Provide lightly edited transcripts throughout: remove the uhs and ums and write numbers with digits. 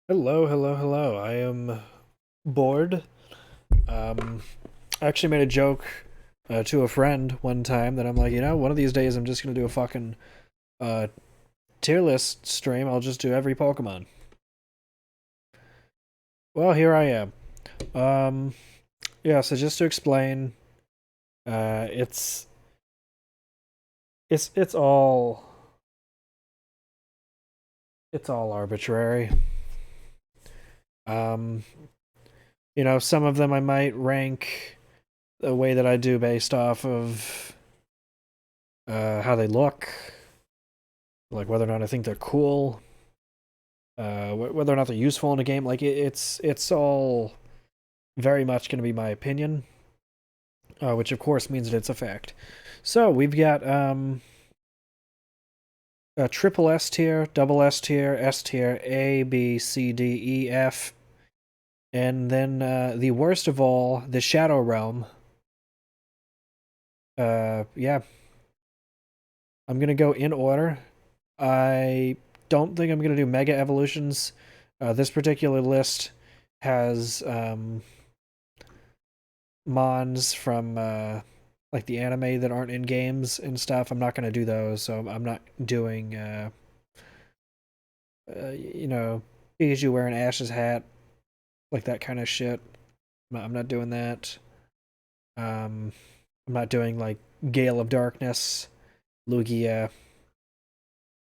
Hello, hello, hello. I am bored. Um, I actually made a joke to a friend one time that I'm like, one of these days I'm just gonna do a fucking uh, tier list stream. I'll just do every Pokemon. Well, here I am. Um, yeah. So just to explain, uh, it's it's all arbitrary. Um, some of them I might rank the way that I do based off of how they look, like whether or not I think they're cool, whether or not they're useful in a game. Like it's all very much going to be my opinion, which of course means that it's a fact. So we've got a triple S tier, double S tier, A, B, C, D, E, F, and then the worst of all, the Shadow Realm. Yeah, I'm gonna go in order. I don't think I'm gonna do Mega Evolutions. This particular list has mons from like the anime that aren't in games and stuff. I'm not gonna do those, so I'm not doing you know Pikachu wearing Ash's hat, like that kind of shit. I'm not doing that. Um, I'm not doing like Gale of Darkness, Lugia.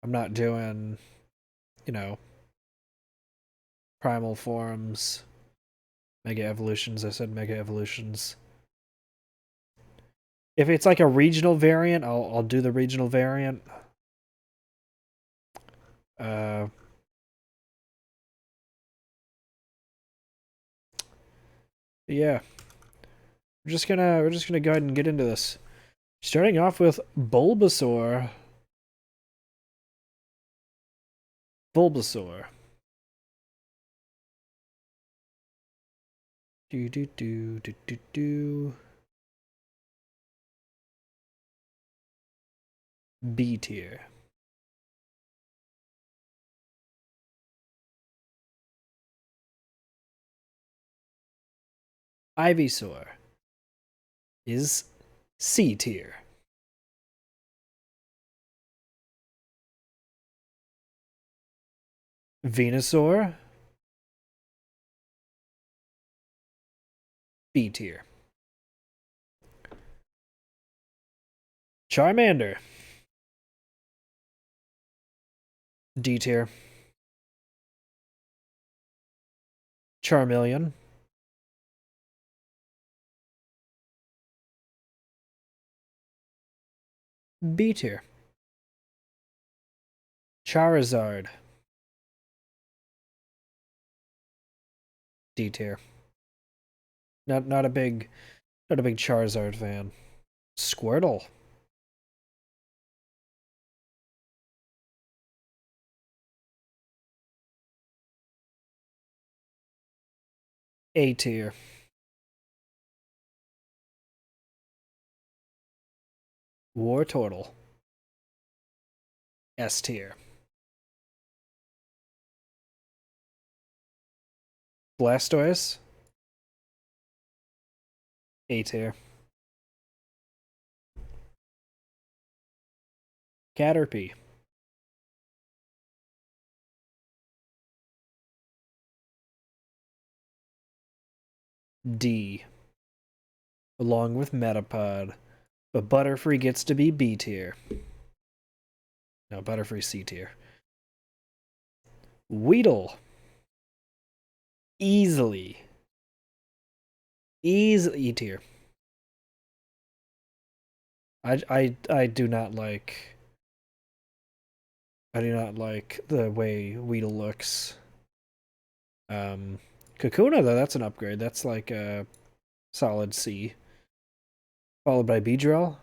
I'm not doing you know Primal Forms, Mega Evolutions. I said Mega Evolutions. If it's like a regional variant, I'll do the regional variant. Uh, yeah, we're just gonna go ahead and get into this. Starting off with Bulbasaur. Bulbasaur. Do do do do do do. B tier. Ivysaur is C tier. Venusaur, B tier. Charmander, D tier. Charmeleon, B tier. Charizard, D tier. Not a big Charizard fan. Squirtle, A tier. Wartortle, S tier. Blastoise, A tier. Caterpie, D, along with Metapod. But Butterfree gets to be B tier. No, Butterfree C tier. Weedle, easily, easily E tier. I do not like the way Weedle looks. Um, Kakuna though, that's an upgrade. That's like a solid C. Followed by Beedrill,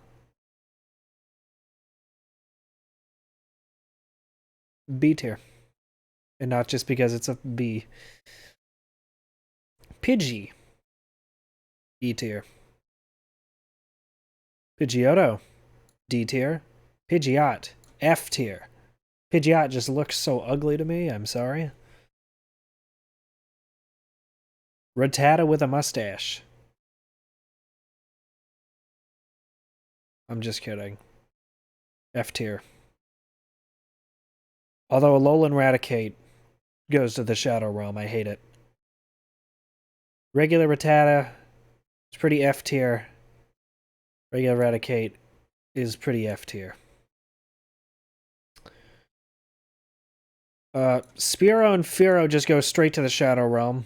B tier, and not just because it's a B. Pidgey, E tier. Pidgeotto, D tier. Pidgeot, F tier. Pidgeot just looks so ugly to me. I'm sorry. Rattata with a mustache. I'm just kidding. F tier. Although Alolan Raticate goes to the Shadow Realm, I hate it. Regular Rattata is pretty F tier. Regular Raticate is pretty F tier. Spearow and Fearow just go straight to the Shadow Realm.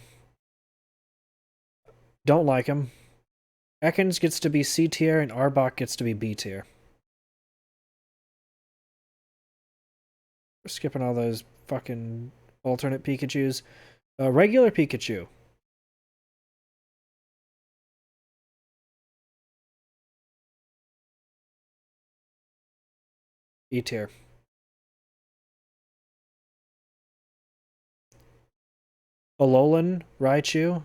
Don't like him. Ekans gets to be C tier and Arbok gets to be B tier. We're skipping all those fucking alternate Pikachus. Regular Pikachu. E tier. Alolan Raichu.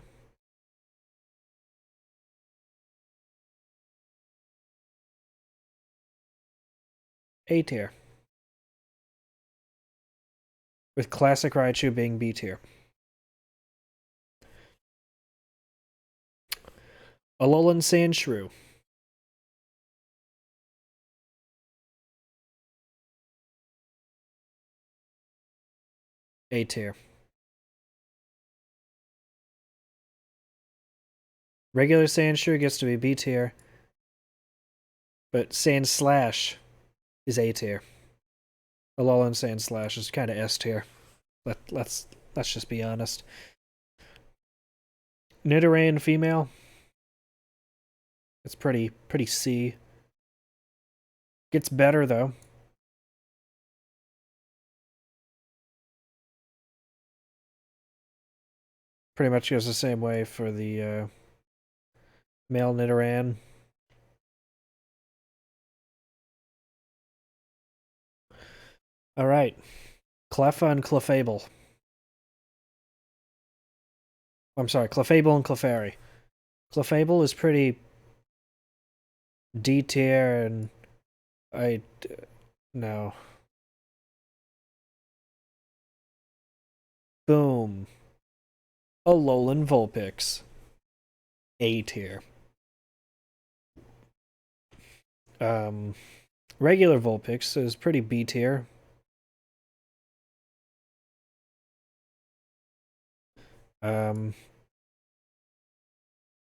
A tier. With classic Raichu being B tier. Alolan Sandshrew. A tier. Regular Sandshrew gets to be B tier. But Sandslash is A tier. Alolan Sandslash is kind of S tier. Let's just be honest. Nidoran female. It's pretty C. Gets better though. Pretty much goes the same way for the male Nidoran. Alright. Cleffa and Clefable. I'm sorry, Clefable and Clefairy. Clefable is pretty D tier and no. Boom. Alolan Vulpix. A tier. Regular Vulpix is pretty B tier. I'm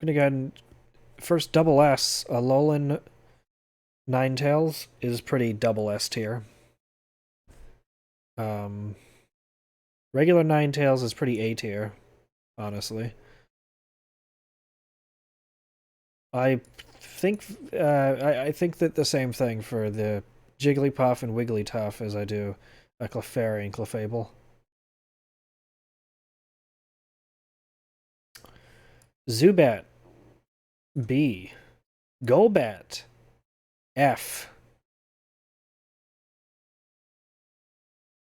gonna go ahead and first double S. Alolan Ninetales is pretty double S tier. Regular Ninetales is pretty A tier, honestly. I think I think that the same thing for the Jigglypuff and Wigglytuff as I do a Clefairy and Clefable. Zubat B. Golbat F.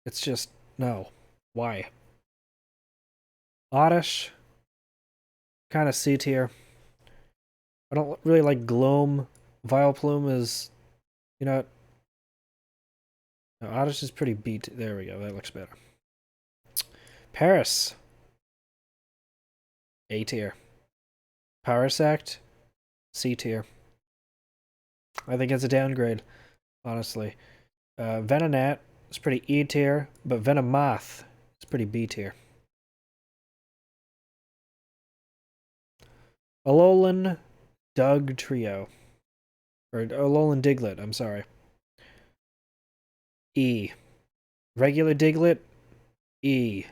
It's just no. Why? Oddish kind of C tier. I don't really like Gloam. Vileplume is, you know, no, Oddish is pretty beat. There we go. That looks better. Paris. A tier. Parasect. C tier. I think it's a downgrade, honestly. Venonat is pretty E tier, but Venomoth is pretty B tier. Alolan Doug Trio. Or Alolan Diglett, I'm sorry. E. Regular Diglett, E.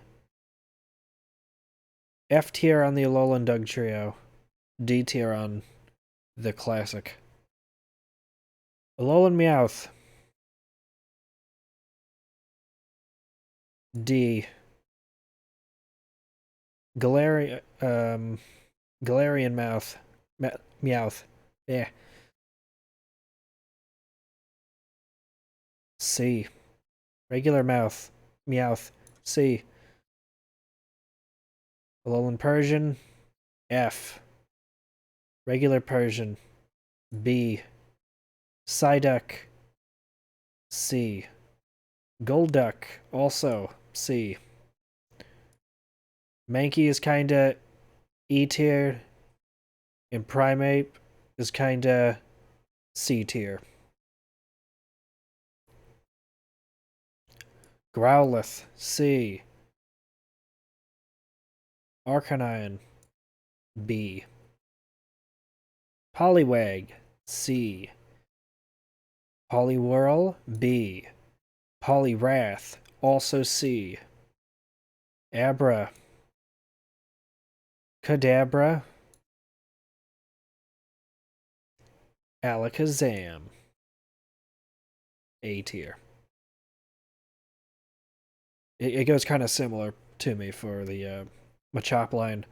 F tier on the Alolan Doug Trio. D tier on the classic. Alolan Meowth. D. Galarian Mouth. Meowth. Yeah. C. Regular Mouth. Meowth. C. Alolan Persian. F. Regular Persian. B. Psyduck. C. Golduck. Also C. Mankey is kinda E tier, and Primate is kinda C tier. Growlithe, C. Arcanine, B. Poliwag, C. Poliwhirl, B. Poliwrath, also C. Abra, Kadabra, Alakazam, A tier. It goes kind of similar to me for the Machop line,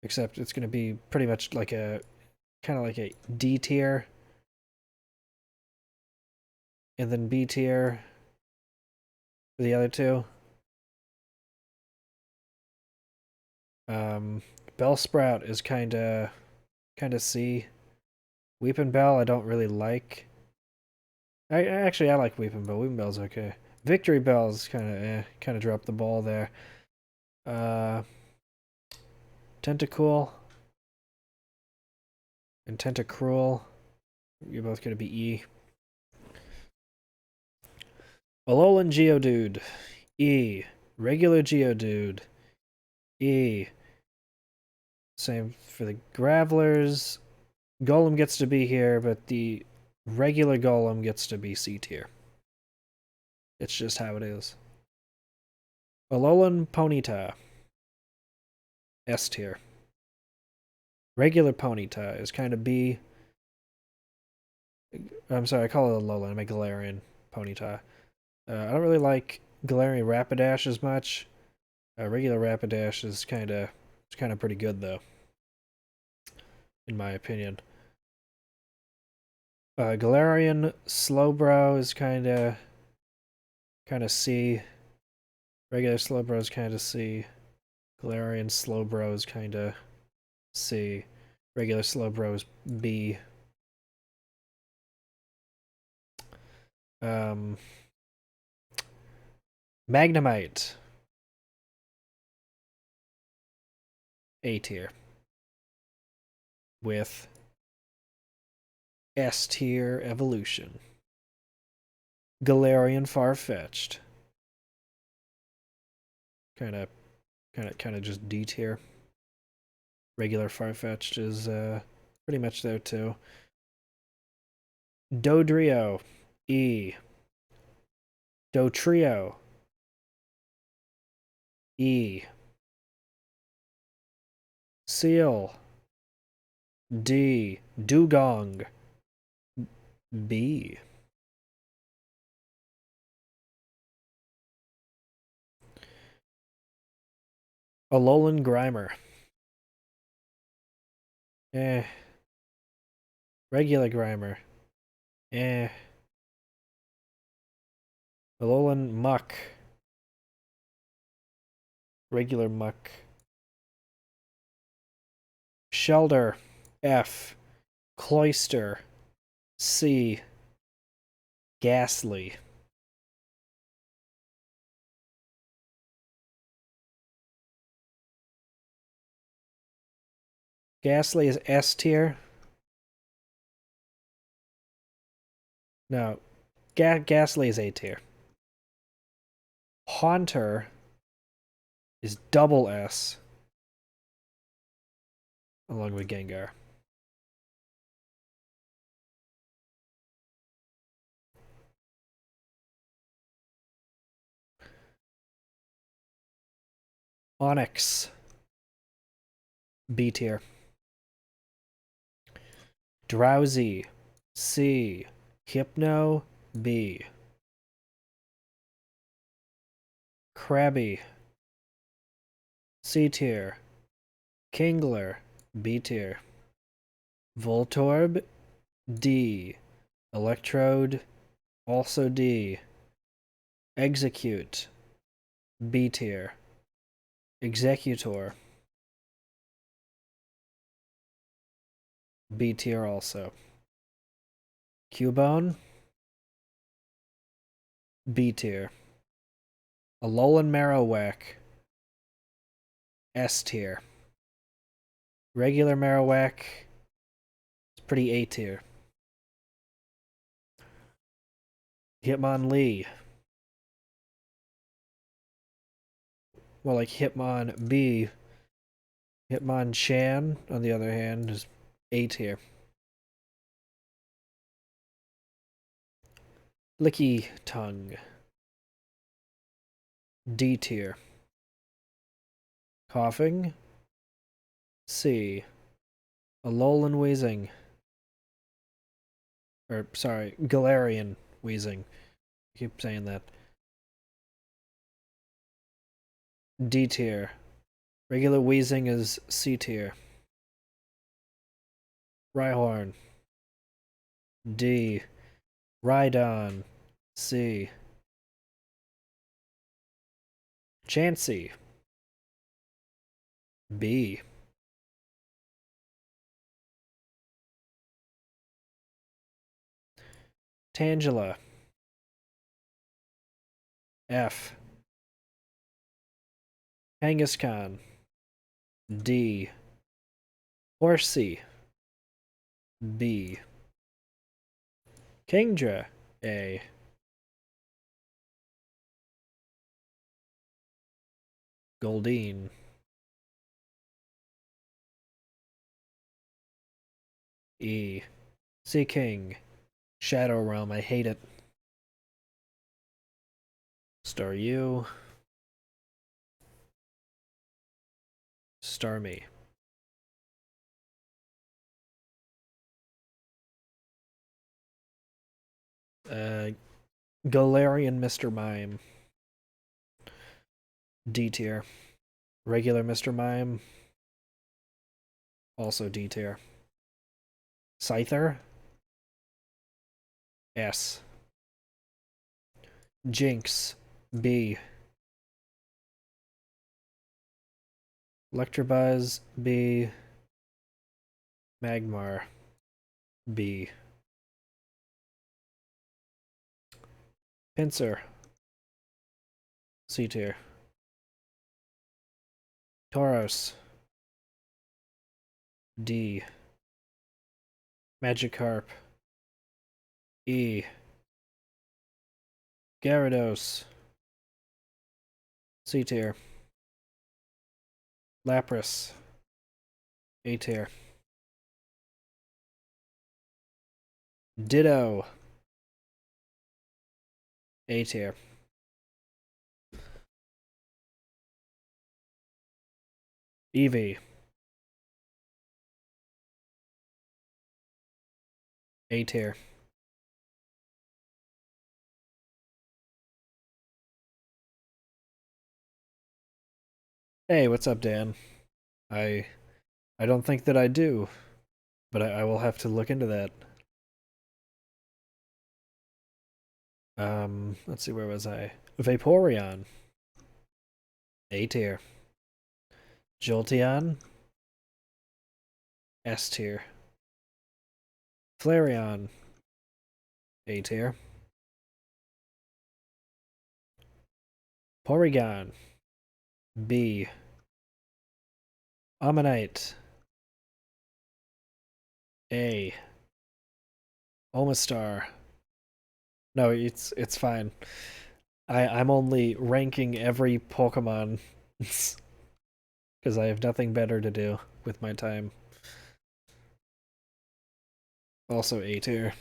except it's going to be pretty much like a kind of like a D tier, and then B tier for the other two. Bellsprout is kind of C. Weeping Bell I don't really like. I like Weeping Bell. Weeping Bell's okay. Victory Bell's kind of dropped the ball there. Tentacool and Tentacruel, you're both gonna be E. Alolan Geodude, E. Regular Geodude, E. Same for the Gravelers. Golem gets to be here, but the regular Golem gets to be C tier. It's just how it is. Alolan Ponyta, S tier. Regular Ponyta is kind of B. I'm sorry, I call it Alolan. I make Galarian Ponyta. I don't really like Galarian Rapidash as much. Regular Rapidash is kind of pretty good though, in my opinion. Galarian Slowbro is kind of C. Regular Slowbro is kind of C. Galarian Slowbro is kind of C. Regular Slowbro is B. Magnemite, A tier. With S tier evolution. Galarian Farfetch'd, kind of just D tier. Regular Farfetch'd is pretty much there too. Dodrio, E. Dotrio, E. Seal, D. Dugong, B. Alolan Grimer, eh. Regular Grimer, eh. Alolan Muck, regular Muck. Shelter, F. Cloyster, C. Ghastly. Ghastly is S tier. No, Ghastly is A tier. Haunter is double S, along with Gengar. Onyx, B tier. Drowsy, C. Hypno, B. Krabby, C tier. Kingler, B tier. Voltorb, D. Electrode, also D. Execute, B tier. Executor, B tier also. Cubone, B tier. Alolan Marowak, S tier. Regular Marowak, it's pretty A tier. Hitmonlee. Well, like Hitmonlee. Hitmonchan, on the other hand, is A tier. Licky Tongue. D tier. Coughing. C. Alolan Wheezing. Or, sorry, Galarian Wheezing. I keep saying that. D tier. Regular Wheezing is C tier. Rhyhorn. D. Rhydon. C. Chansey. B. Tangela. F. Kangaskhan. D. Horsey. B. Kingdra. A. Goldeen. E. Sea King. Shadow Realm, I hate it. Staryu. Starmie. Galarian Mr. Mime. D tier. Regular Mr. Mime. Also D tier. Scyther. S. Jinx. B. Electabuzz. B. Magmar. B. Pinsir. C tier. Tauros. D. Magikarp. E. Gyarados. C tier. Lapras. A tier. Ditto. A tier. Eevee. A tier. Hey, what's up, Dan? I I don't think that I do, but I will have to look into that. Let's see, where was I? Vaporeon. A tier. Jolteon. S tier. Flareon. A tier. Porygon. B. Ammonite. A. Omastar. No, it's fine. I'm only ranking every Pokemon because I have nothing better to do with my time. Also A tier.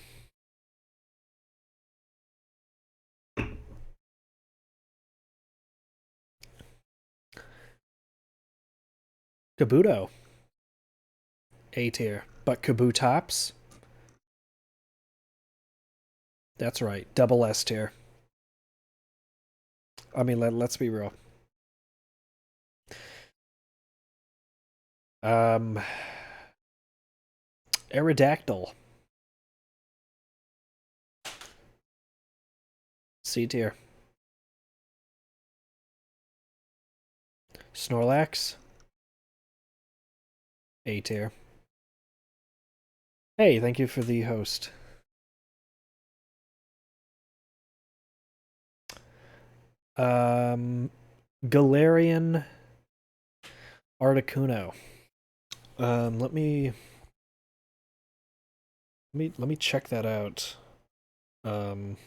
Kabuto. A tier. But Kabutops? That's right. Double S tier. I mean, let's be real. Um, Aerodactyl. C tier. Snorlax. A tier. Hey, thank you for the host. Galarian. Articuno. Let me check that out. Um,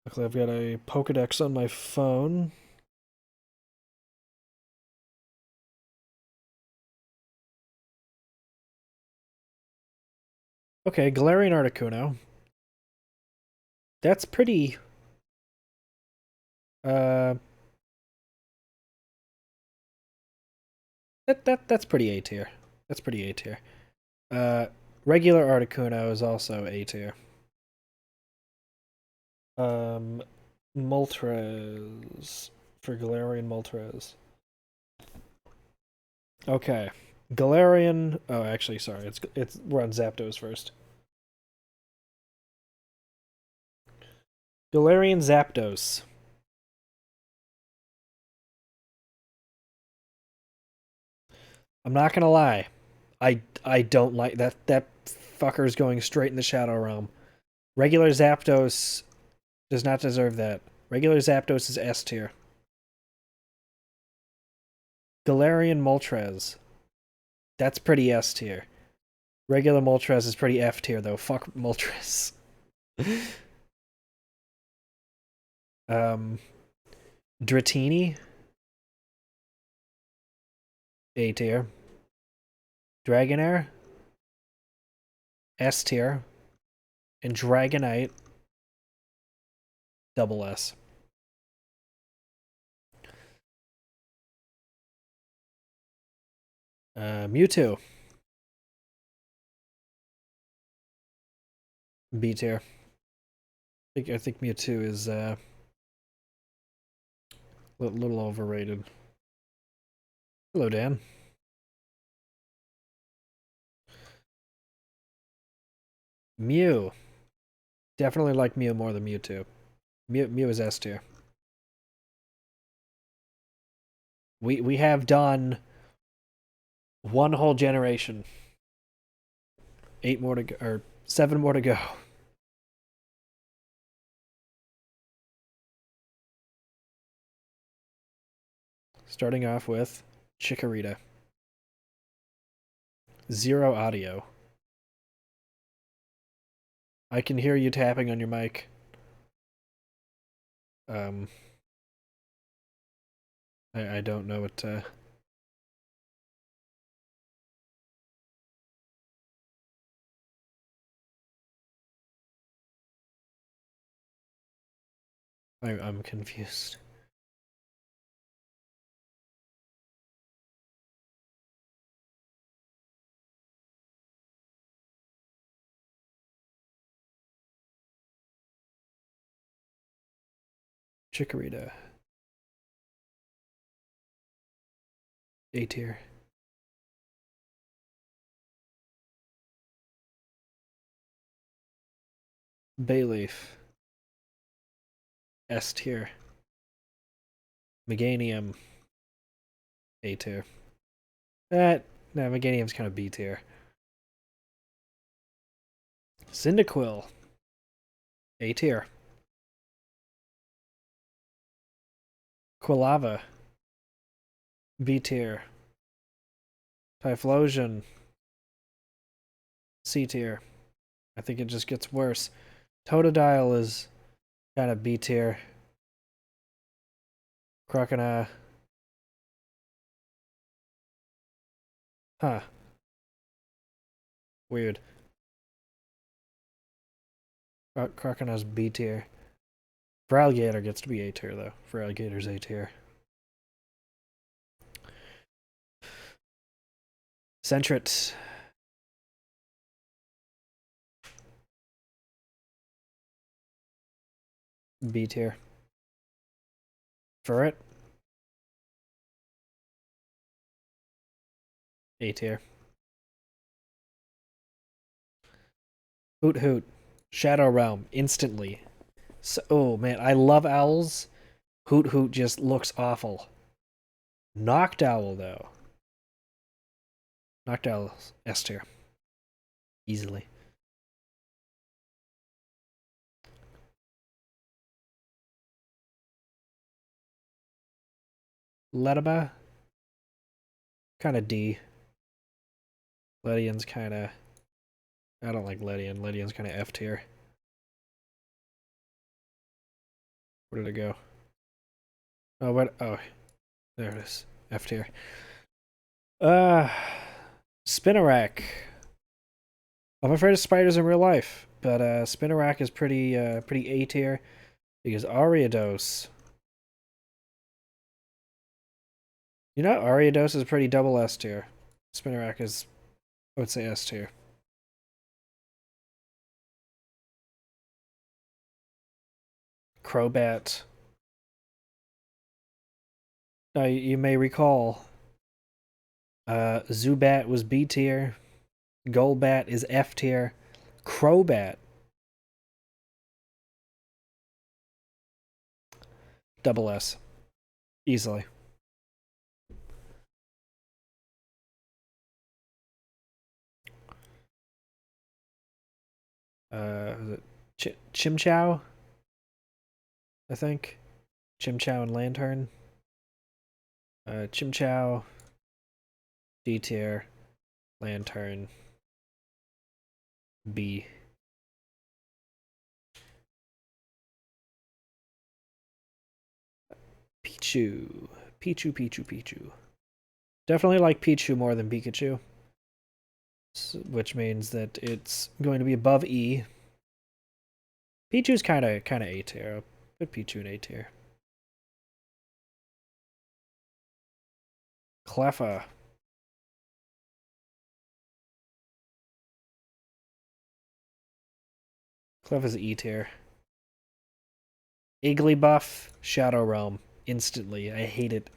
Luckily I've got a Pokedex on my phone. Okay, Galarian Articuno. That's pretty. Uh, that's pretty A tier. That's pretty A tier. Uh, regular Articuno is also A tier. Um, Moltres for Galarian Moltres. Okay, Galarian. Oh, actually, sorry. It's we're on Zapdos first. Galarian Zapdos. I'm not gonna lie. I don't like that. That fucker's going straight in the Shadow Realm. Regular Zapdos does not deserve that. Regular Zapdos is S tier. Galarian Moltres. That's pretty S tier. Regular Moltres is pretty F tier though. Fuck Moltres. um, Dratini. A tier. Dragonair. S tier. And Dragonite. Double S. Mewtwo. B tier. I think Mewtwo is a little overrated. Hello, Dan. Mew. Definitely like Mew more than Mewtwo. Mew is S tier. We have done one whole generation. 8 more to go, or 7 more to go. Starting off with Chikorita. 0 audio. I can hear you tapping on your mic. Um, I don't know what. I'm confused. Chikorita. A tier. Bayleaf. S tier. Meganium. A tier. No, Meganium's kind of B tier. Cyndaquil. A tier. Quilava. B tier. Typhlosion. C tier. I think it just gets worse. Totodile is kind of B tier. Crocodile. Huh. Weird. Crocodile's B tier. Feraligatr gets to be A tier though. Feraligator's A tier. Sentret. B tier. Furret. A tier. Hoot Hoot. Shadow Realm. Instantly. So, oh man, I love owls. Hoot Hoot just looks awful. Noctowl though. Noctowl S tier. Easily. Letaba, kind of D. Ledian's kind of. I don't like Ledian. Ledian's kind of F tier. Where did it go? Oh, what? Oh, there it is. F tier. Uh, Spinarak. I'm afraid of spiders in real life, but Spinarak is pretty A tier because Ariados. You know, Ariados is pretty double S tier. Spinarak is, I would say, S tier. Crobat. Now, you may recall, Zubat was B tier. Golbat is F tier. Crobat, double S. Easily. Chimchao, I think. Chimchao and Lantern. Chimchao, D tier. Lantern, B. Pichu. Pichu. Definitely like Pichu more than Pikachu. Which means that it's going to be above E. Pichu's kind of A tier. I'll put Pichu in A tier. Cleffa. Cleffa's E tier. Igglybuff, Shadow Realm. Instantly. I hate it.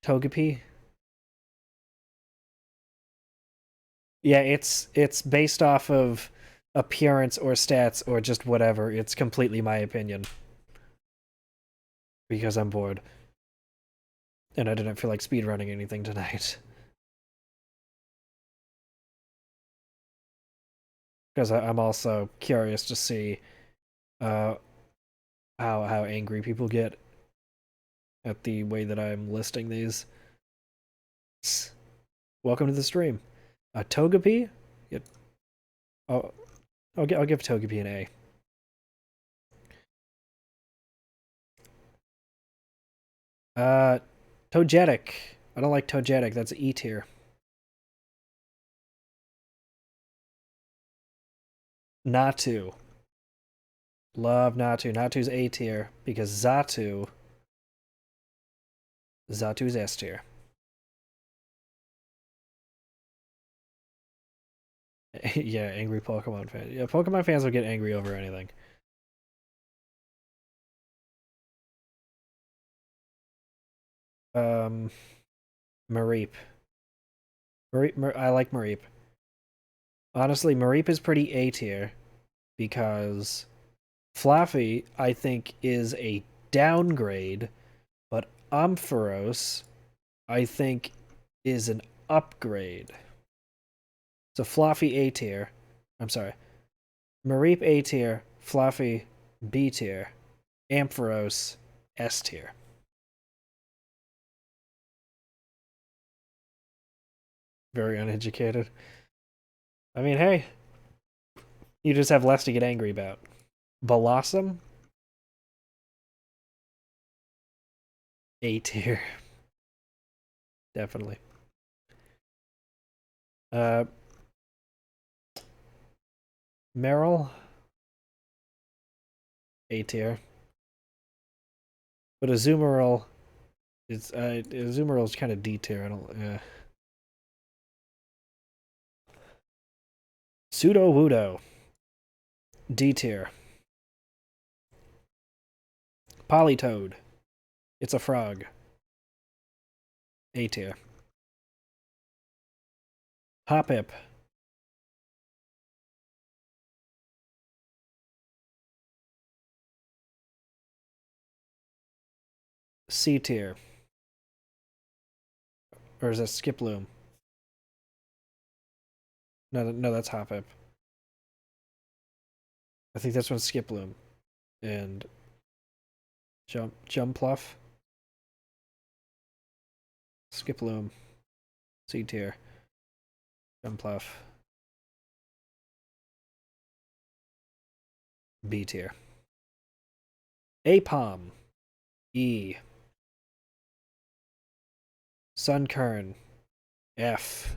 Togepi. Yeah, it's based off of appearance or stats or just whatever. It's completely my opinion. Because I'm bored. And I didn't feel like speedrunning anything tonight. Because I'm also curious to see how angry people get at the way that I'm listing these. Welcome to the stream. Togepi? Yeah. Oh, I'll give Togepi an A. Togetic. I don't like Togetic. That's E tier. Natu. Love Natu. Natu's A tier because Zatu's S tier. Yeah, angry Pokemon fans. Yeah, Pokemon fans will get angry over anything. Mareep. I like Mareep. Honestly, Mareep is pretty A tier because Fluffy, I think, is a downgrade, but Ampharos, I think, is an upgrade. So Fluffy A tier. I'm sorry. Mareep A tier, Fluffy B tier, Ampharos S tier. Very uneducated. I mean, hey, you just have less to get angry about. Blossom? A tier. Definitely. Meryl? A tier. But Azumarill Azumarill's kind of D tier. I don't. Pseudo-Wudo. D tier. Politoed. It's a frog. A tier. Hoppip. C tier. Or is that Skiploom? No, that's Hoppip. I think that's one Skiploom. And Jumpluff. Skiploom. C tier. Gunpluff. B tier. Apom. E. Sunkern. F.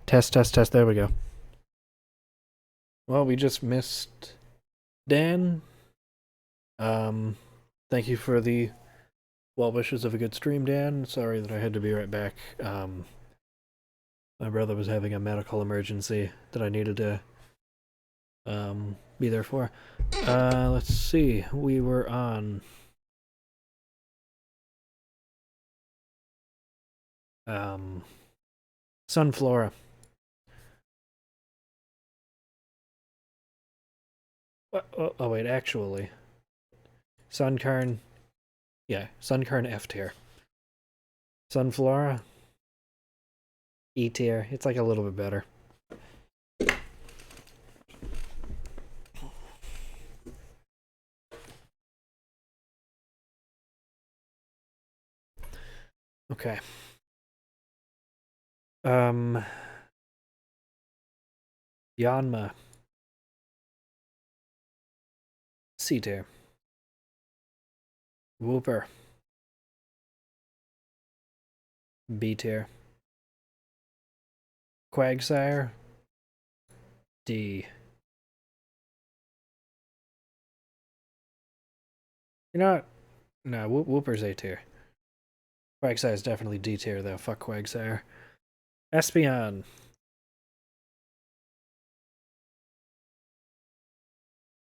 Test, test, test. There we go. Well, we just missed Dan. Thank you for the well wishes of a good stream, Dan. Sorry that I had to be right back. My brother was having a medical emergency that I needed to be there for. Let's see. We were on Sunflora. Oh wait, actually. Sunkern. Yeah, Sunkern F tier. Sunflora. E tier. It's like a little bit better. Okay. Yanma. C tier. Wooper. B tier. Quagsire. D. You know what? No, Wooper's A tier. Quagsire is definitely D tier, though. Fuck Quagsire. Espeon.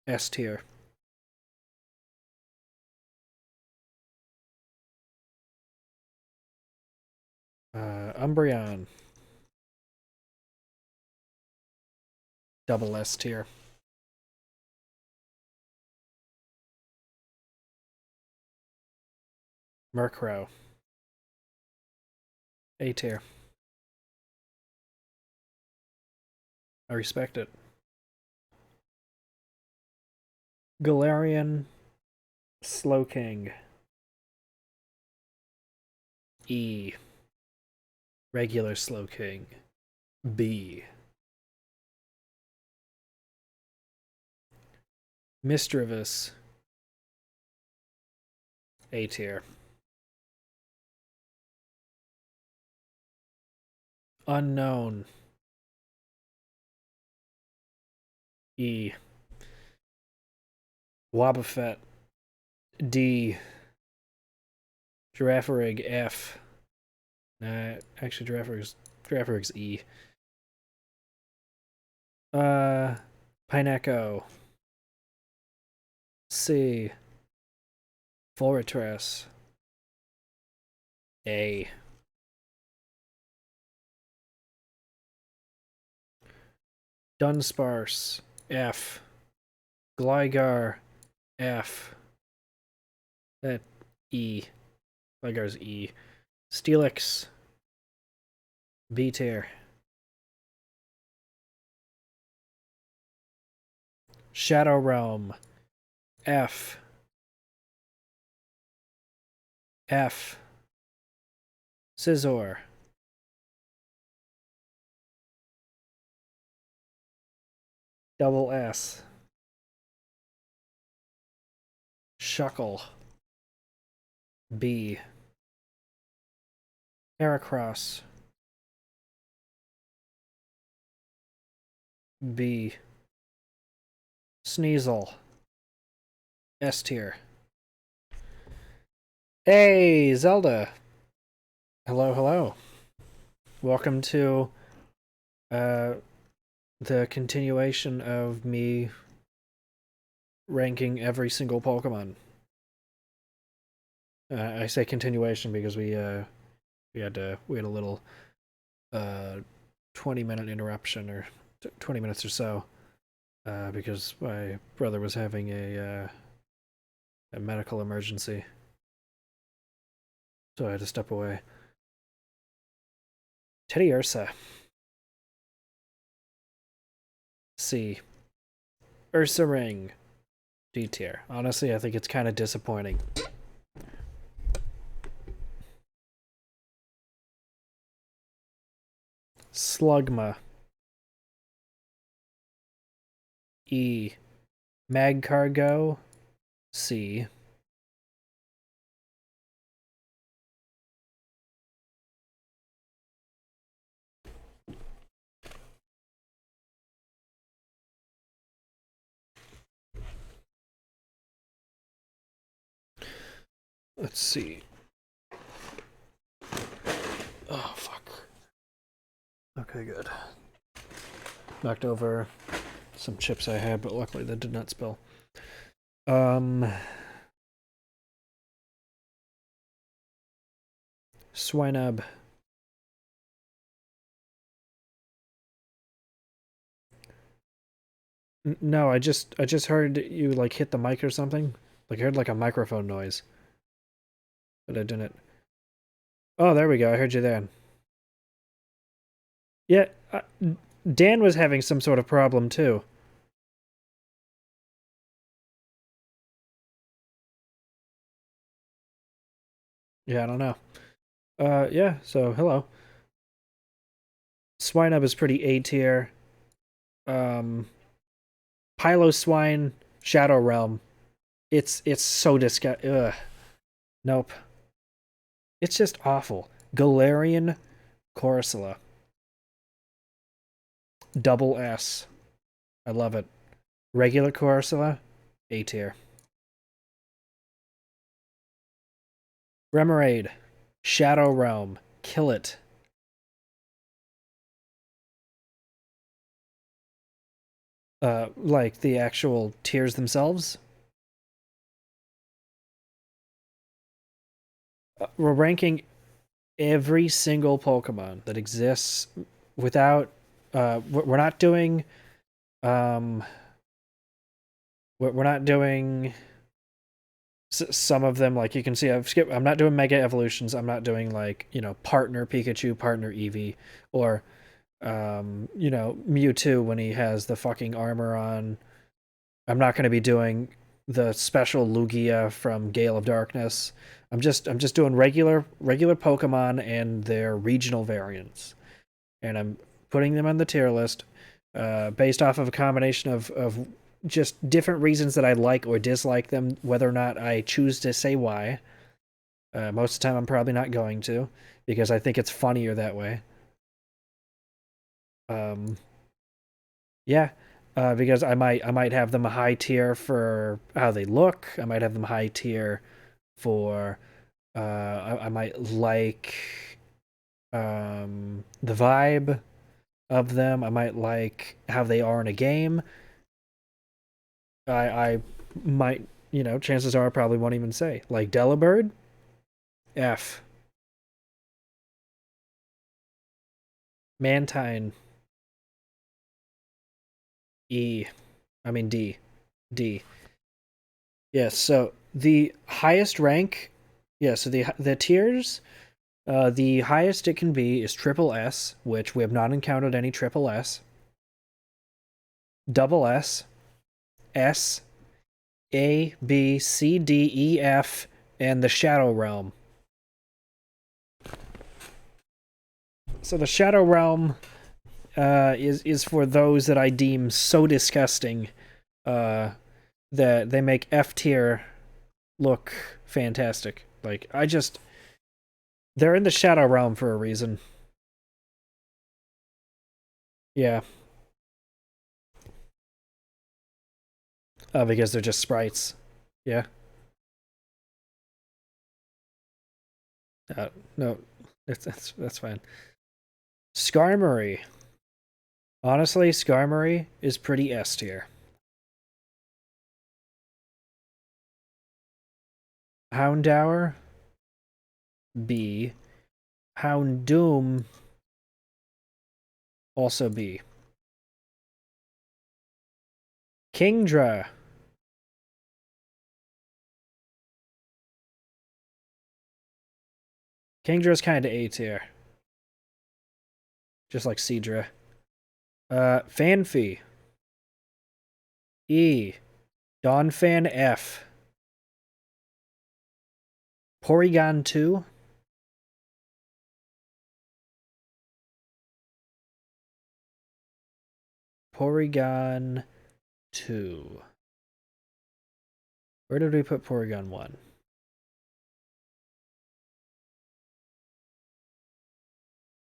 S tier. Umbreon. Double S tier. Murkrow. A tier. I respect it. Galarian. Slowking. E. Regular Slowking. B. Misdreavus. A tier. Unknown. E. Wobbuffet. D. Girafarig. F. Nah, actually, Girafarig's E. Pineco. C. Fortress. A. Dunsparce. F. Gligar. F. That E. Gligar's E. Steelix. B tier. Shadow Realm. F. F. Scizor. Double S. Shuckle. B. Heracross. B. Sneasel. S tier. Hey, Zelda. Hello, hello. Welcome to the continuation of me ranking every single Pokemon. I say continuation because we had a little 20-minute interruption, or 20 minutes or so, because my brother was having a medical emergency, so I had to step away. Teddy Ursa. C. Ursa Ring. D tier. Honestly, I think it's kind of disappointing. Slugma. E. Magcargo. C. Let's see. Oh, fuck. Okay, good. Knocked over some chips I had, but luckily that did not spill. Swinub. No, I just heard you like hit the mic or something. Like I heard like a microphone noise. But I didn't. Oh, there we go. I heard you then. Yeah, Dan was having some sort of problem too. Yeah, I don't know. Yeah, so hello. Swinub is pretty A tier. Piloswine, Shadow Realm. It's so disgusting. Ugh. Nope. It's just awful. Galarian Corsola. Double S. I love it. Regular Corsola, A tier. Remoraid, Shadow Realm, kill it. Like the actual tiers themselves. We're ranking every single Pokemon that exists without. We're not doing. We're not doing. Some of them, like you can see, I've skipped. I'm not doing Mega Evolutions. I'm not doing like partner Pikachu, partner Eevee, or Mewtwo when he has the fucking armor on. I'm not going to be doing the special Lugia from Gale of Darkness. I'm just doing regular Pokemon and their regional variants, and I'm putting them on the tier list based off of a combination of just different reasons that I like or dislike them, whether or not I choose to say why. Most of the time, I'm probably not going to, because I think it's funnier that way. Yeah, because I might have them a high tier for how they look. I might have them high tier for I might like the vibe of them. I might like how they are in a game. I might, chances are I probably won't even say. Like Delibird, F. Mantine, E. I mean D. D. Yes, so the highest rank, yeah, so the tiers, the highest it can be is triple S, which we have not encountered any triple S. Double S, S, A, B, C, D, E, F, and the Shadow Realm. So the Shadow Realm, is for those that I deem so disgusting that they make F tier look fantastic. Like, they're in the shadow realm for a reason. Yeah. Because they're just sprites. Yeah. No, that's fine. Skarmory. Honestly, Skarmory is pretty S tier. Houndour, B. Houndoom, also B. Kingdra. Kingdra's kind of A tier. Just like Seadra. Fanfi. E. Donphan F. Porygon 2. Porygon 2. Where did we put Porygon 1?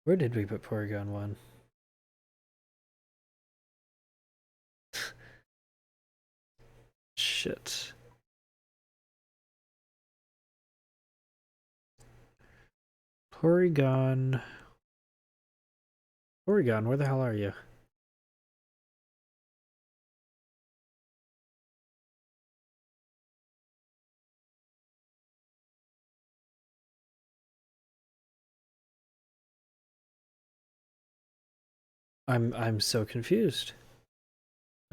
Where did we put Porygon 1? Shit. Porygon, where the hell are you? I'm so confused.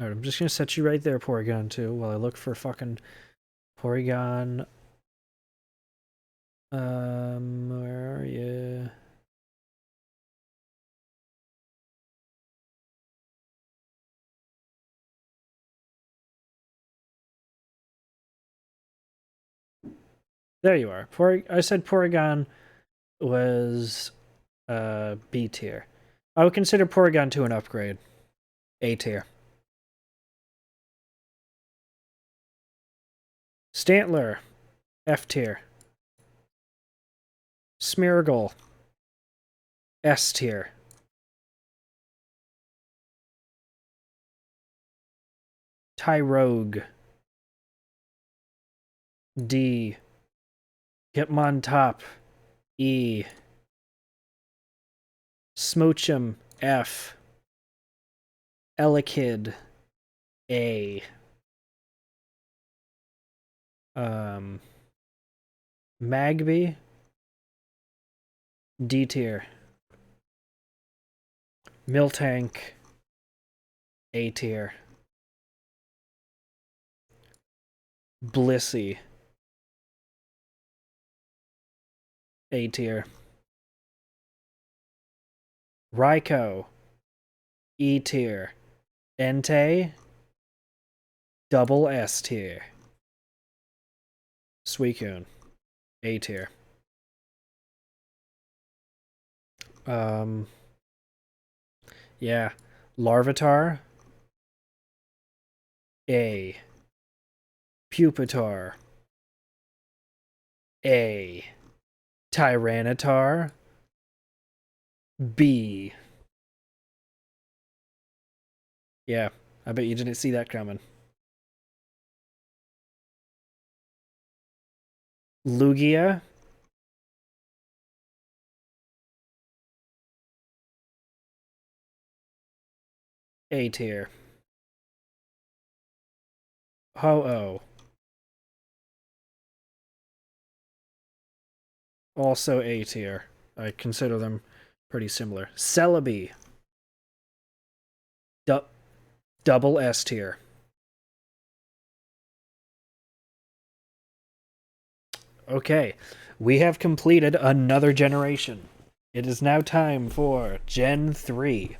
Alright, I'm just gonna set you right there, Porygon 2, while I look for fucking Porygon. Where are you? There you are. I said Porygon was B tier. I would consider Porygon 2 an upgrade. A tier. Stantler, F tier. Smeargle, S tier. Tyrogue, D. Hitmontop, E. Smoochum, F. Elekid, A. Magby, D tier. Miltank, A tier. Blissey, A tier. Raikou, E tier. Entei, double S tier. Suicune, A tier. Yeah. Larvitar, A. Pupitar, A. Tyranitar, B. Yeah, I bet you didn't see that coming. Lugia, A tier. Ho-Oh, also A tier. I consider them pretty similar. Celebi, double S tier. Okay, we have completed another generation. It is now time for Gen 3.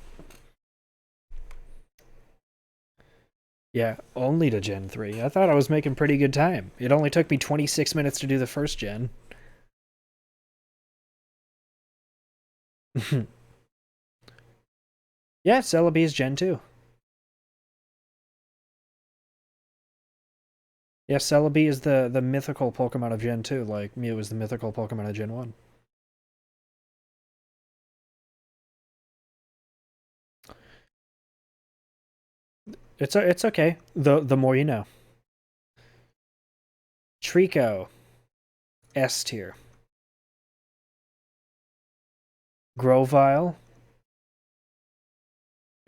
Yeah, only to Gen 3. I thought I was making pretty good time. It only took me 26 minutes to do the first gen. Yeah, Celebi is Gen 2. Yeah, Celebi is the mythical Pokemon of Gen 2, like Mew is the mythical Pokemon of Gen 1. It's okay. The more you know. Trico, S tier. Grovyle,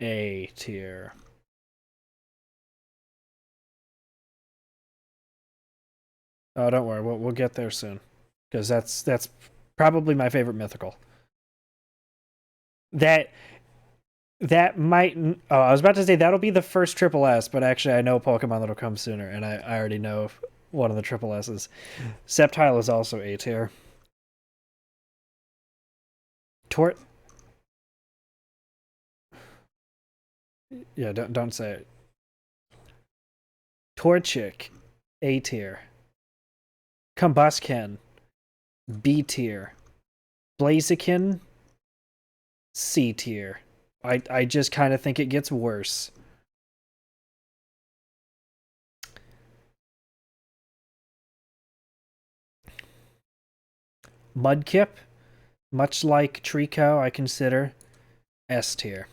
A tier. Oh, don't worry, we'll get there soon, because that's probably my favorite mythical. That that might. Oh, I was about to say that'll be the first triple S, but actually I know a Pokemon that'll come sooner, and I already know one of the triple S's. Sceptile is also A tier. Tort. Yeah, don't say it. Torchic, A tier. Combusken, B tier. Blaziken, C tier. I just kind of think it gets worse. Mudkip, much like Trico, I consider S tier.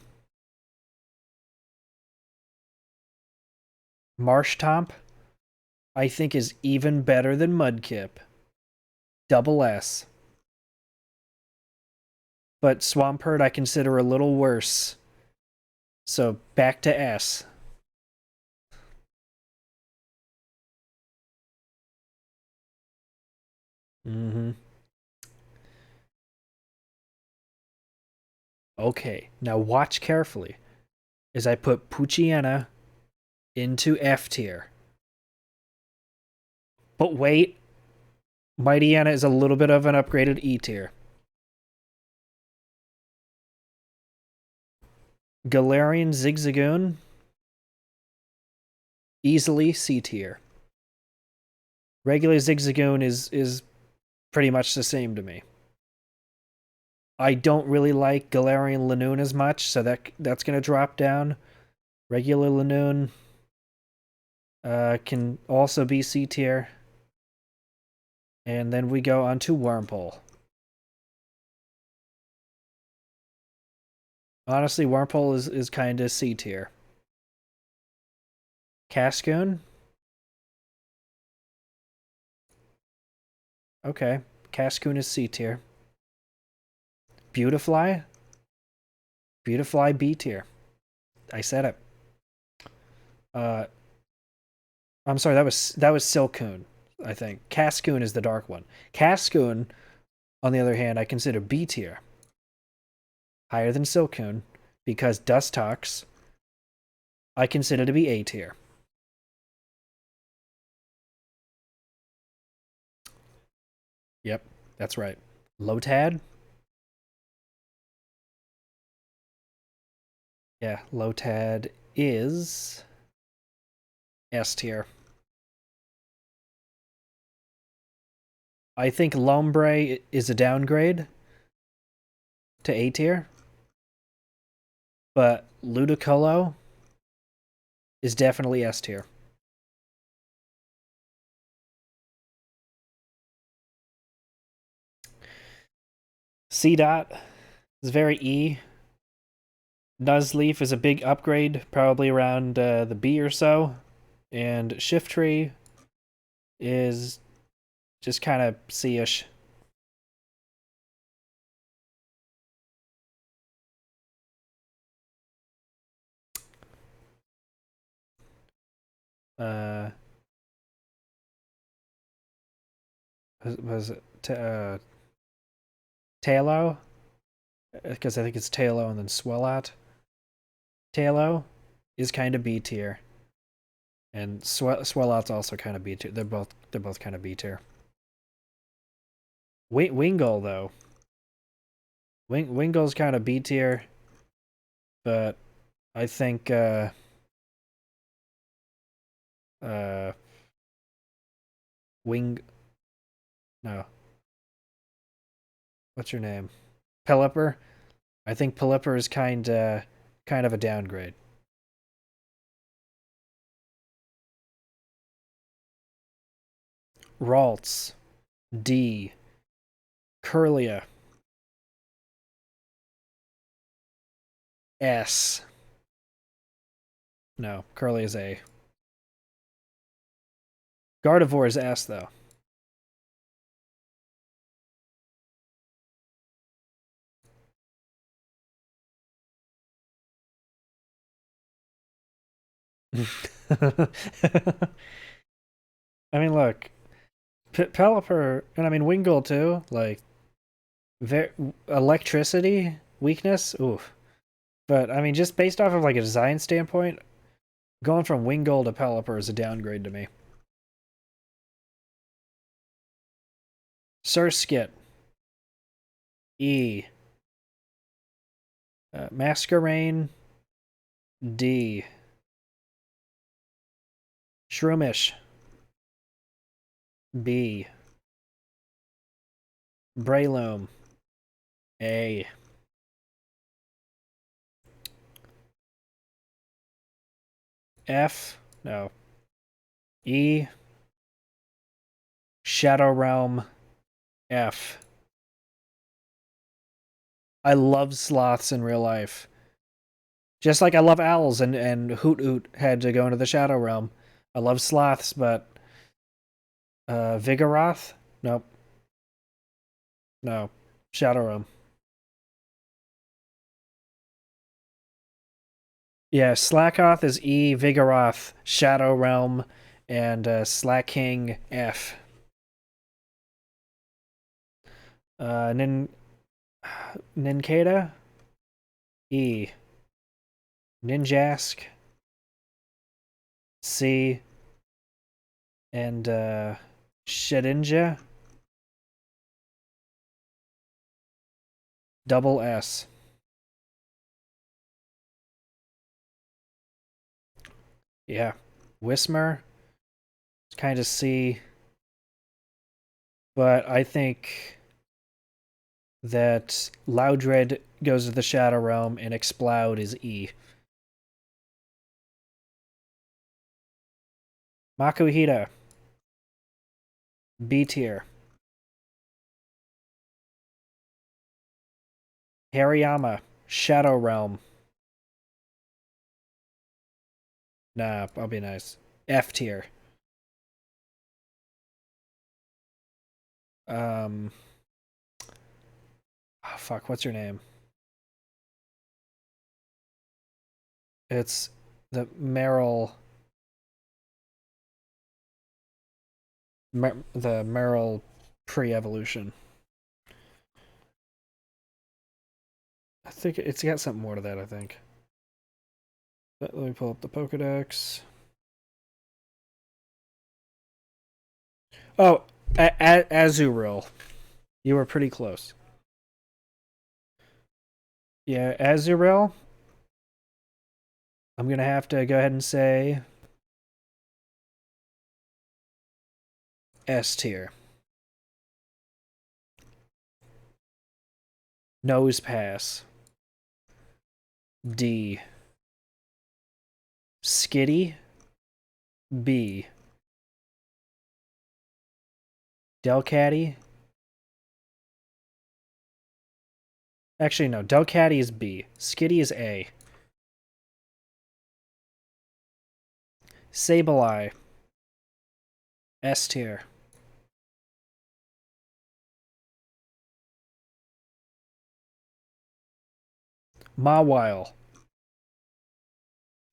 Marshtomp, I think is even better than Mudkip. Double S. But Swampert I consider a little worse. So back to S. Mm-hmm. Okay, now watch carefully as I put Poochyena into F tier. But wait, Mightyena is a little bit of an upgraded E tier. Galarian Zigzagoon, easily C tier. Regular Zigzagoon is pretty much the same to me. I don't really like Galarian Lanoon as much, so that's gonna drop down. Regular Lanoon can also be C tier. And then we go on to Wurmple. Honestly, Wurmple is kind of C tier. Cascoon? Okay. Cascoon is C tier. Beautifly? Beautifly B tier. I said it. Uh, I'm sorry, that was Silcoon, I think. Cascoon is the dark one. Cascoon, on the other hand, I consider B tier. Higher than Silcoon, because Dustox I consider to be A tier. Yep, that's right. Lotad? Yeah, Lotad is S tier. I think Lombre is a downgrade to A tier, but Ludicolo is definitely S tier. C dot is very E. Nuzleaf is a big upgrade, probably around the B or so. And Shiftry is just kind of C-ish. Uh, was it Tailo? Because I think it's Tailo and then Swellout. Tailo is kind of B tier, and Swellout's also kind of B tier. They're both kind of B tier. Wingull though, Wingull's kind of B tier, but I think uh Wing no, what's your name? Pelipper. I think Pelipper is kind of a downgrade. Ralts, D. Curlia, S. No, Curly is A. Gardevoir is S, though. I mean, look, Pelipper, and I mean Wingull too. Like, electricity weakness. Oof. But I mean, just based off of like a design standpoint, going from Wingull to Pelipper is a downgrade to me. Surskit, E. Masquerain, D. Shroomish, B. Breloom, A. F. No. E. Shadow Realm, F. I love sloths in real life. Just like I love owls and Hoot Hoot had to go into the Shadow Realm. I love sloths, but Vigoroth? Nope. No. Shadow Realm. Yeah, Slackoth is E, Vigoroth, Shadow Realm, and Slacking F. Nincada? E. Ninjask? C. And Shedinja? Double S. Yeah. Whismer? Kind of C. But I think that Loudred goes to the Shadow Realm and Exploud is E. Makuhita, B tier. Hariyama, Shadow Realm. Nah, I'll be nice. F tier. Oh, fuck, what's her name? It's the Meryl. The Meryl pre-evolution. I think it's got something more to that, I think. Let me pull up the Pokedex. Oh, Azurill. You were pretty close. Yeah, Azurill. I'm going to have to go ahead and say S tier. Nose Pass. D. Skitty. B. Delcatty. Actually, no. Delcatty is B. Skitty is A. Sableye. S tier. Mawile.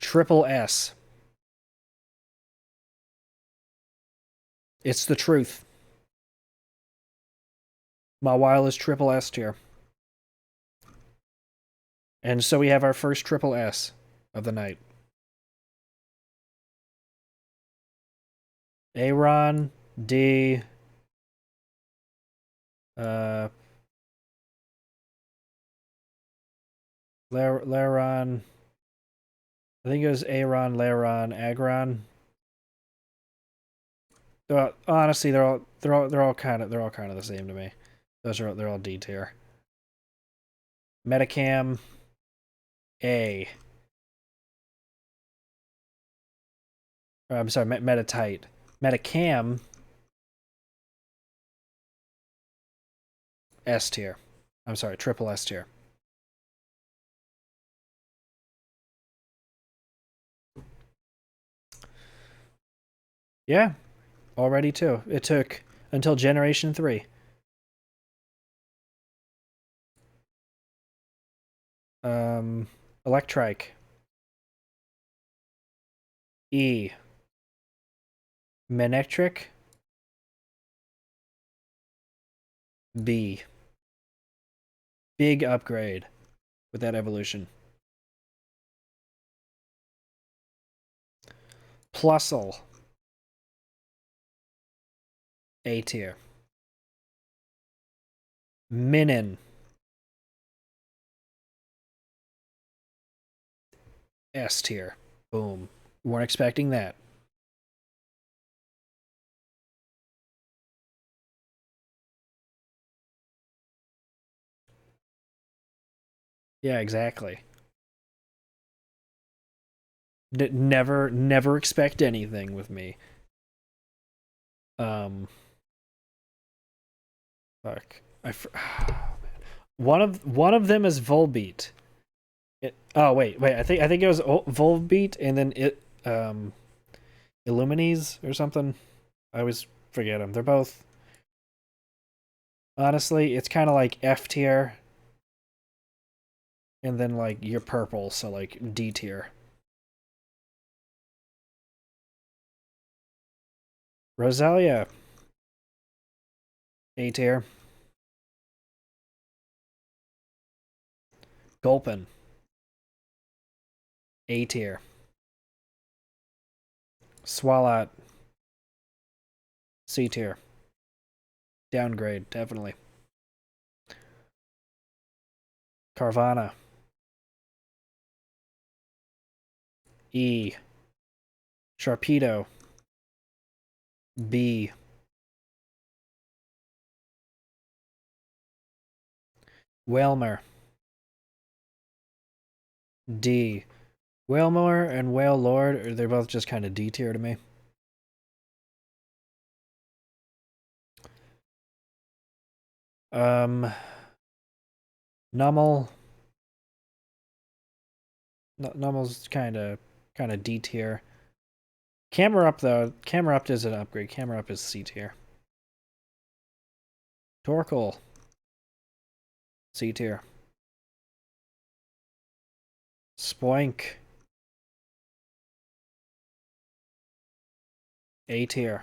Triple S. It's the truth. Mawile is triple S tier. And so we have our first triple S of the night. Aron, D. Laron. I think it was Aron, Laron, Agron. Honestly, they're all kind of the same to me. They're all D tier. Metacam, A. I'm sorry, Metatite. Metacam, S tier. I'm sorry, triple S tier. Yeah, already too. It took until Generation 3. Electrike. E. Manectric. B. Big upgrade with that evolution. Plusle. A tier. Minin. S tier. Boom. Weren't expecting that. Yeah, exactly. Never expect anything with me. Um, fuck. One of them is Volbeat. Oh wait. I think it was Volbeat, and then Illumines or something. I always forget them. They're both, honestly, it's kind of like F tier, and then like you're purple, so like D tier. Roselia, A tier. Gulpin, A tier. Swalot, C tier. Downgrade, definitely. Carvana, E. Sharpedo, B. Whalmer, D. Whalmer and Whale Lord, they're both just kind of D tier to me. Nummel. Nummel's kind of D tier. Camera Up though. Camera Up is an upgrade. Camera Up is C tier. Torkoal, C tier. Spoink, A tier.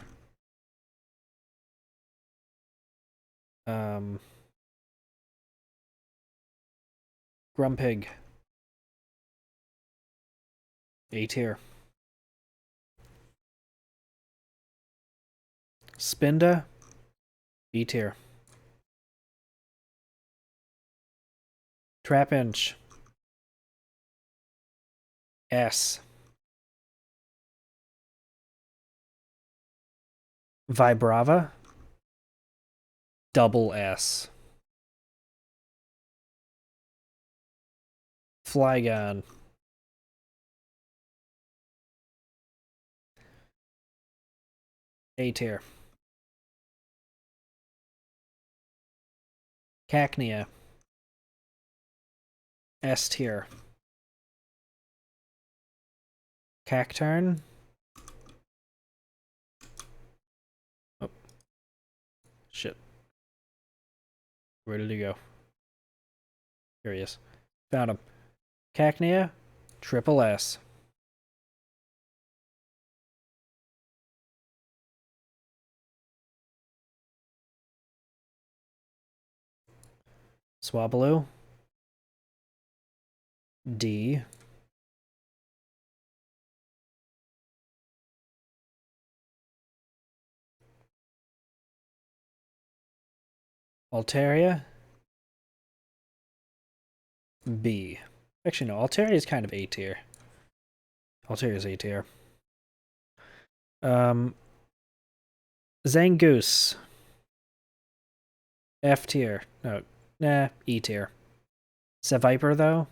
Um, Grumpig, A tier. Spinda, B tier. Trapinch, S. Vibrava, double S. Flygon, A tier. Cacnea, S tier. Cacturn. Oh, shit. Where did he go? Here he is. Found him. Cacnea, triple S. Swablu, D. Altaria, B. Actually, no. Altaria is kind of A tier. Altaria is A tier. Zangoose, F tier. No, nah, E tier. Seviper, though?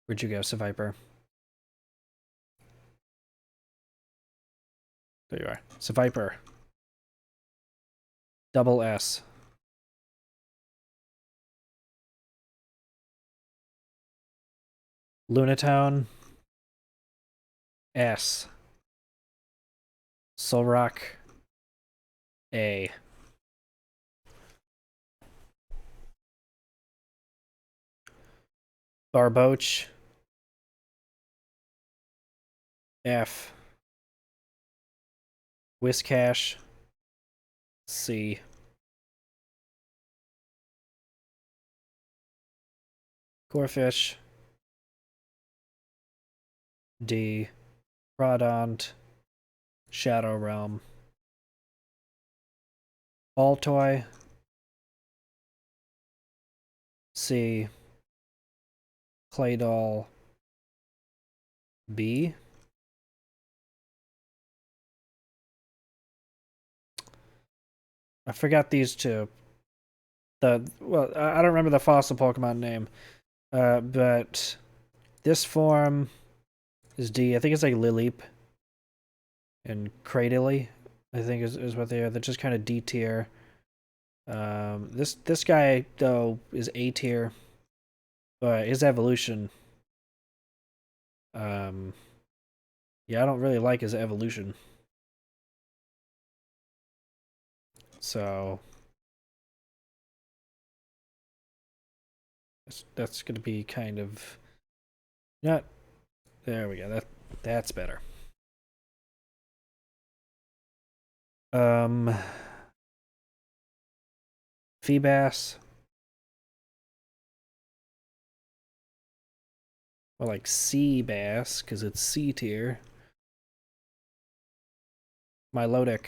Where'd you go, Seviper? There you are. Seviper. Double S. Lunatown. S. Solrock. A. Barboach. F. Whiscash. C. Corfish. D. Rodont. Shadow Realm. Altoy. C. Claydol. B. I forgot these two. I don't remember the fossil Pokemon name. But this form is D. I think it's like Lileep and Cradily, I think is what they are. They're just kind of D tier. This guy though is A tier, but his evolution, yeah, I don't really like his evolution. So that's gonna be kind of not. There we go. That's better. Feebas. Or like Sea Bass, because it's C tier. Milotic.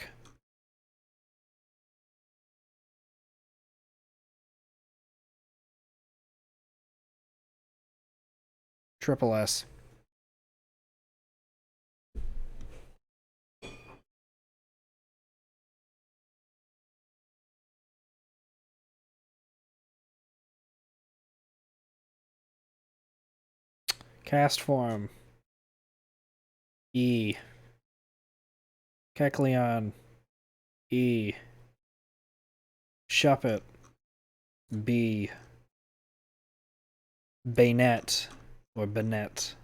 Triple S. Cast form. E. Kecleon. E. Shuppet. B. Bayonet. Or Banet.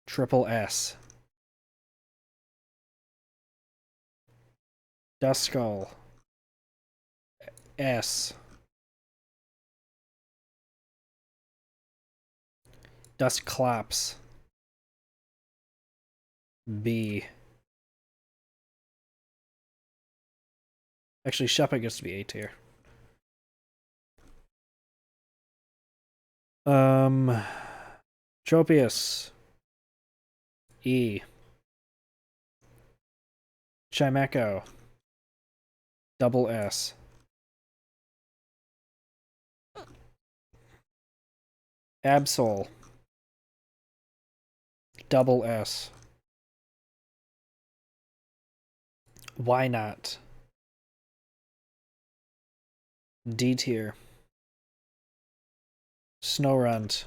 Triple S. Duskull. S. Dusclops. B. Actually, Shuppet gets to be A tier. Tropius. E. Chimecho. Double S. Absol. Double S. Why not? D tier. Snorunt.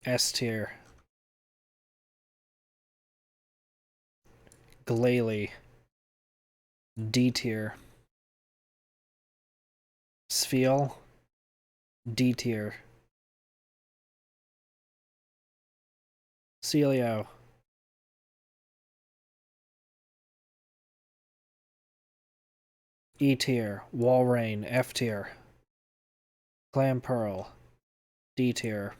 S tier. Glalie. D tier. Spheal. D tier. Celio. E tier. Walrein. F tier. Clamperl. D tier.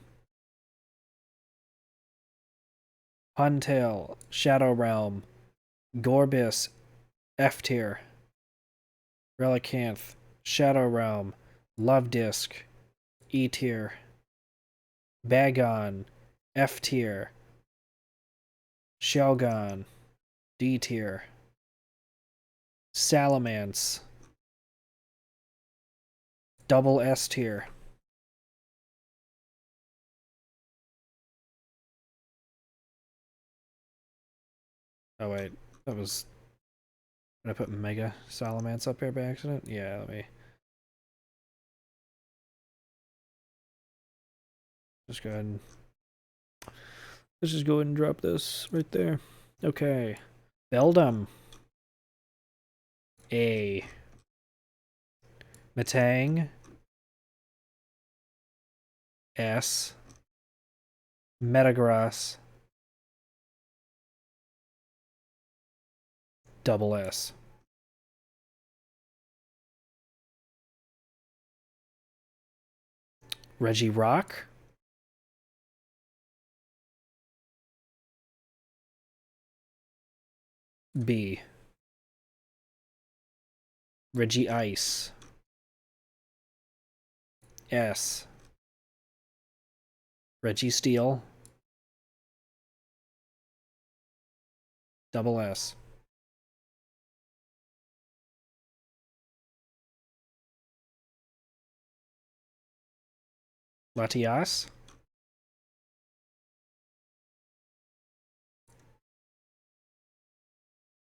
Huntail. Shadow Realm. Gorbis. F tier. Relicanth. Shadow Realm. Love Disc. E tier. Bagon. F tier. Shelgon. D tier. Salamence. Double S tier. Oh wait, that was. Did I put Mega Salamence up here by accident? Yeah, let me just go ahead and let's just go ahead and drop this right there. Okay. Beldum. A. Metang. S. Metagross. Double S. Regirock. B. Regice. S. Registeel. Double S. Latias.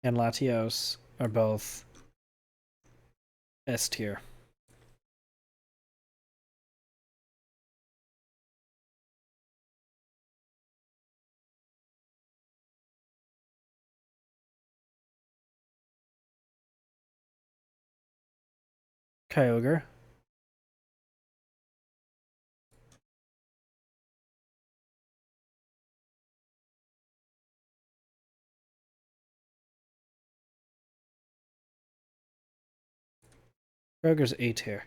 And Latios are both S tier. Kyogre. Kyogre's A tier.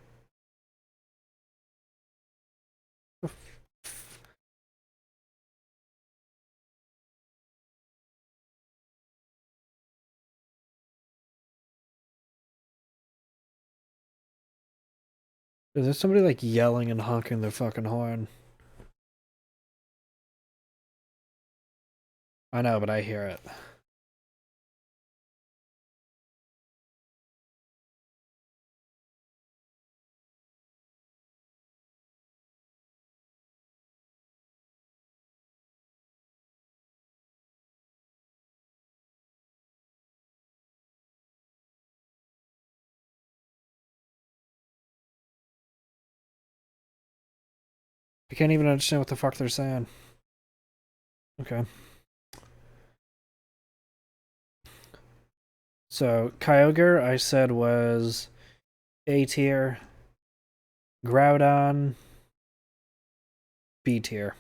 Is there somebody like yelling and honking their fucking horn? I know, but I hear it. I can't even understand what the fuck they're saying. Okay. So, Kyogre, I said was A tier. Groudon, B tier.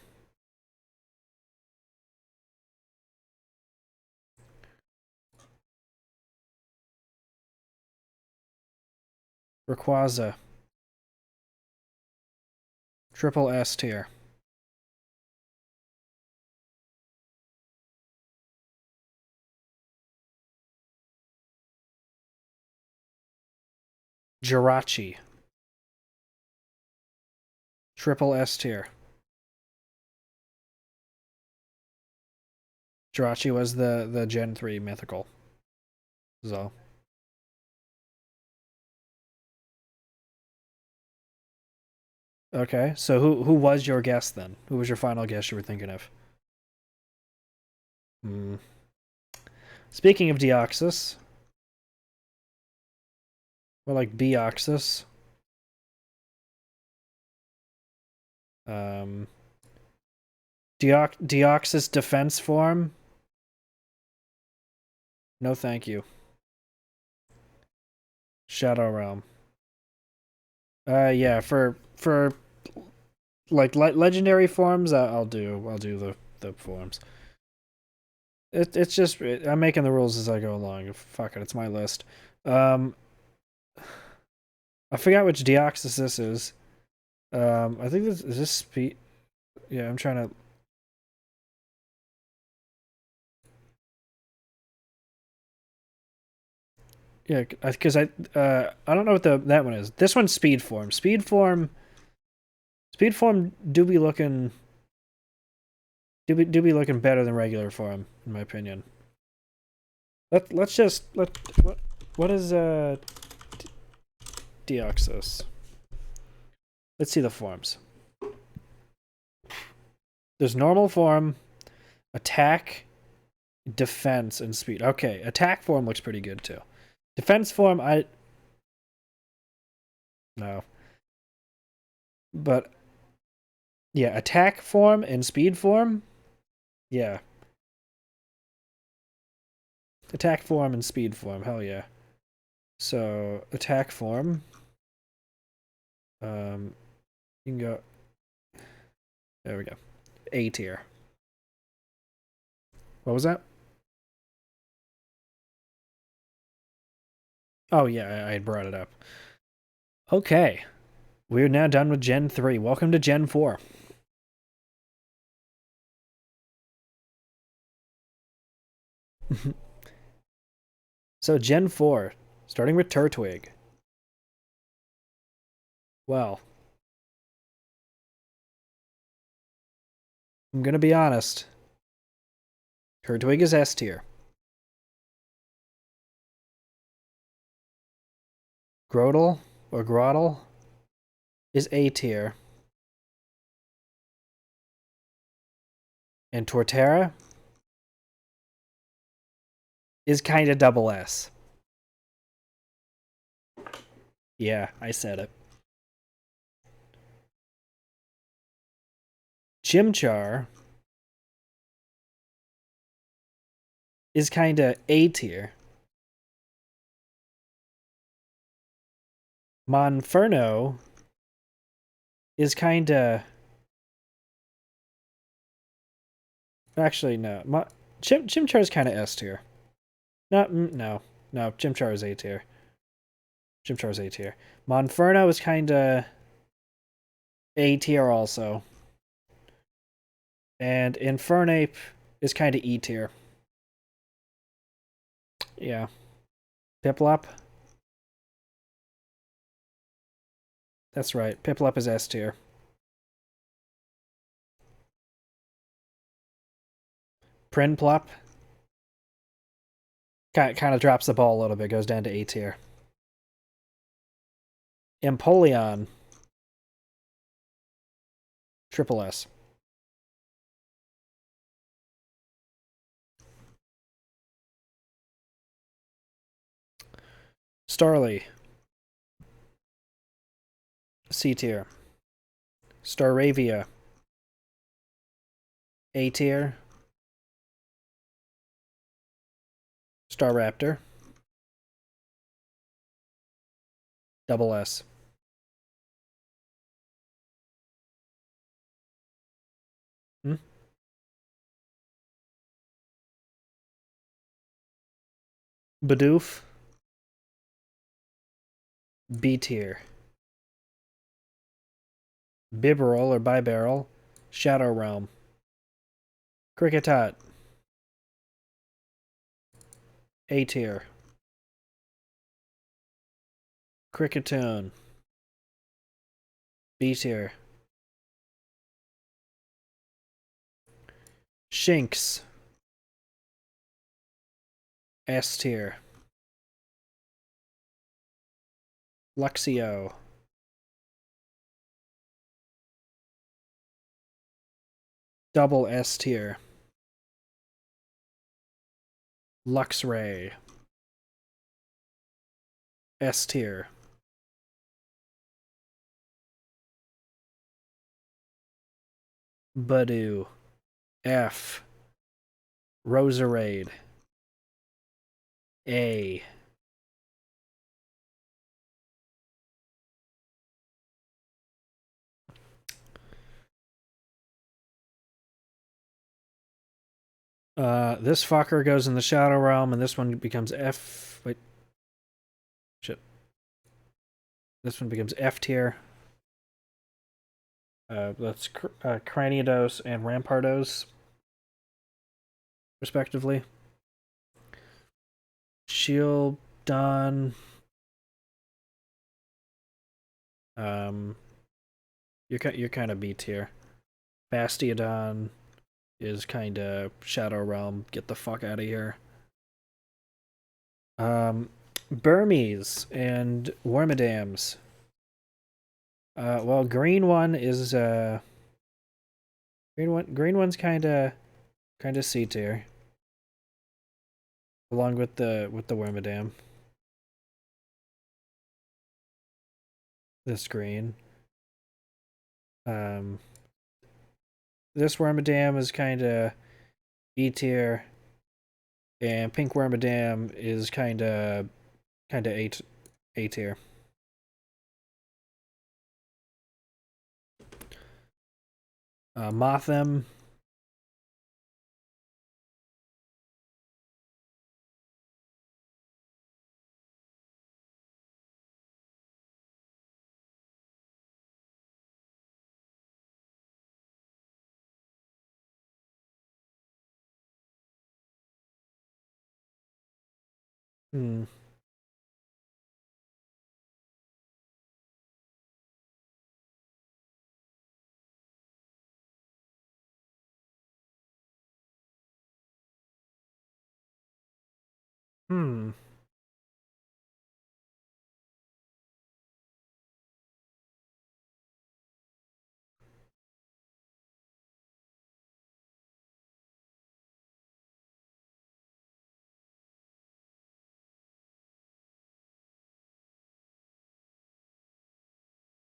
Rayquaza, triple S tier. Jirachi, triple S tier. Jirachi was the Gen 3 mythical. So. Okay, so who was your guess then? Who was your final guess you were thinking of? Hmm. Speaking of Deoxys, or like Beoxys, um, Deoxys defense form. No, thank you. Shadow Realm. Yeah, for like legendary forms, I'll do the forms. It's just I'm making the rules as I go along. Fuck it, it's my list. Um, I forgot which Deoxys this is. I think this is this speed. Yeah, I'm trying to. Yeah, because I don't know what that one is. This one's speed form. Speed form do be looking better than regular form in my opinion. Let's just what is Deoxys? Let's see the forms. There's normal form, attack, defense, and speed. Okay, attack form looks pretty good too. Defense form, no, but yeah, attack form and speed form, yeah. Attack form and speed form, hell yeah. So, attack form. You can go... There we go. A tier. What was that? Oh yeah, I had brought it up. Okay. We're now done with Gen 3. Welcome to Gen 4. So Gen 4, starting with Turtwig. Well, I'm gonna be honest. Turtwig is S tier. Grotle, or Grottle, is A tier. And Torterra is kinda double S. Yeah, I said it. Chimchar is kinda A tier. Monferno is kinda... Actually, no. Chimchar is kinda S tier. No. Chimchar is A tier. Chimchar's A tier. Monferno is kinda A tier also. And Infernape is kinda E tier. Yeah. Piplup? That's right. Piplup is S tier. Prinplup kind of drops the ball a little bit, goes down to A tier. Empoleon, triple S. Starly, C tier. Staravia, A tier. Staraptor, double S. Hmm? Bidoof, B tier. Bibarel or Bibarel, Shadow Realm. Cricketot, A tier. Cricketune, B tier. Shinx, S tier. Luxio, double S tier. Luxray, S tier. Budew, F. Roserade, A. This fucker goes in the Shadow Realm, and this one becomes F. Wait. Shit. This one becomes F tier. That's Cranidos and Rampardos, respectively. Shieldon. You're kind of B tier. Bastiodon is kind of Shadow Realm. Get the fuck out of here. Burmese and Wormadams. Well, green one is green one's kind of C tier, along with the Wormadam. This green. This Wormadam is kind of E tier. And Pink Wormadam is kinda A tier. Motham. Hmm. Hmm.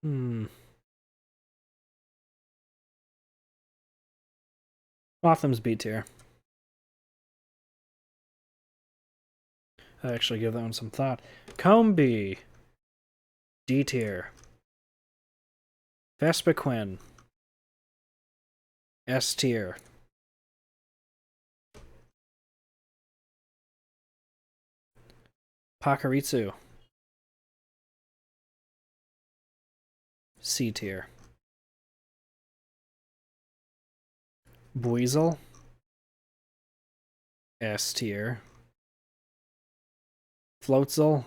Hmm. Motham's B tier. I actually give that one some thought. Combi. D tier. Vespiquen. S tier. Pakaritsu. C tier. Buizel. S tier. Floatzel.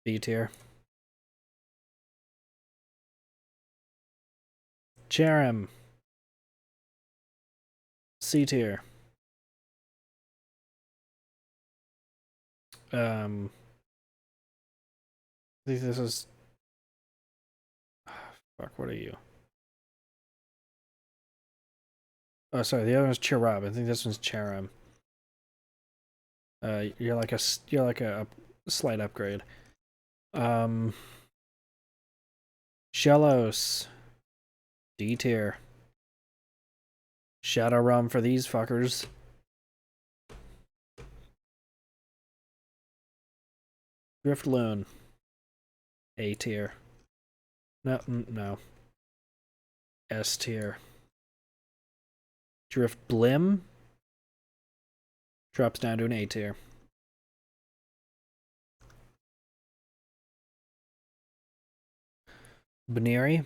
B tier. Cherrim. C tier. I think this is. Fuck, what are you? Oh, sorry, the other one's Chirab. I think this one's Cherrim. You're like a slight upgrade. Shellos. D tier. Shadow Rum for these fuckers. Driftloon. A tier. No. S tier. Driftblim. Drops down to an A tier. Baneri.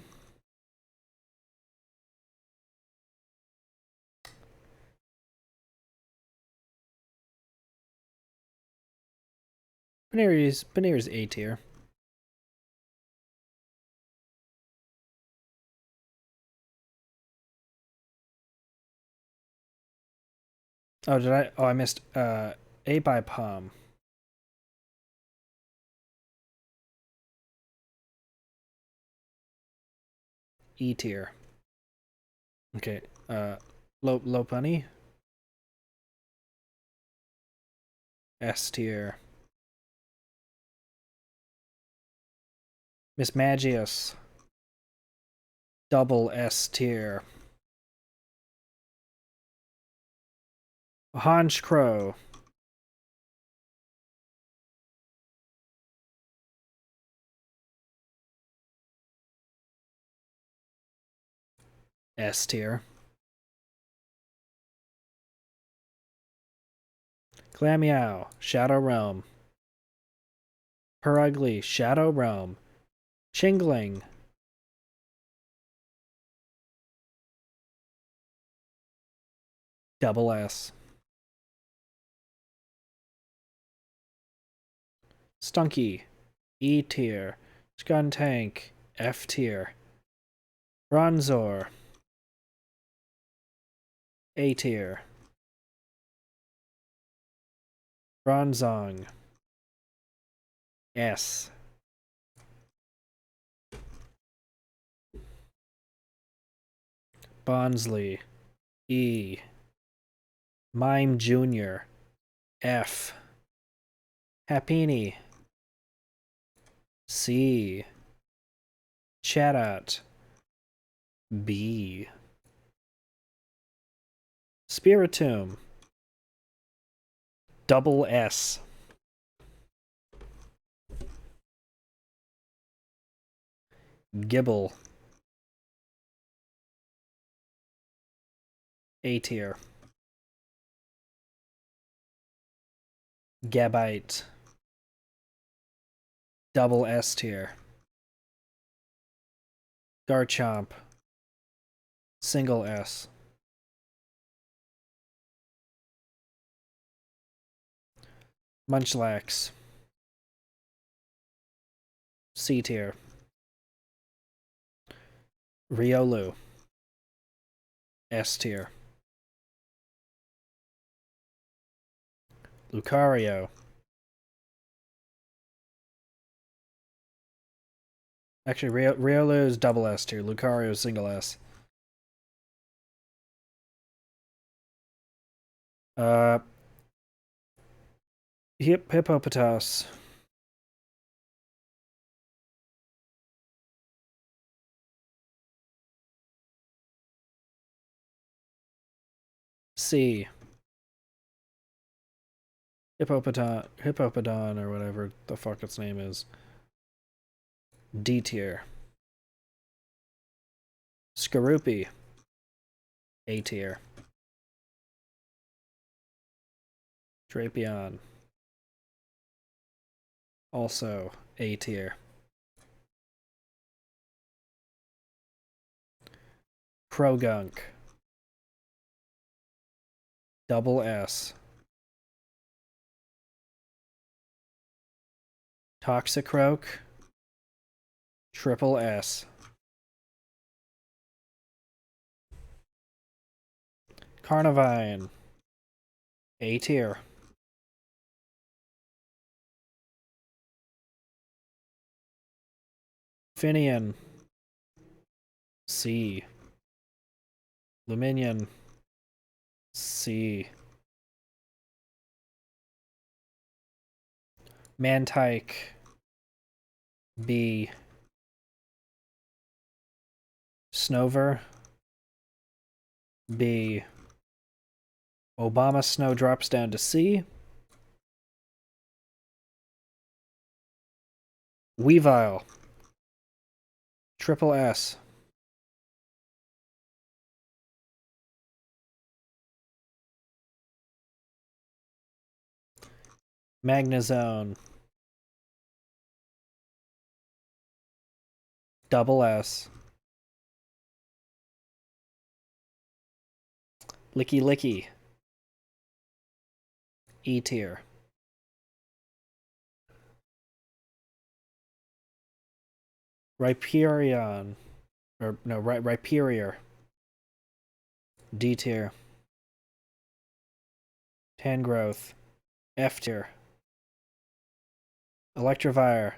Baneri's A tier. Oh, did I? Oh, I missed. A by Palm. E tier. Okay. Lopunny. S tier. Miss Magius. Double S tier. Honchkrow. S tier. Glameow. Shadow Realm. Perugly. Shadow Realm. Chingling. Double S. Stunky. E tier. Skuntank. F tier. Bronzor. A tier. Bronzong. S. Bonsley. E. Mime Jr. F. Happini. C. Chatot. B. Spiritomb. Double S. Gibble. A tier. Gabite. Double S tier. Garchomp. Single S. Munchlax. C tier. Riolu. S tier. Lucario. Actually, Riolu is double S tier. Lucario is single S. Hippopotas. C. Hippopodon, or whatever the fuck its name is. D tier. Skorupi. A tier. Drapion. Also A tier. Krogunk. Double S. Toxicroak. Triple S. Carnivine. A tier. Finian. C. Luminion. C. Mantike. B. Snover. B. Obama Snow drops down to C. Weavile. Triple S. Magnezone. Double S. Licky Licky. E tier. Rhyperion. Or, no, Rhyperior. D tier. Tangrowth. F tier. Electivire.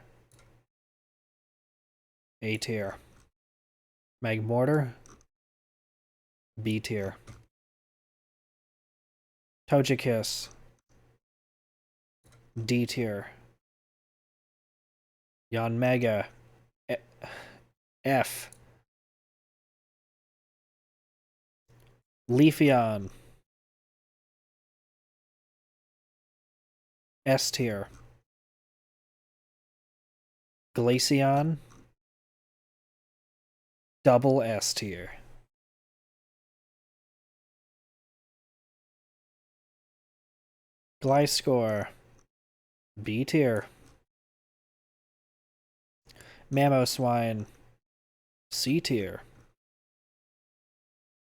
A tier. Magmortar. B tier. Togekiss. D tier. Yanmega. F. Leafeon. S tier. Glaceon. Double S tier. Gliscor. B tier. Mamoswine. C tier.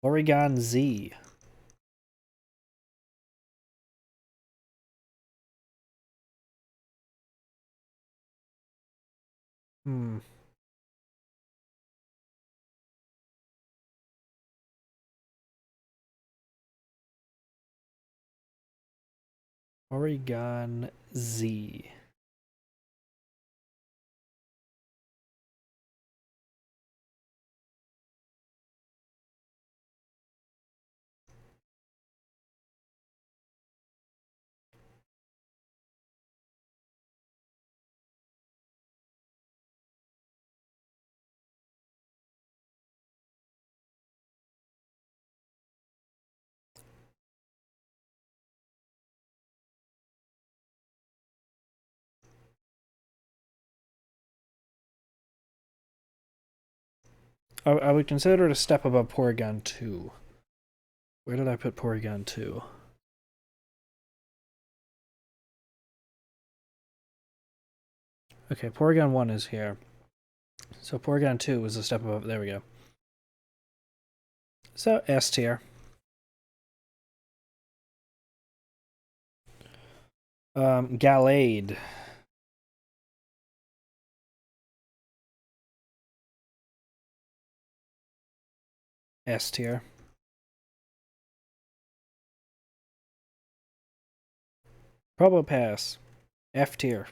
Oregon Z. Oregon Z. I would consider it a step above Porygon 2. Where did I put Porygon 2? Okay, Porygon 1 is here. So Porygon 2 was a step above. There we go. So S tier. Gallade. S tier. Probopass. F tier.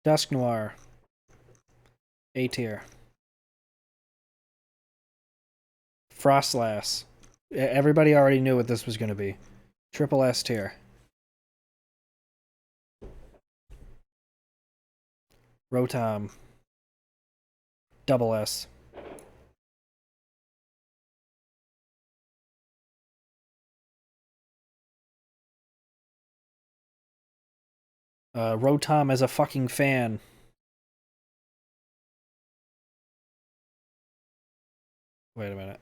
Dusknoir. A tier. Frostlass. Everybody already knew what this was going to be. Triple S tier. Rotom. Double S. Rotom as a fucking fan. Wait a minute.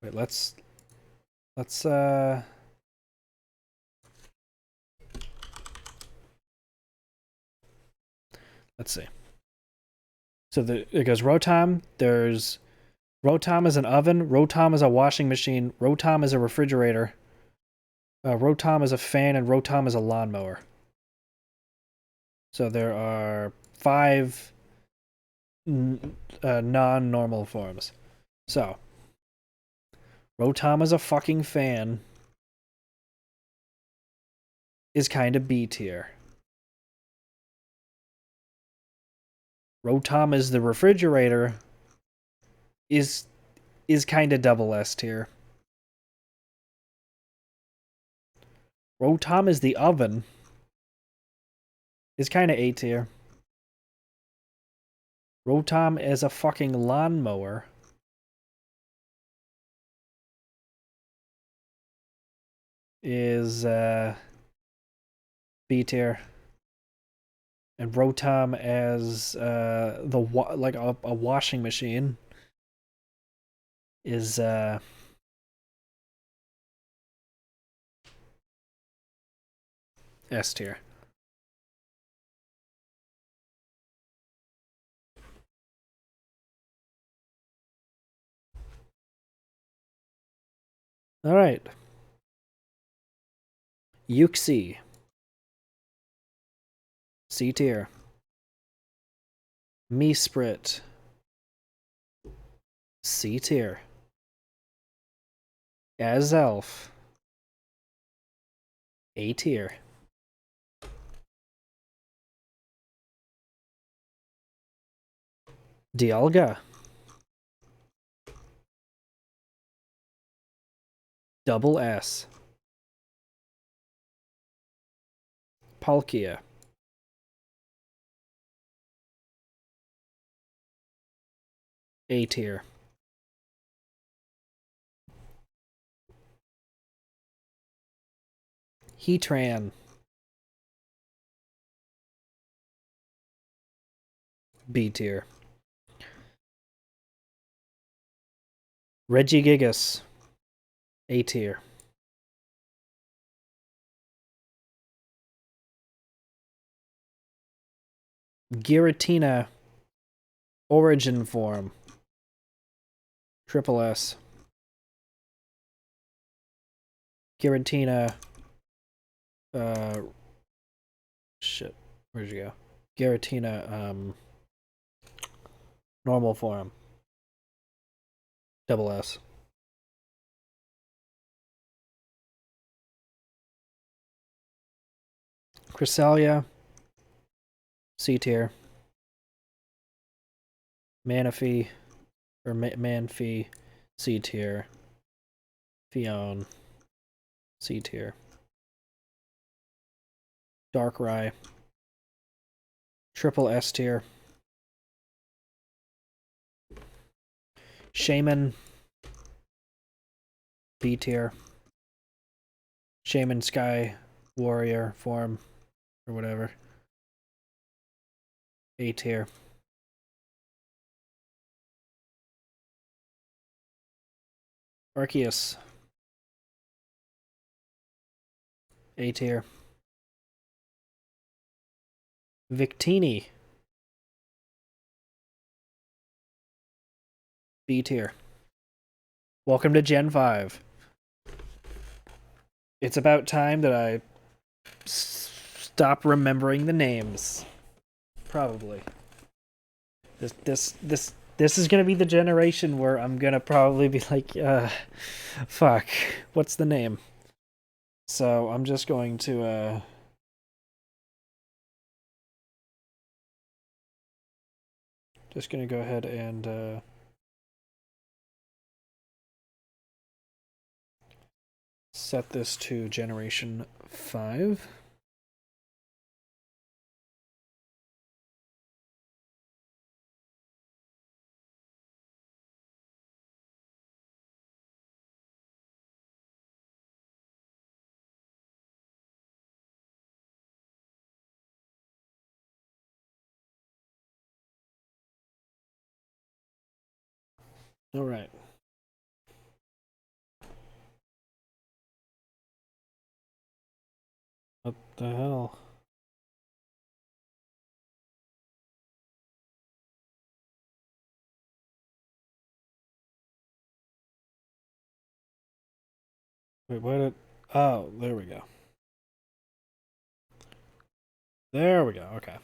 Wait, let's let's see. So it goes Rotom, there's Rotom is an oven, Rotom is a washing machine, Rotom is a refrigerator, Rotom is a fan, and Rotom is a lawnmower. So there are 5 non-normal forms. So Rotom is a fucking fan is kind of B tier. Rotom is the refrigerator is kind of double S tier. Rotom is the oven is kind of A tier. Rotom as a fucking lawnmower is B tier. And Rotom as like a washing machine is S tier. All right. Uxie. C tier. Meesprit. C tier. Azelf. A tier. Dialga. Double S. Palkia. A tier. Heatran. B tier. Regigigas. A tier. Giratina. Origin form. Triple S. Giratina. Shit. Where'd you go? Giratina. Normal form. Double S. Cresselia. C tier. Manaphy. Or Manphy. C tier. Fion. C tier. Darkrai. Triple S tier. Shaman. B tier. Shaman Sky Warrior form or whatever. A tier. Arceus. A tier. Victini. B tier. Welcome to Gen 5. It's about time that I stop remembering the names. Probably. This is gonna be the generation where I'm gonna probably be like, fuck, what's the name? So I'm just going to go ahead and set this to generation 5. All right. What the hell? Wait, what did... Oh, there we go. There we go, okay.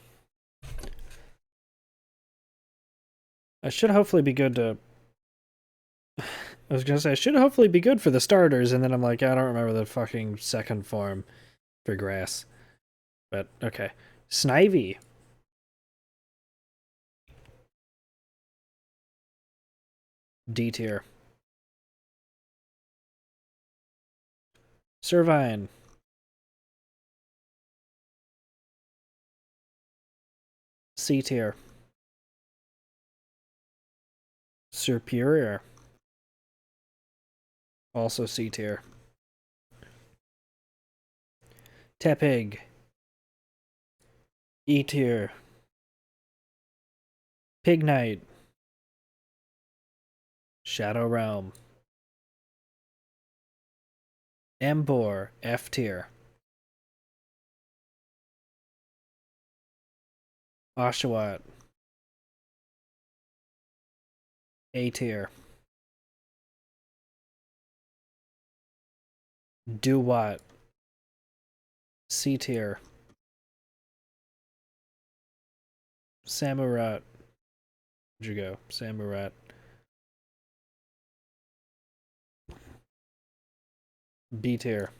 I should hopefully be good to... I was gonna say, I should hopefully be good for the starters, and then I'm like, I don't remember the fucking second form for grass. But, okay. Snivy. D tier. Servine. C tier. Superior. Also C tier. Tepig. E tier. Pignite. Shadow Realm. Embor. F tier. Oshawott. A tier. Duwat. C tier. Samurat. Where'd you go? Samurat. B tier.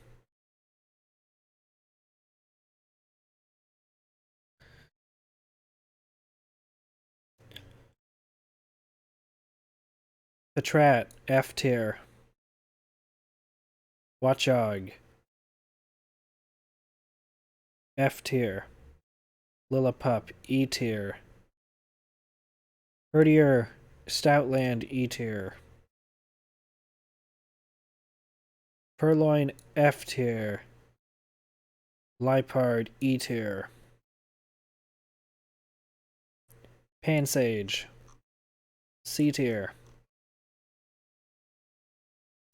Patrat. F tier. Watchog. F tier. Lillipup. E tier. Herdier. Stoutland. E tier. Purloin. F tier. Lipard. E tier. Pansage. C tier.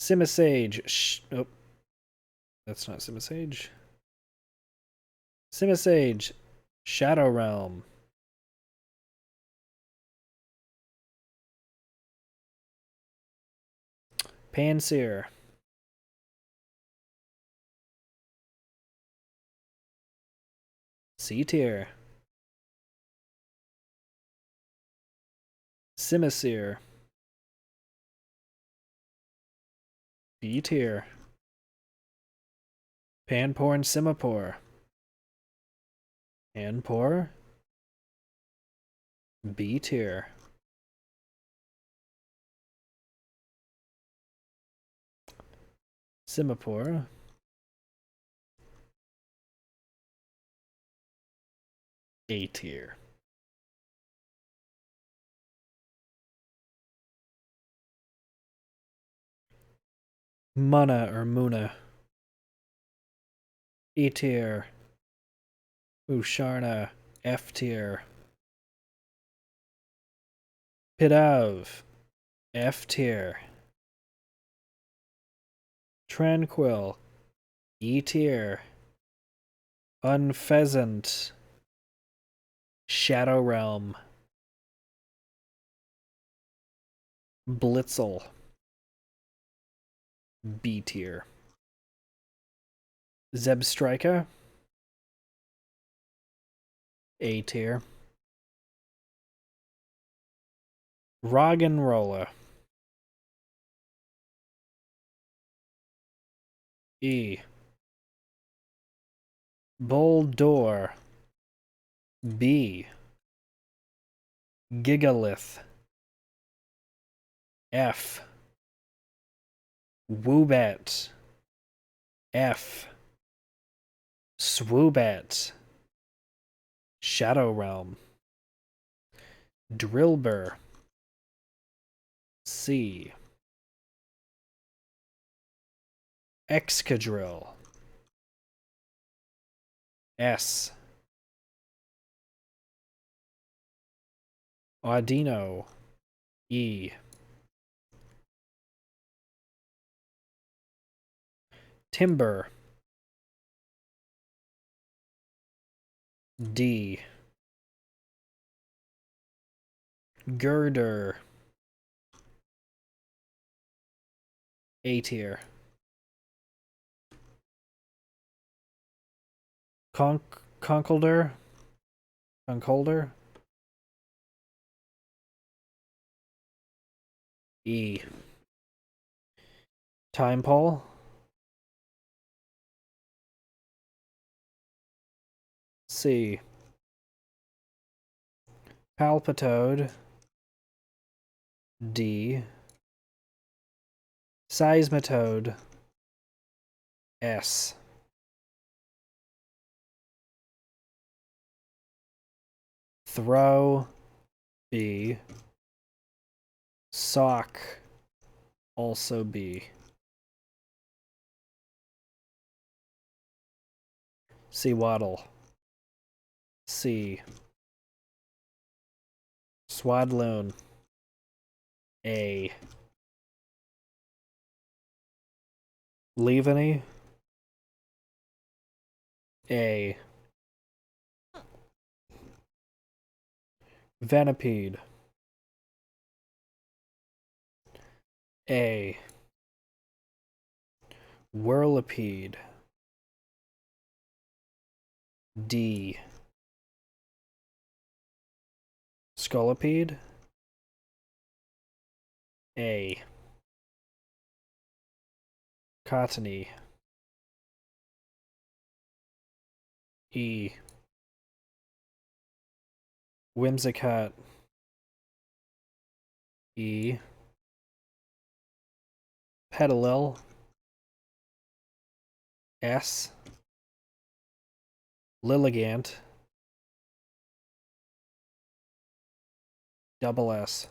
Simisage. Oh, that's not Simisage. Simisage. Shadow Realm. Panseer. C tier. Simisear. B tier. Panpour and Simipour. Panpour. B tier. Simipour. A tier. Muna or Muna. E tier. Usharna, F tier. Pidove, F tier. Tranquil, E tier. Unpheasant, Shadow Realm. Blitzel, B tier. Zebstrika, A tier. Roggenrola, E. Boldor, B. Gigalith, F. Woobat, F. Swoobat, Shadow Realm. Drillbur, C. Excadrill, S. Audino, E. Timber, D. Girder, A tier. Conkeldurr, Conkeldurr, E. Timepole, C. Palpitoad, D. Seismitoad, S. Throw, B. Sock, also B. Seawaddle, C. Swadloon, A. Leaveney, A. Venipede, A. Whirlipede, D. Scolipede, A. Cottony, E. Whimsicott, E. Petalil, S. Lilligant, double S.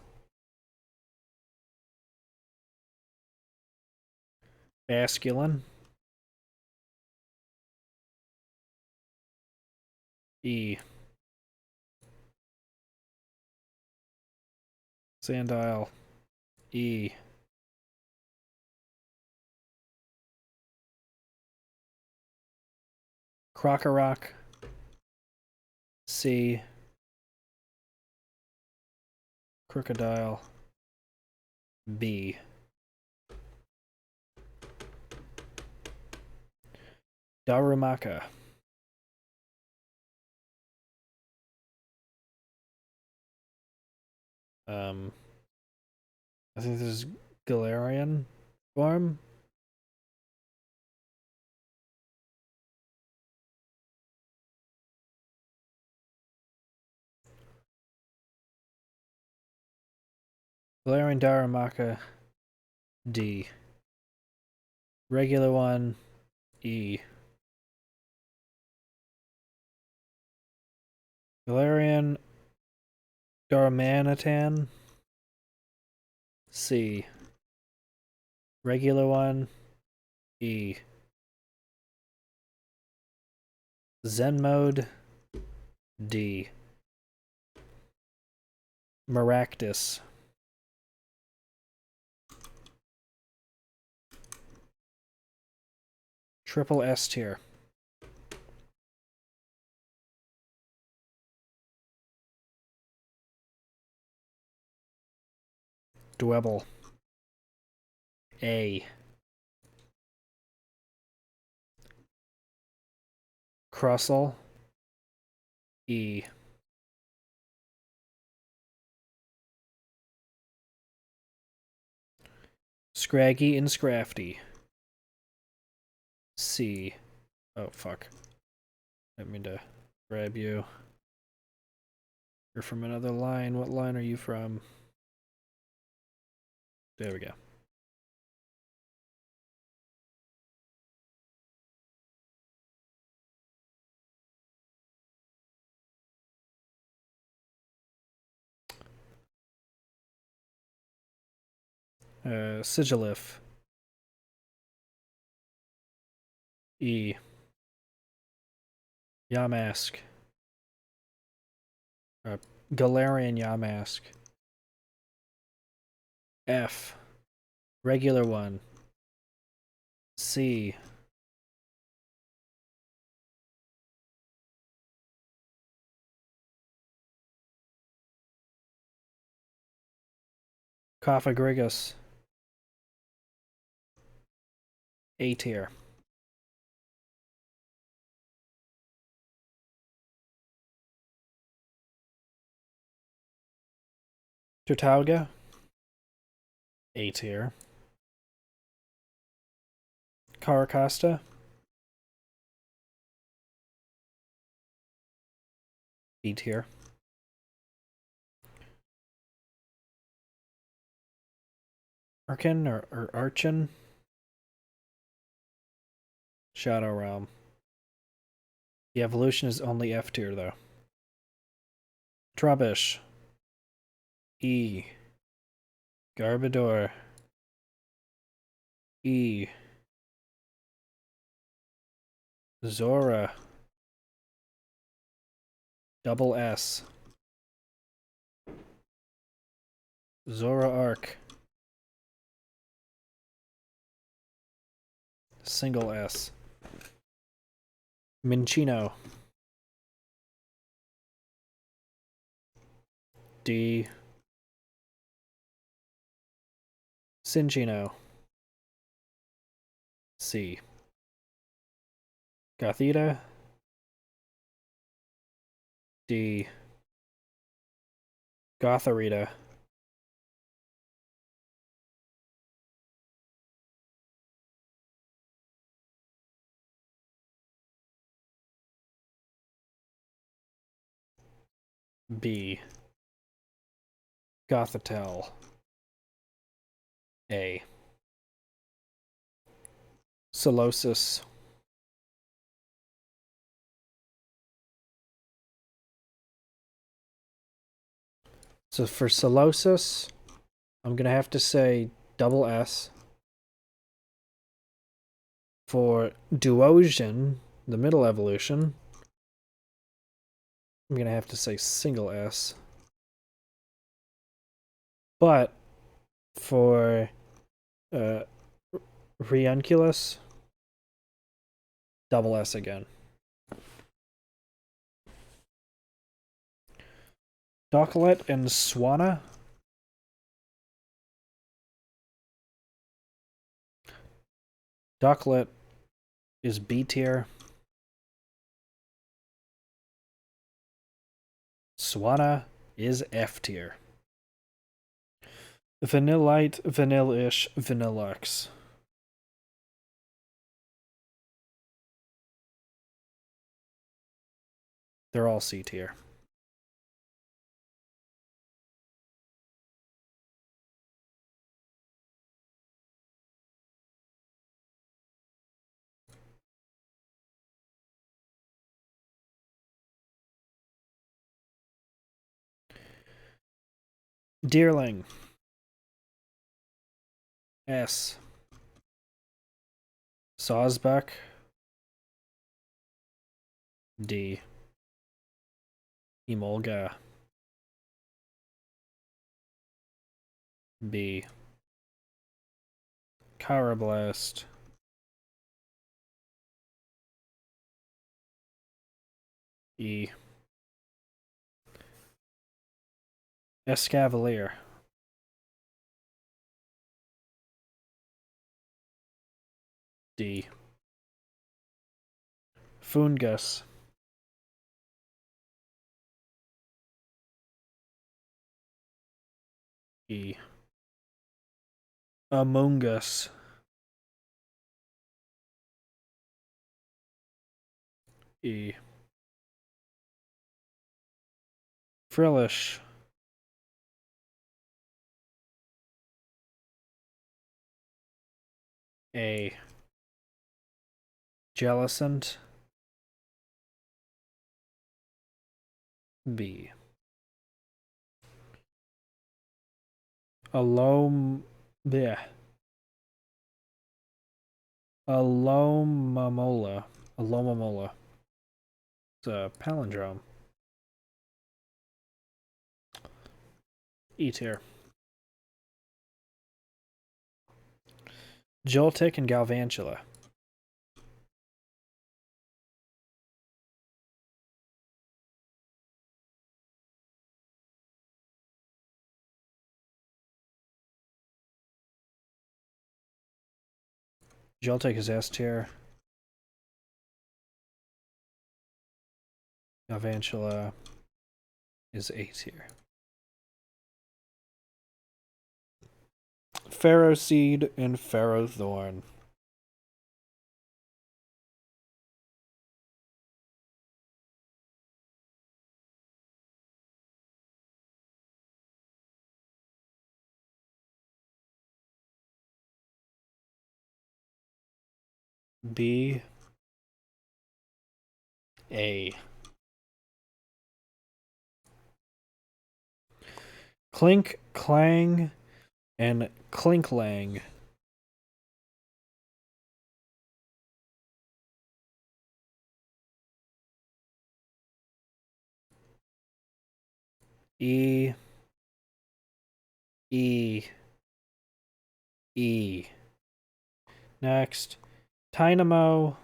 Basculin, E. Sandile, E. Crocorock, C. Crocodile, B. Darumaka, I think this is Galarian form. Galarian Darumaka, D. Regular one, E. Galarian Darmanitan, C. Regular one, E. Zen mode, D. Maractus. Triple S tier. Dwebble. A. Crustle. E. Scraggy and Scrafty. C. Oh, fuck. I didn't mean to grab you. You're from another line. What line are you from? There we go. Sigilif. E. Yamask. Galarian Yamask. F. Regular one. C. Cophagrigus. A tier. Turtalga. A tier. Caracasta. B tier. Arkin or Archin. Shadow Realm. The evolution is only F tier though. Trubbish. E. Garbodor. E. Zora. Double S. Zora Arc. Single S. Minchino. D. Cinchino. C. Gothita. D. Gotharita. B. Gothitelle. A. Solosis. So for Solosis, I'm gonna have to say double S. For Duosian, the middle evolution, I'm gonna have to say single S. But for Riunculus, double S again. Docklet and Swanna. Docklet is B tier. Swanna is F tier. Vanillite, Vanillish, Vanillux. They're all C tier. Deerling. S. Sawsbuck. D. Emolga. B. Carablast. E. Escavalier. D. Fungus. E. Among Us. E. Frillish. A. Jellicent. B. Bleh. Alomamola. Alomamola. It's a palindrome. E tier. Joltik and Galvantula. Joltik is S tier. Galvantula is A tier. Pharaohseed and Pharaohthorn. B. A. Clink, Clang, and Clinklang. E. E. E. Next. Tynamo.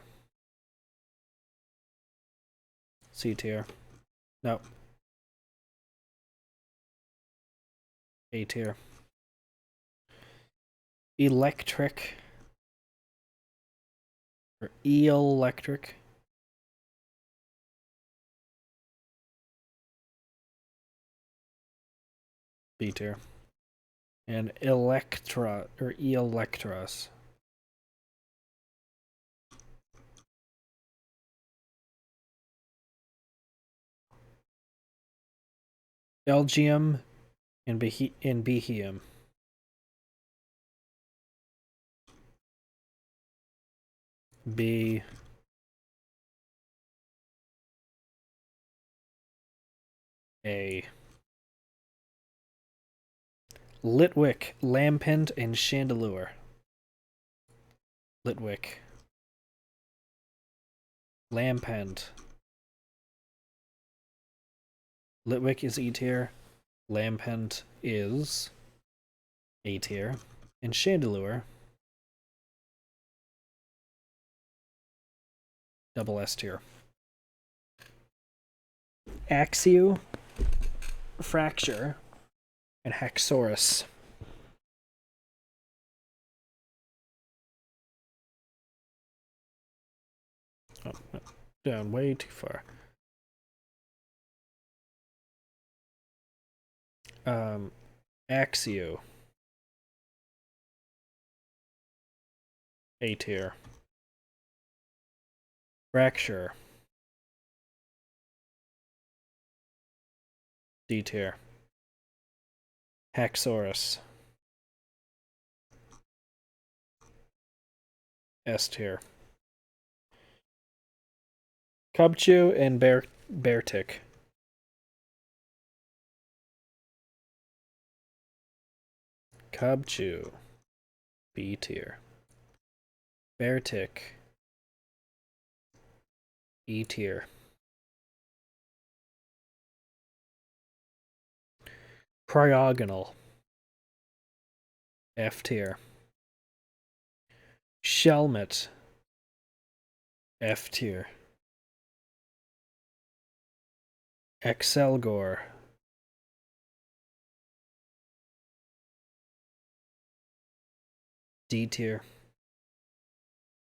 C tier. No. A tier. Electric. Or Electric. B tier. And Electra, or Electros. Elgium and Behium. B. A. Litwick, Lampent, and Chandelure. Litwick. Lampent. Litwick is E tier. Lampent is A tier. And Chandelure, double S tier. Axew, Fracture, and Haxorus. Oh, no. Down way too far. Axew. A tier. Fracture. D tier. Haxorus. S tier. Cubchoo and Beartic. Cubchoo. B tier. Beartic. E tier. Cryogonal, F tier. Shelmet, F tier. Excelgor, D tier.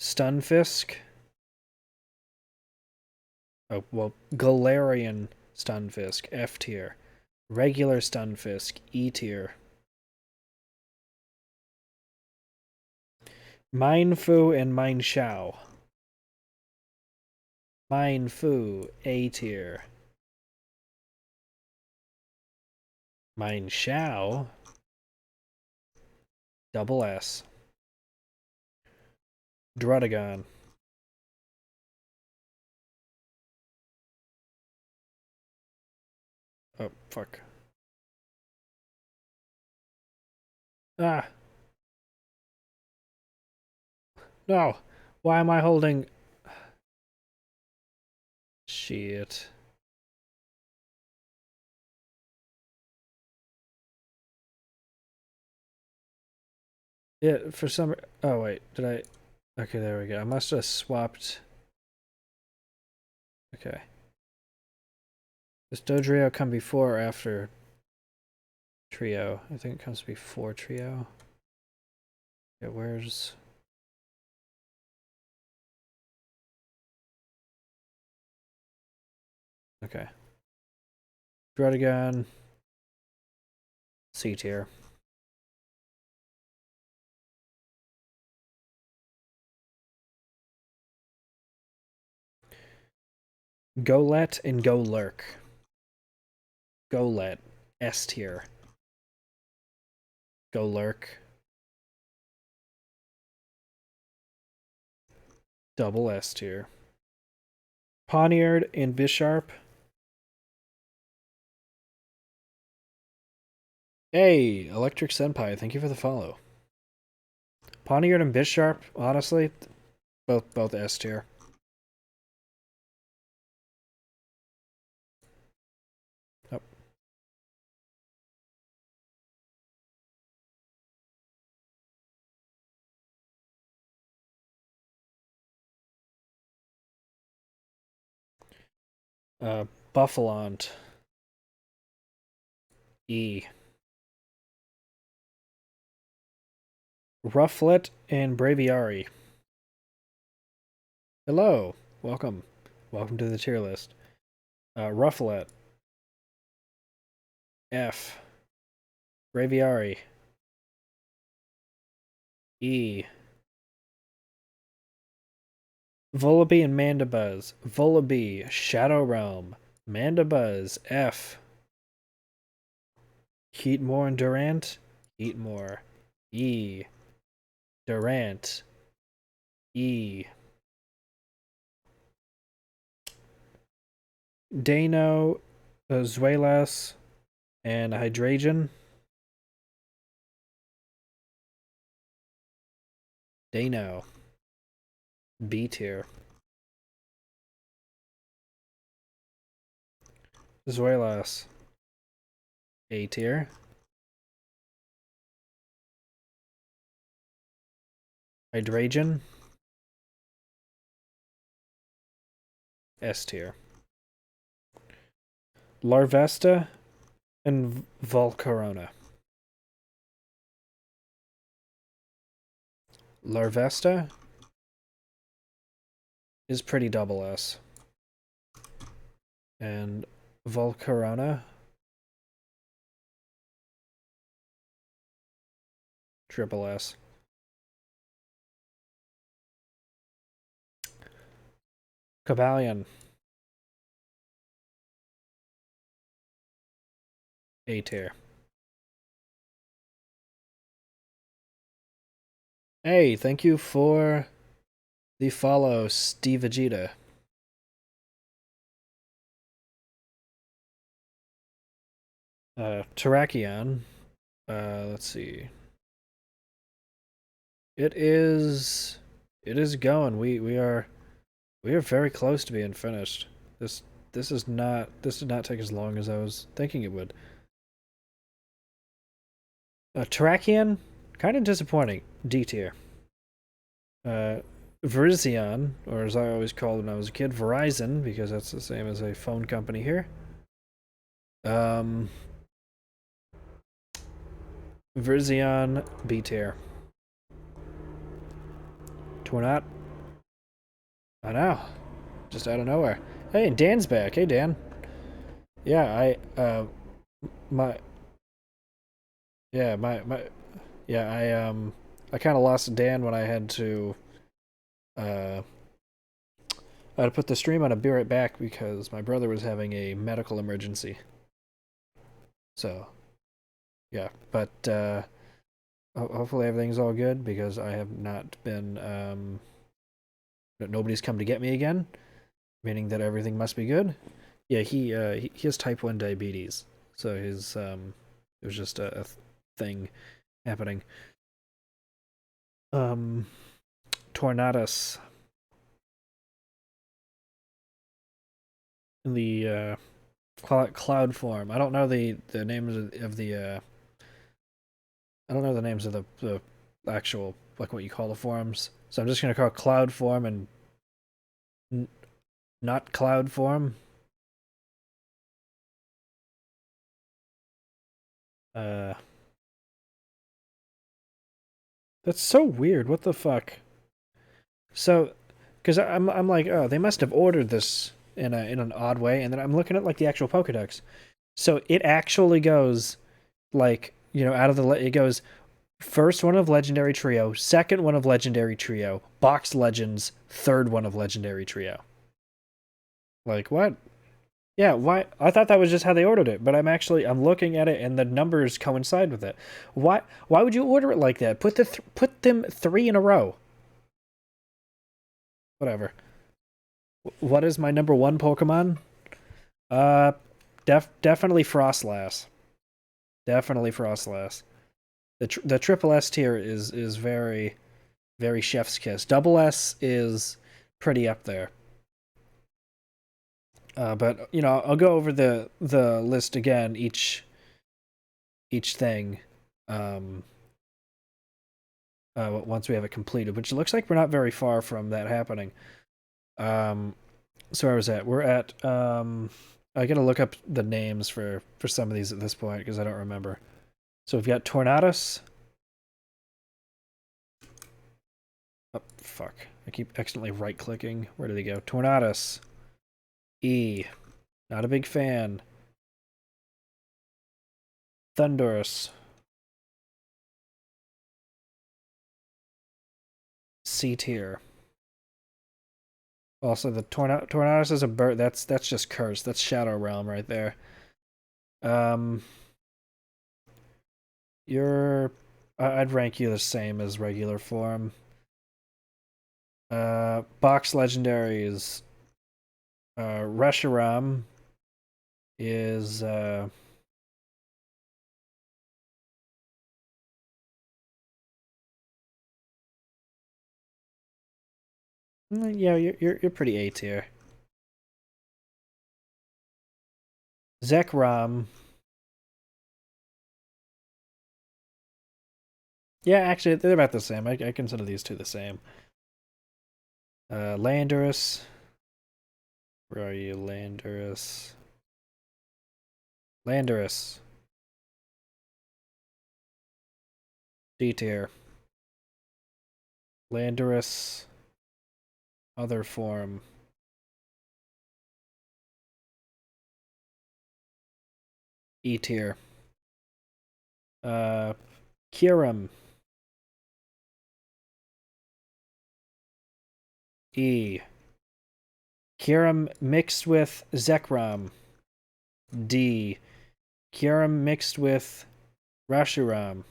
Stunfisk. Oh, well, Galarian Stunfisk, F tier. Regular Stunfisk, E tier. Minefu and Mineshao. Minefu, A tier. Mineshao, double S. Druddigon. Oh, fuck. Ah! No! Why am I holding... Shit. Yeah, for some... Oh, wait. Did I... Okay, there we go. I must have swapped... Okay. Does Dodrio come before or after Trio? I think it comes before Trio. Yeah, where's... Okay. Druddigon. C tier. Golett and Golurk. Golett, S tier. Golurk, double S tier. Poniard and Bisharp. Hey, Electric Senpai, thank you for the follow. Poniard and Bisharp, honestly, both S tier. Buffalont. E. Rufflet and Braviary. Hello. Welcome. Welcome to the tier list. Rufflet. F. Braviary. E. Vullaby and Mandibuzz. Vullaby, Shadow Realm. Mandibuzz, F. Heatmore and Durant. Heatmore. E. Durant. E. Dano, Zuelas, and Hydreigon. Dano. B tier. Zuelas. A tier. Hydreigon. S tier. Larvesta and Volcarona. Larvesta is pretty double S. And Volcarona, triple S. Cobalion, A tier. Hey, thank you for the follow, Steve Vegeta. Terrakion. Let's see. It is going. We are very close to being finished. This did not take as long as I was thinking it would. Terrakion, kind of disappointing. D tier. Uh, Verizion, or as I always called when I was a kid, Verizon, because that's the same as a phone company here. Um, Verzion, B tier. Tornat, I know, just out of nowhere. Hey, Dan's back. Hey, Dan. Yeah, my, my, yeah, I kind of lost Dan when uh, I had to put the stream on a be right back because my brother was having a medical emergency. So, yeah, but hopefully everything's all good because I have not been nobody's come to get me again, meaning that everything must be good. Yeah, he has type 1 diabetes. So his it was just a thing happening. Um Tornados in the cloud form. I don't know the names of the I don't know the names of the actual, like, what you call the forms. So I'm just gonna call it cloud form and n- not cloud form. Uh, that's so weird. What the fuck? So, because I'm like, oh, they must have ordered this in an odd way, and then I'm looking at like the actual Pokedex. So it actually goes like, out of it goes first one of Legendary Trio, second one of Legendary Trio, Box Legends, third one of Legendary Trio. Like, what? Yeah, why? I thought that was just how they ordered it, but I'm looking at it and the numbers coincide with it. Why would you order it like that? Put them three in a row. Whatever. What is my number one Pokemon? Uh, definitely Frostlass. Definitely Frostlass. The triple S tier is very chef's kiss. Double S is pretty up there. But I'll go over the list again, each thing, um, once we have it completed, which looks like we're not very far from that happening. Um, so where was that? We're at. I gotta look up the names for some of these at this point because I don't remember. So we've got Tornadus. Oh, fuck. I keep accidentally right clicking. Where did he go? Tornadus. E. Not a big fan. Thundurus. C tier. Also, the Tornadus is a bird. That's just cursed. That's Shadow Realm right there. Um, you're. I'd rank you the same as regular form. Box legendaries. Reshiram is yeah, you're pretty A tier. Zekrom. Yeah, actually, they're about the same. I consider these two the same. Landorus. Where are you, Landorus? Landorus. D tier. Landorus. Other form. E tier. Uh, Kyurem. E. Kyurem mixed with Zekrom. D. Kyurem mixed with Rashiram.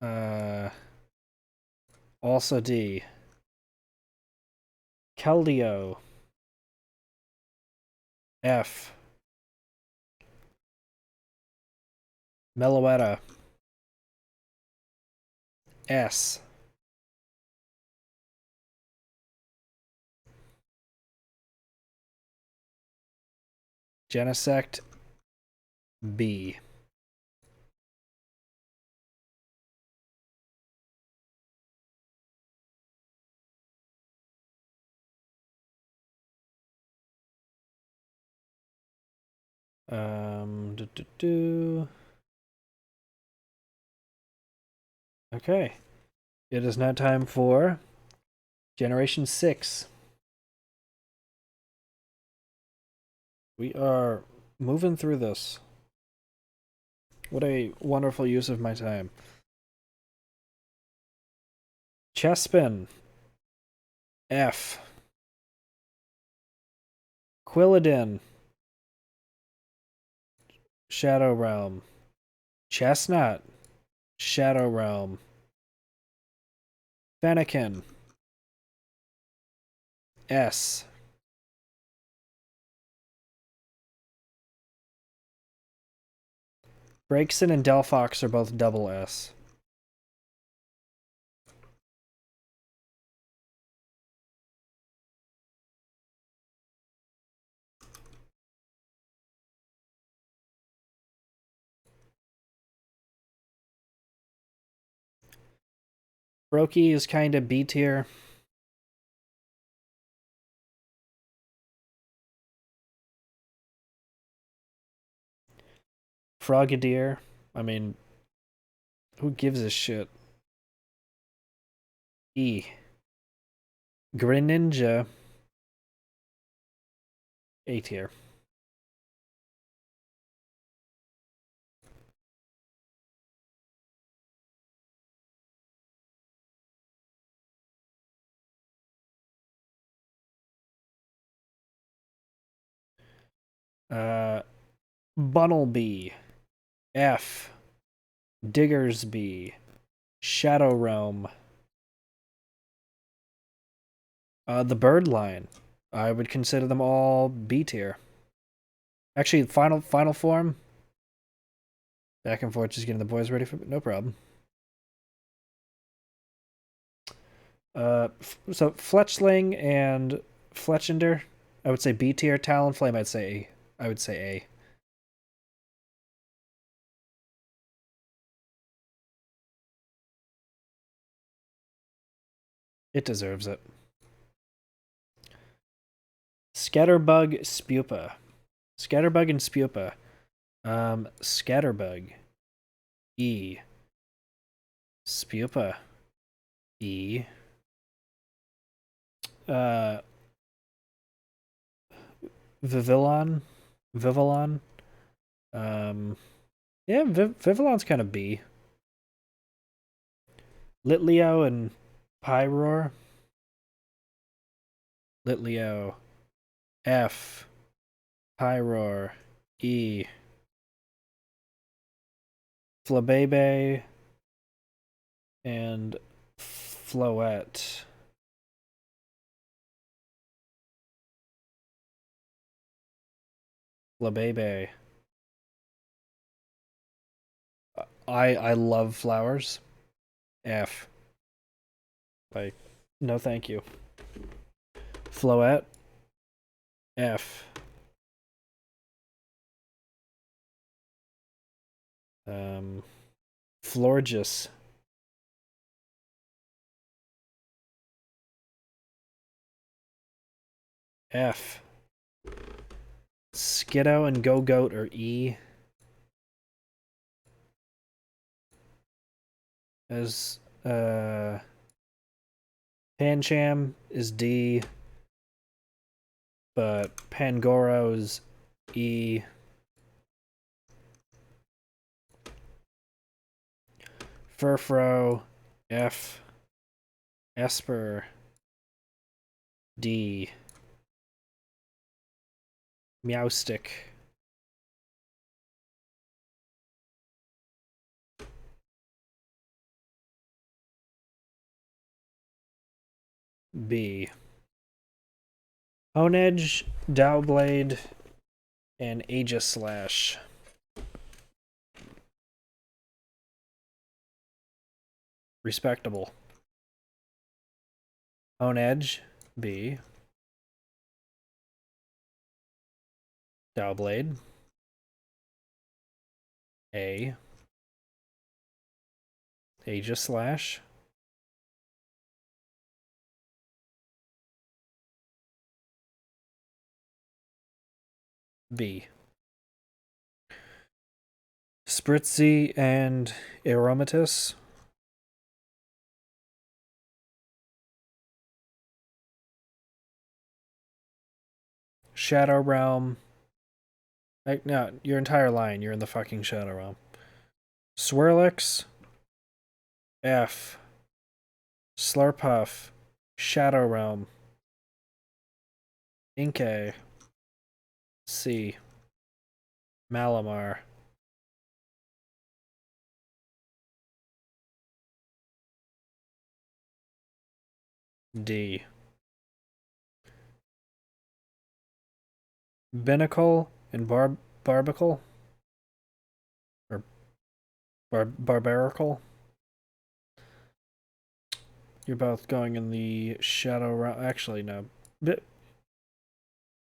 Uh, also D. Keldeo. F. Meloetta. S. Genesect. B. Do, do, do. Okay. It is now time for Generation 6. We are moving through this. What a wonderful use of my time. Chespin. F. Quilladin. Shadow Realm. Chestnut. Shadow Realm. Fennekin. S. Braixen and Delphox are both double S. Brokey is kind of B tier. Frogadier. I mean, who gives a shit? E. Greninja. A tier. Bunnelby. F. Diggersby. Shadow Realm. The bird line. I would consider them all B tier. Actually, final form. Back and forth, just getting the boys ready for no problem. So Fletchling and Fletchender, I would say B tier. Talonflame, I would say A. It deserves it. Scatterbug, Spupa. Scatterbug and Spupa. Scatterbug. E. Spupa. E. Vivillon. Vivillon. Yeah, Vivillon's kind of B. Litleo and Pyroar. Litleo. F. Pyroar. E. Flabebe and Floette. Flabebe. I love flowers. F. Like, no thank you. Floette. F. Florges. F. Skiddo and Go-Goat are E. As Pancham is D, but Pangoro is E. Furfro, F. Esper, D. Meowstick. B. Honedge, Dowblade, and Aegislash. Respectable. Honedge, B. Dowblade, A. Aegis/. B. Spritzy and Aromatus. Shadow Realm. No, your entire line. You're in the fucking Shadow Realm. Swirlix. F. Slurpuff. Shadow Realm. Inkay. C. Malamar. D. Binnacle and Barbicle? Or Barbarical? You're both going in the Shadow Realm. Actually, no.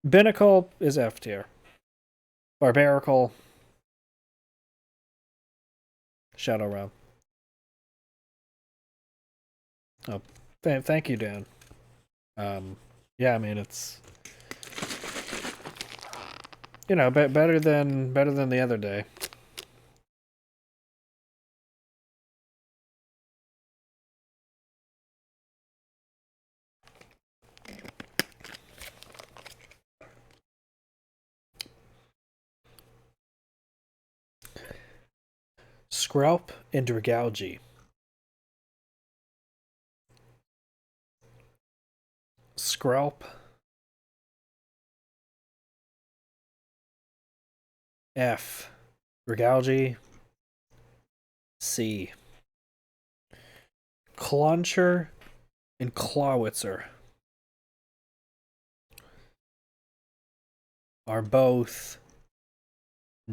Binnacle is F tier. Barbarical. Shadow Realm. Oh, thank you, Dan. Yeah, I mean it's better than the other day. Scralp and Dragalge. Scralp. F. Dragalge. C. Clauncher and Clawitzer are both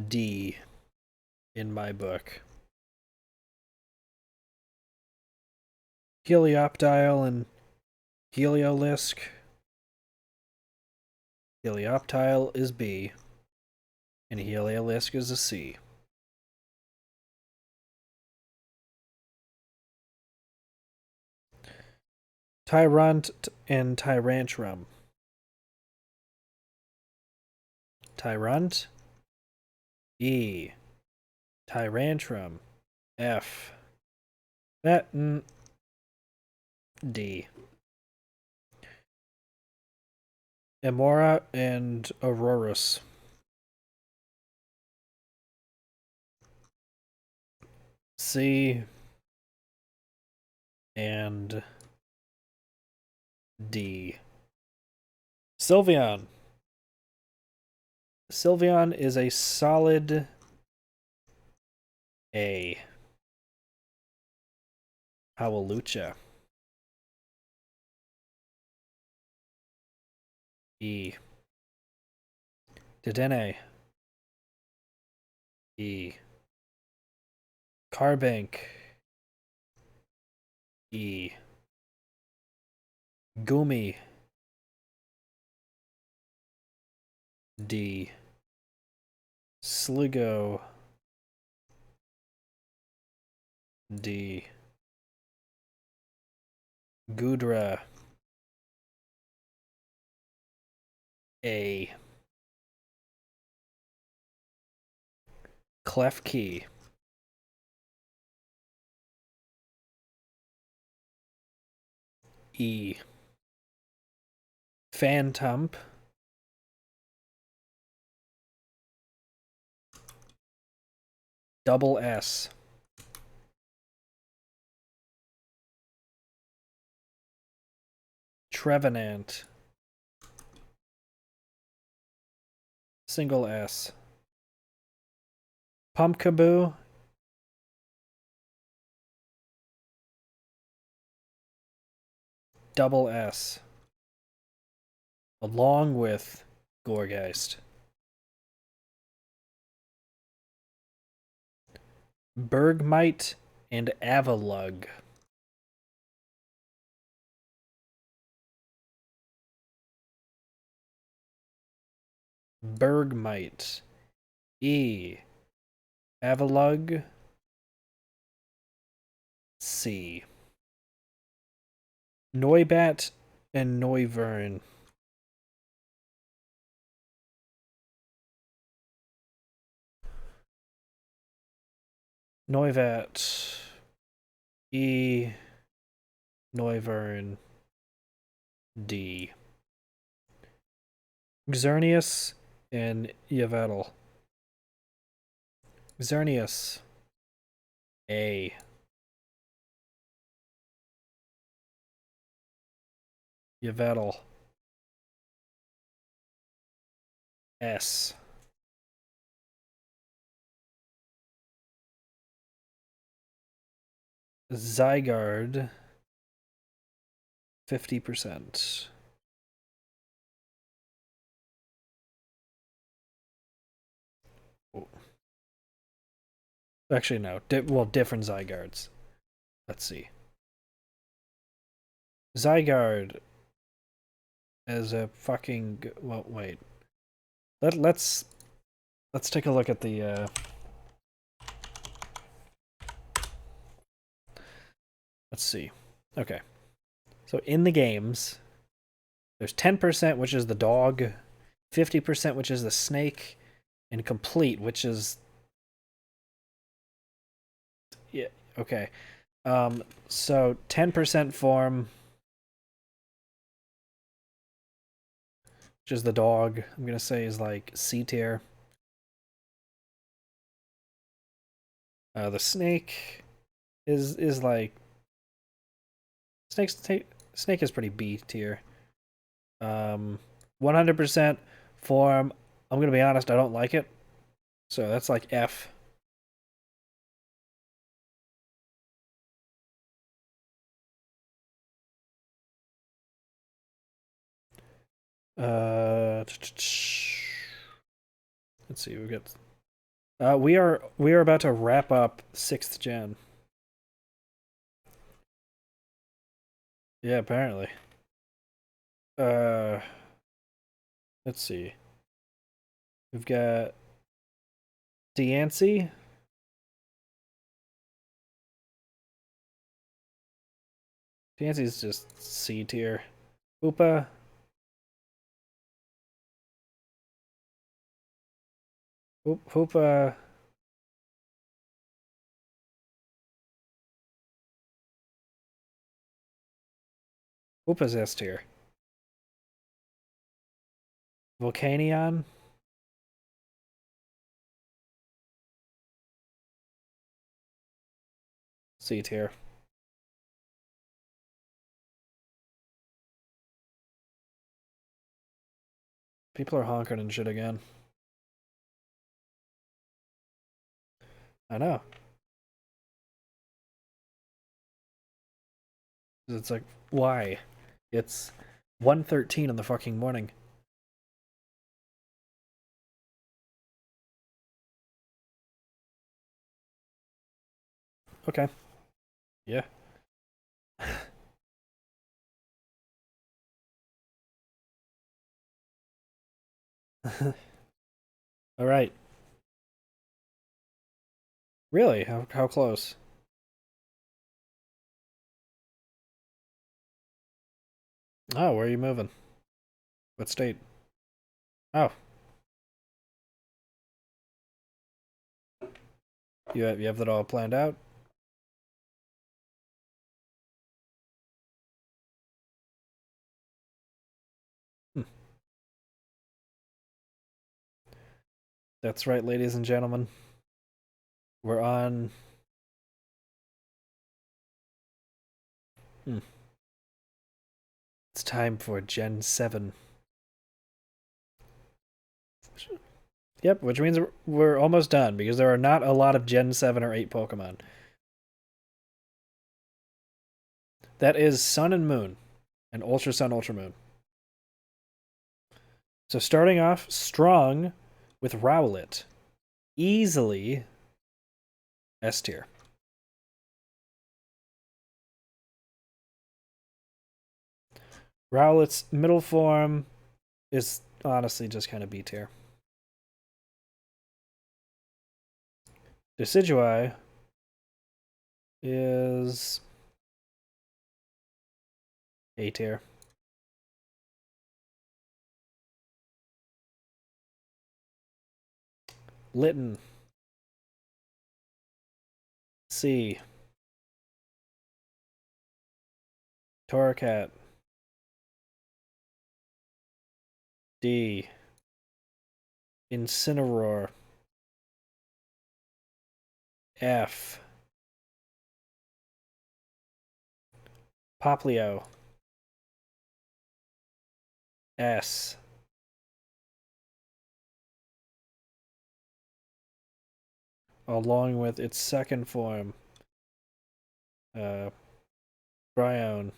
D in my book. Helioptile and Heliolisk. Helioptile is B, and Heliolisk is a C. Tyrunt and Tyrantrum. Tyrunt. E. Tyrantrum. F. That. D. Emora and Aurorus. C. And D. Sylveon. Sylveon is a solid A. Howlucha. E. Dedenne. E. Carbank. E. Gumi. D. Sligo. D. Gudra. A. Klefki. E. Phantump. Double S. Trevenant. Single S. Pumpkaboo. Double S. Along with Gorgeist. Bergmite and Avalug. Bergmite. E. Avalug, C. Noibat and Noivern. Noivat, E. Noivern, D. Xerneas and Yveltal. Xerneas, A. Yveltal, S. Zygarde, 50%. Actually, no. Different Zygardes. Let's see. Zygarde as a fucking... Well, wait. Let's take a look at the... Let's see. Okay. So in the games, there's 10%, which is the dog, 50%, which is the snake, and complete, which is... Yeah, okay. So 10% form, which is the dog, I'm gonna say is like C tier. The snake is like... Snake is pretty B tier. 100% form, I'm gonna be honest, I don't like it. So that's like F. Let's see, we got... we are about to wrap up 6th gen. Yeah, apparently. Uh, let's see. We've got Diancie. Diancie's just C tier. Hoopa. Hoopa. Hoopa's S tier. Volcanion. C tier. People are honking and shit again. I know. It's like, why? It's 1:13 in the fucking morning. Okay. Yeah. All right. Really? How close? Oh, where are you moving? What state? Oh, you have that all planned out? Hmm. That's right, ladies and gentlemen. We're on... Hmm. It's time for Gen 7. Yep, which means we're almost done, because there are not a lot of Gen 7 or 8 Pokemon. That is Sun and Moon, and Ultra Sun, Ultra Moon. So starting off strong with Rowlet. Easily S tier. Rowlet's middle form is honestly just kind of B tier. Decidui is A tier. Litten. C. Torracat. D. Incineroar. F. Poplio. S. Along with its second form, uh, Bryon,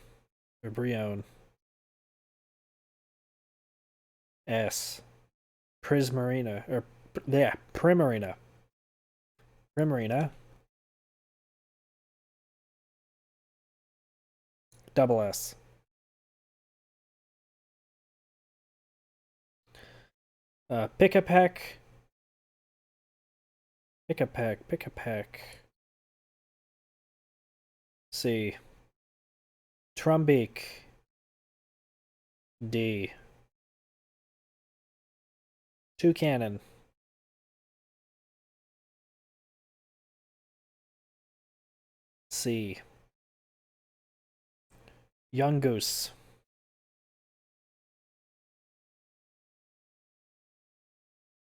or Brion. S. Prismarina, or yeah, Primarina. Primarina. Double S. Pick-a-peck. Pick-a-peck, pick-a-peck. C. Trumbeak. D. Toucannon. C. Young Goose.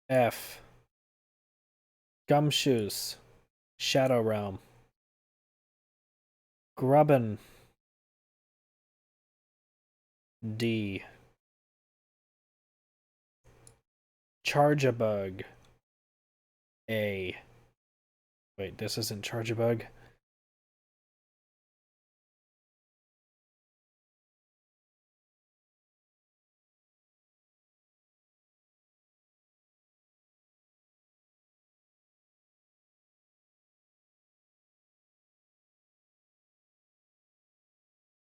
F. Gumshoes. Shadow Realm. Grubbin. D. Charge-a-bug. A. Wait, this isn't Charge-a-bug.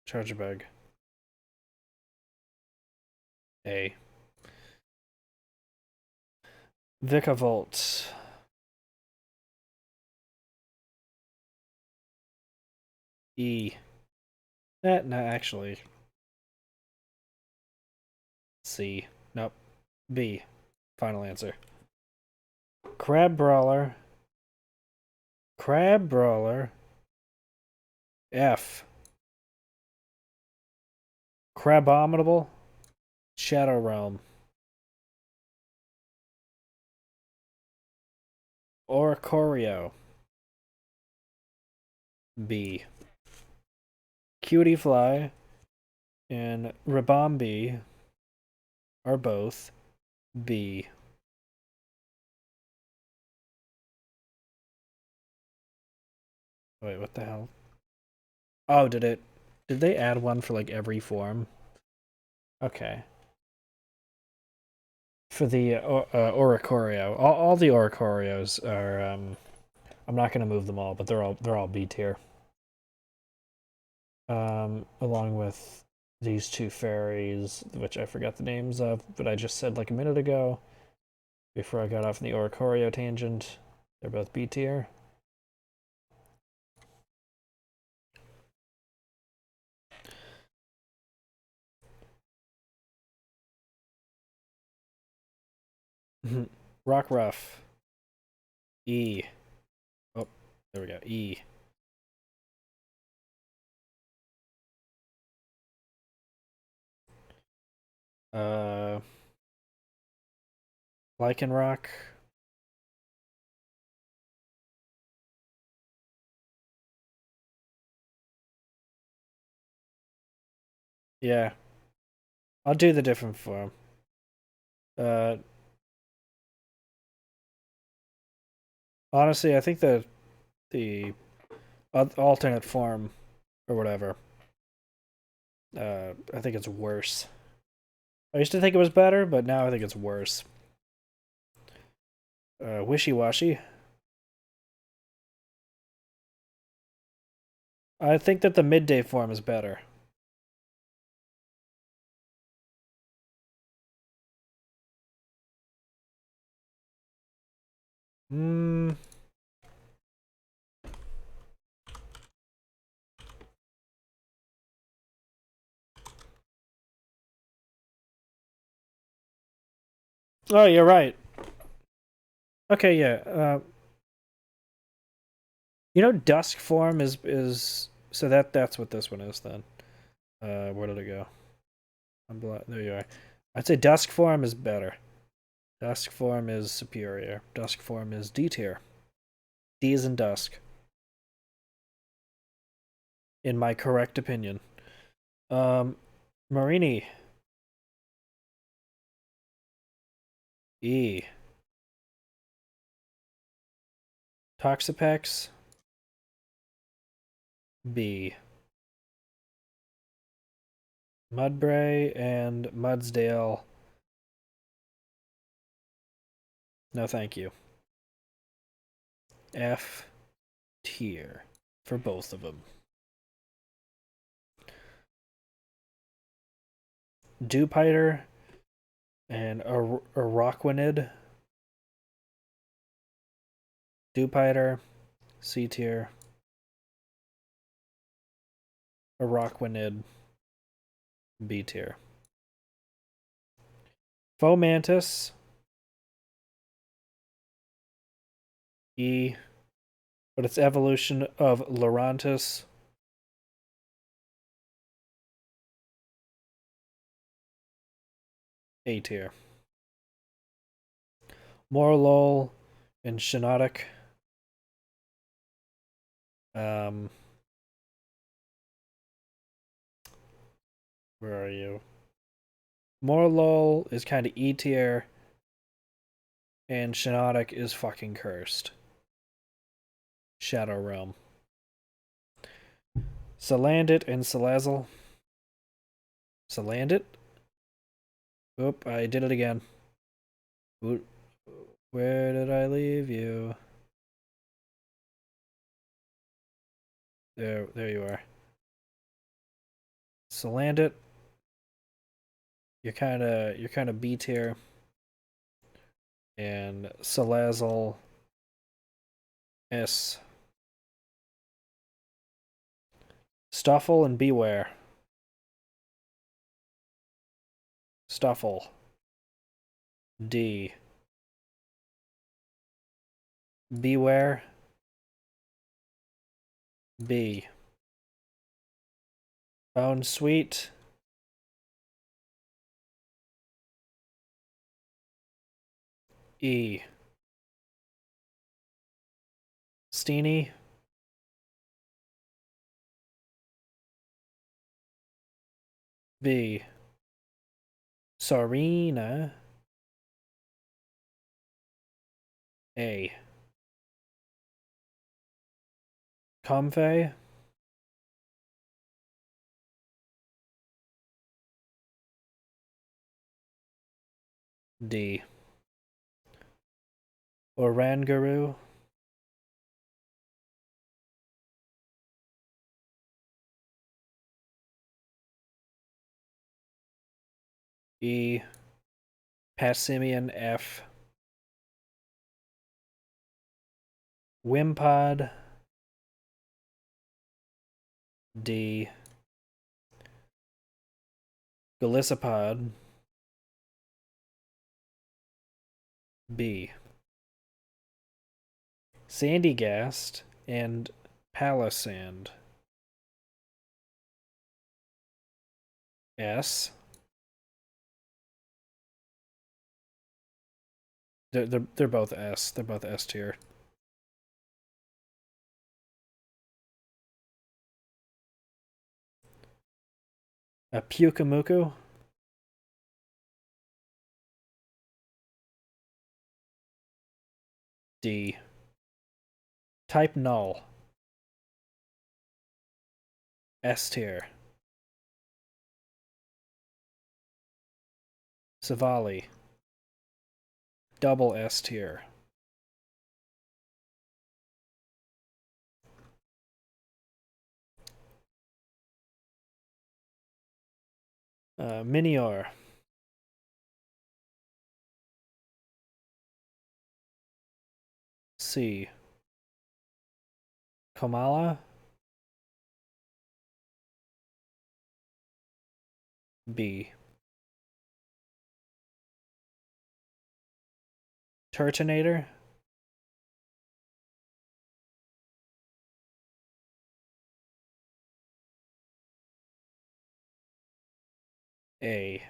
Charge-a-bug. A. Vikavolt. E. No, actually. C. Nope. B. Final answer. Crab Brawler. Crab Brawler. F. Crabominable. Shadow Realm. Oricorio. B. Cutie Fly and Rabombi are both B. Wait, what the hell? Oh, did they add one for like every form? Okay. For the Oricorio, all the Oricorios are. I'm not gonna move them all, but they're all B tier. Along with these two fairies, which I forgot the names of, but I just said like a minute ago, before I got off in the Oricorio tangent. They're both B tier. Rockruff. E. Oh, there we go. E. Uh, Lycanroc. Yeah, I'll do the different form. Uh, Honestly, I think the alternate form or whatever. I think it's worse. I used to think it was better, but now I think it's worse. Wishy-washy. I think that the midday form is better. Hmm. Oh, you're right. Okay, yeah. Dusk form is so that's what this one is then. Where did it go? There you are. I'd say dusk form is better. Dusk form is superior. Dusk form is D tier. D is in dusk. In my correct opinion. Marini. E. Toxapex. B. Mudbray and Mudsdale. No, thank you. F tier for both of them. Dewpider and Araquanid. Dewpider, C tier. Araquanid, B tier. Fomantis, E, but its evolution of Lurantis. A tier. Morlul and Shiinotic. Um, where are you? Morlul is kind of E tier, and Shiinotic is fucking cursed. Shadow Realm. Salandit and Salazzle. Salandit? Oop, I did it again. Where did I leave you? There you are. Salandit. You're kind of B tier. And Salazzle S. Stuffle and Beware. Stuffle. D. Beware. B. Bone Sweet. E. Steenie. B. Sarina. A. Comfey. D. Oranguru. E. Passimian F. Wimpod. D. Golisopod. B. Sandygast and Palisand. S. They're both S. They're both S tier. A Pyukamuku. D. Type null. S tier. Savali. Double S tier. Minior. C. Komala. B. Turtonator. A.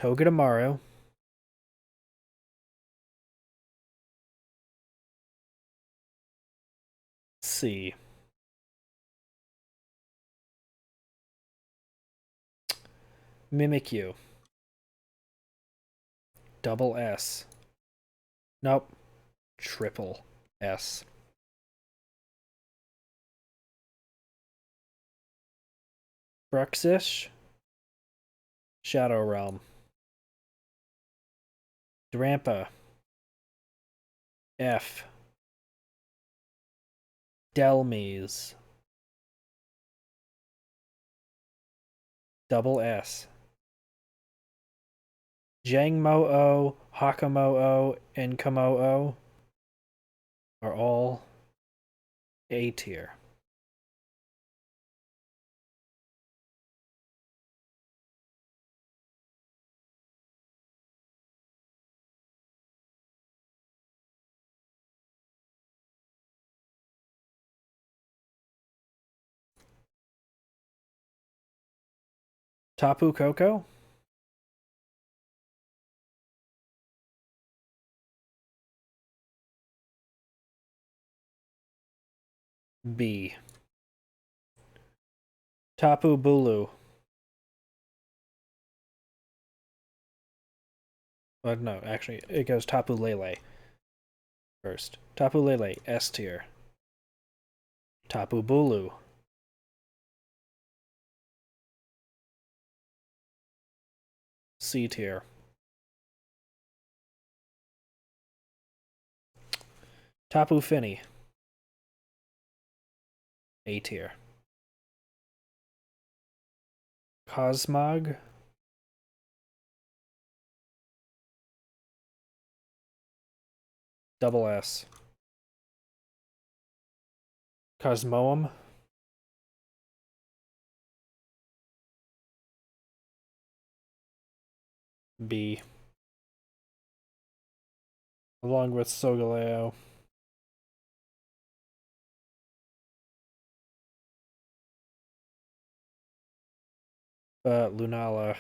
Togedemaru. C. Mimikyu. Double S. Nope. Triple S. Bruxish. Shadow Realm. Drampa. F. Delmies. Double S. Jangmo-o, Hakamo-o, and Kamo-o are all A tier. Tapu Koko. B. Tapu Bulu. No, actually, it goes Tapu Lele first. Tapu Lele, S tier. Tapu Bulu. C tier. Tapu Fini. A tier. Cosmog. Double S. Cosmoem. B. Along with Solgaleo. Lunala.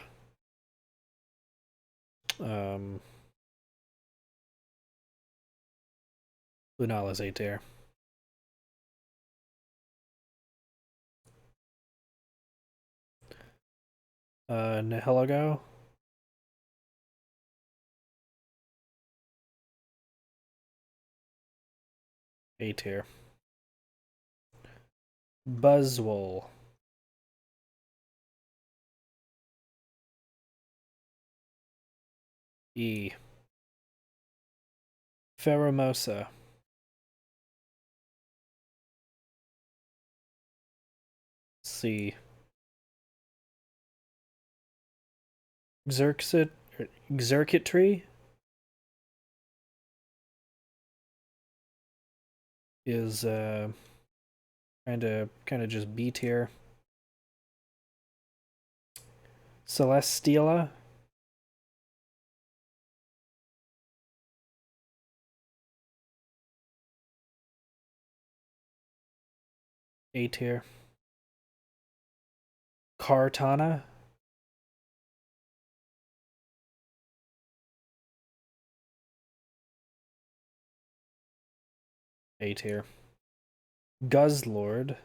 Lunala's A tier. Nihilego. A tier. Buzzwole. E. Pheromosa. C. Xurkitree is kind of just B tier. Celesteela. A tier. Kartana. A tier. Guzzlord.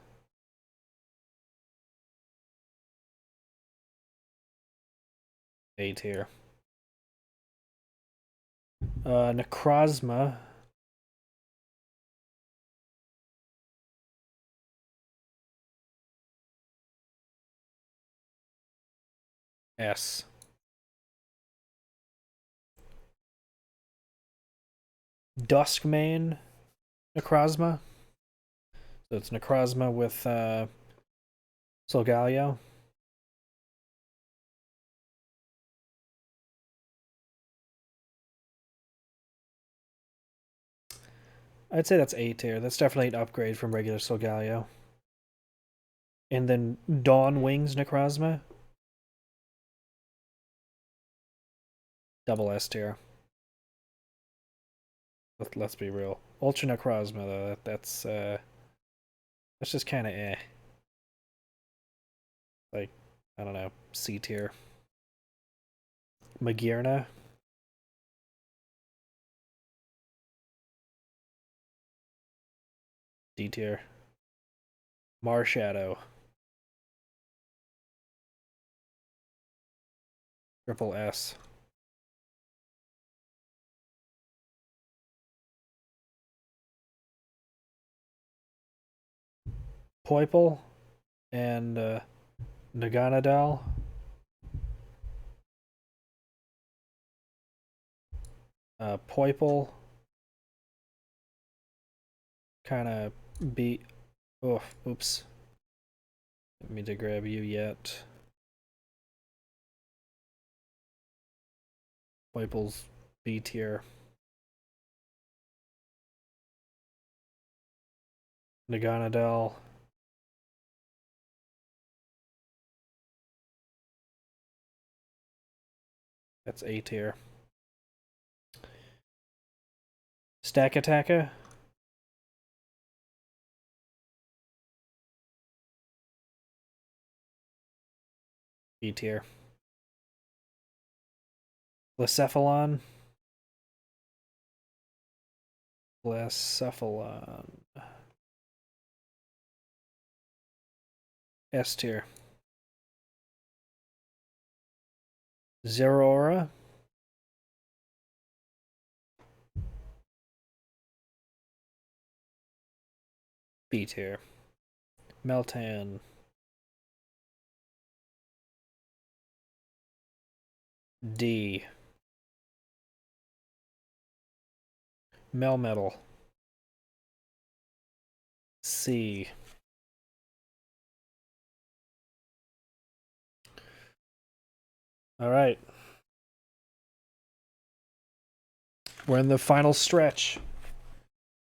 A tier. Necrozma. S. Duskmane Necrozma. So it's Necrozma with Solgaleo. I'd say that's A tier. That's definitely an upgrade from regular Solgaleo. And then Dawn Wings Necrozma. Double S tier. Let's be real. Ultra Necrozma though, that's just kind of eh. Like, I don't know, C tier. Magearna, D tier. Marshadow, triple S. Poiple and Naganadal. Poiple kind of B. Oh, oops. Didn't mean to grab you yet. Poiple's B tier. Naganadel. That's A tier. Stack Attacker. B tier. Blacephalon. Blacephalon. S tier. Zeraora. B tier. Meltan. D. Melmetal. C. All right. We're in the final stretch.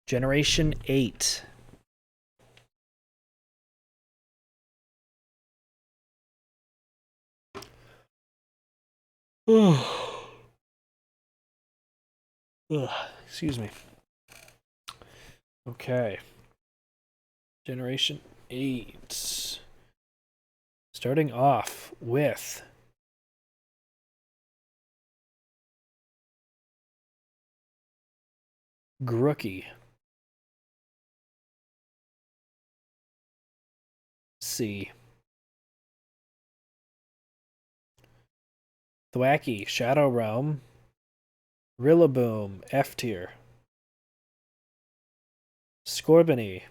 Generation 8. Excuse me. Okay. Generation 8. Starting off with Grooky. C. Thwacky, Shadow Realm. Rillaboom, F tier. Scorbunny.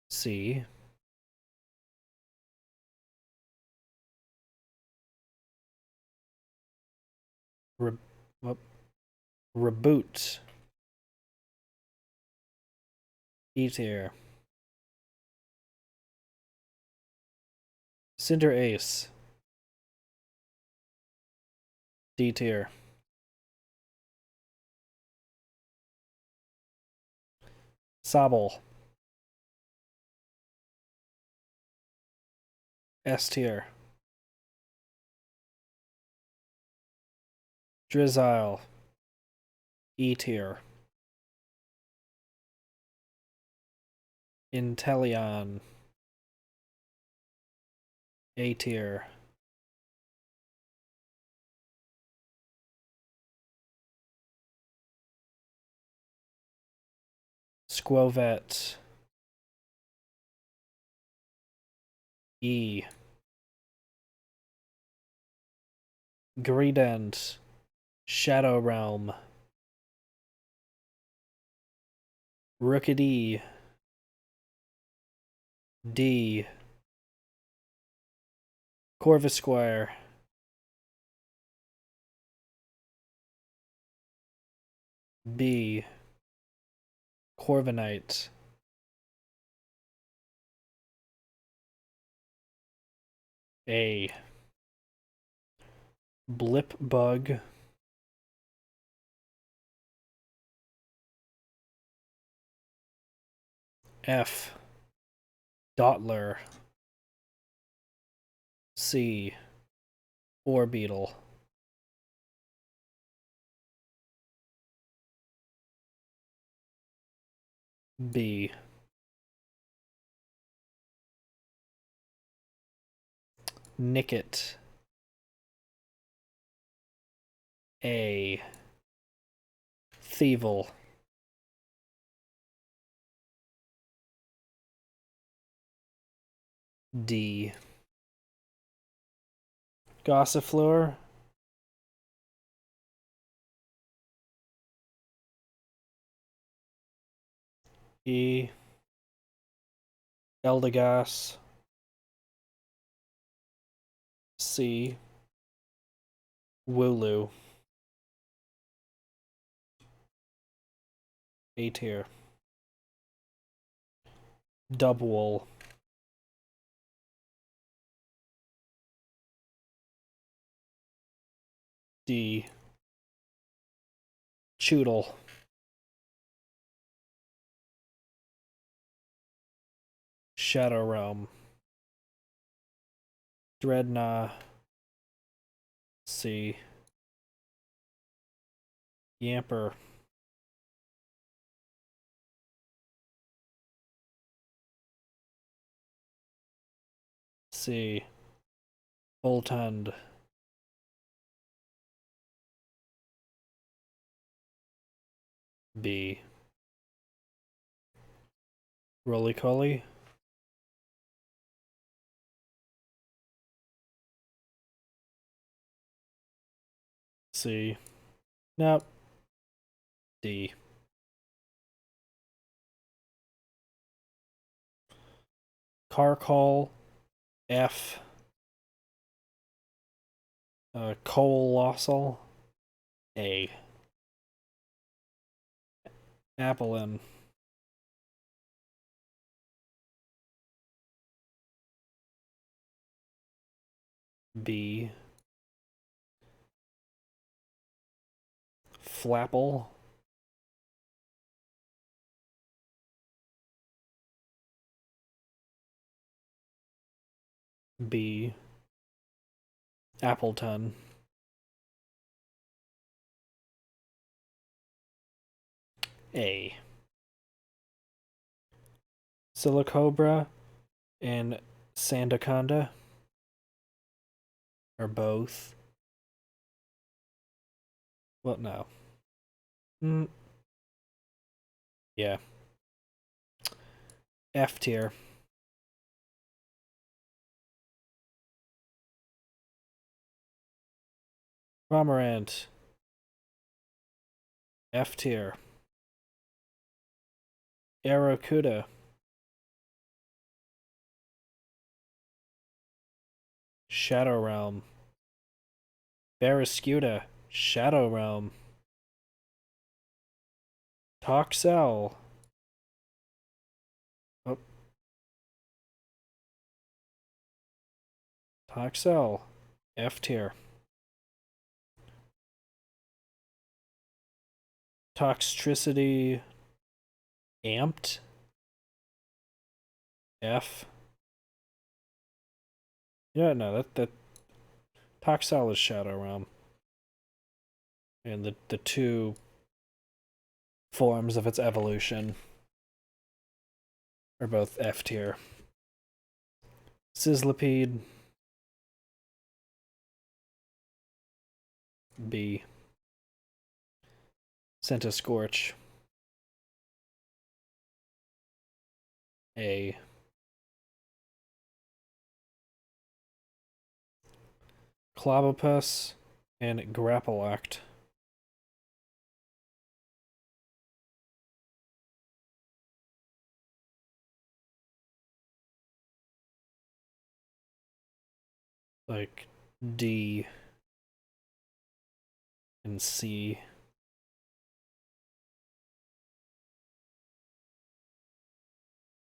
C. Reboot. E tier. Cinderace. D tier. Sobble. S tier. Drizzile. E tier. Inteleon. A tier. Squovet. E. Greedent. Shadow Realm. Rookidee. D. Corvisquire. B. Corviknight. A. Blipbug. F. Dottler. C. Orbeetle. B. Nicket. A. Thievel. D. Gossifleur. E. Eldegoss. C. Wooloo. A tier. Dubwool. D. Choodle. Shadow Realm. Dreadnought. C. Yamper. C. Voltund. B. Roly-Coly. C. Nope. D. Carcall. F. Colossal. A. Applin. B. Flapple. B. Appleton. A. Silicobra and Sandaconda are both. Well, no. Yeah. F tier. Cormorant. F tier. Aracuda. Shadow Realm. Barrascuda. Shadow Realm. Toxel. Oh. Toxel. F tier. Toxtricity. Amped. F. Yeah, no, that Toxel is Shadow Realm. And the two forms of its evolution are both F tier. Sizzlipede. B. Centiskorch. A. Clobopus and Grapploct. Like D and C.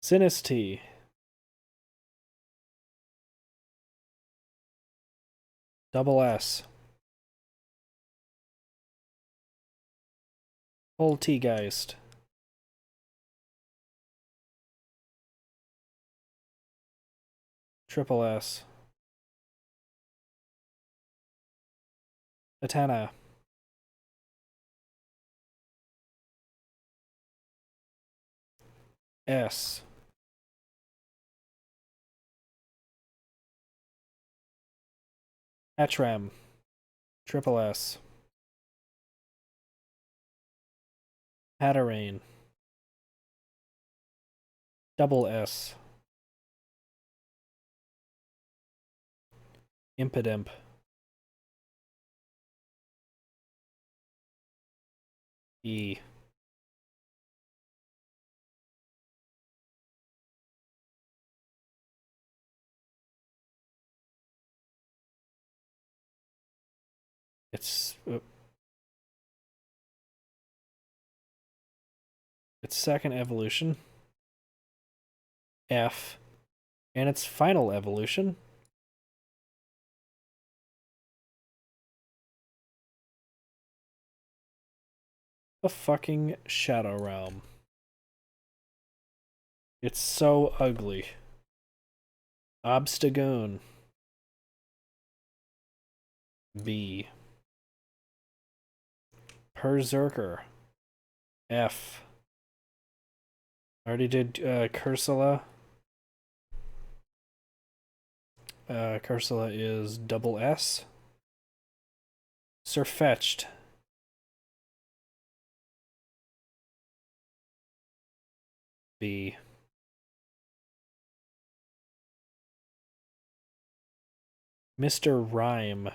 Sinistea. Double S. Poltegeist. Triple S. Atana. S. Atram. Triple S. Hatterene. Double S. Impidimp. E. It's its second evolution. F. And its final evolution. A fucking Shadow Realm. It's so ugly. Obstagoon. B. Berserker. F. I already did Cursula. Cursula is double S. Surfetched. B. Mr. Rhyme.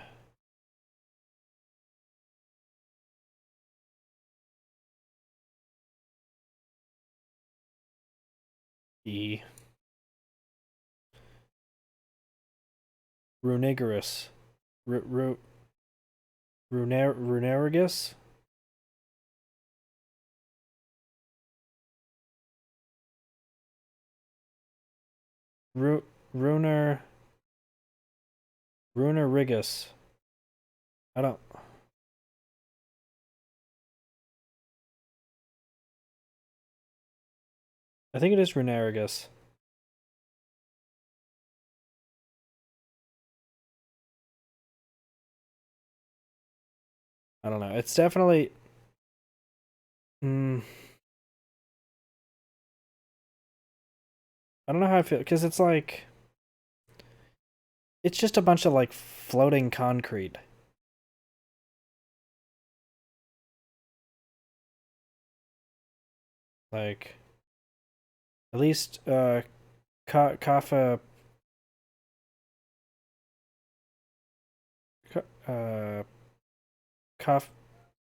E. Runigerous. Runerigus? Runer. Runerigus. I don't. I think it is Runerigus. I don't know. It's definitely. I don't know how I feel because it's like it's just a bunch of like floating concrete. Like at least Kafa uh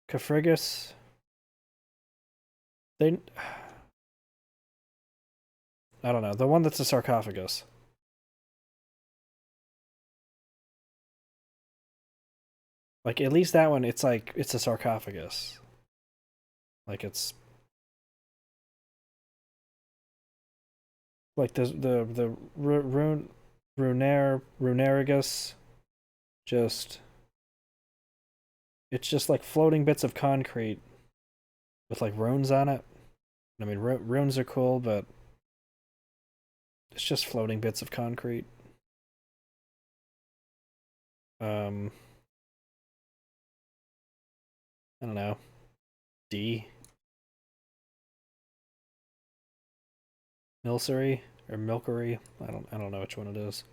Kafrigus. They I don't know. The one that's a sarcophagus. Like at least that one it's like it's a sarcophagus. Like it's like the runerigus just it's just like floating bits of concrete with like runes on it. I mean runes are cool, but it's just floating bits of concrete. I don't know. D. Milcery or Milkery. I don't know which one it is.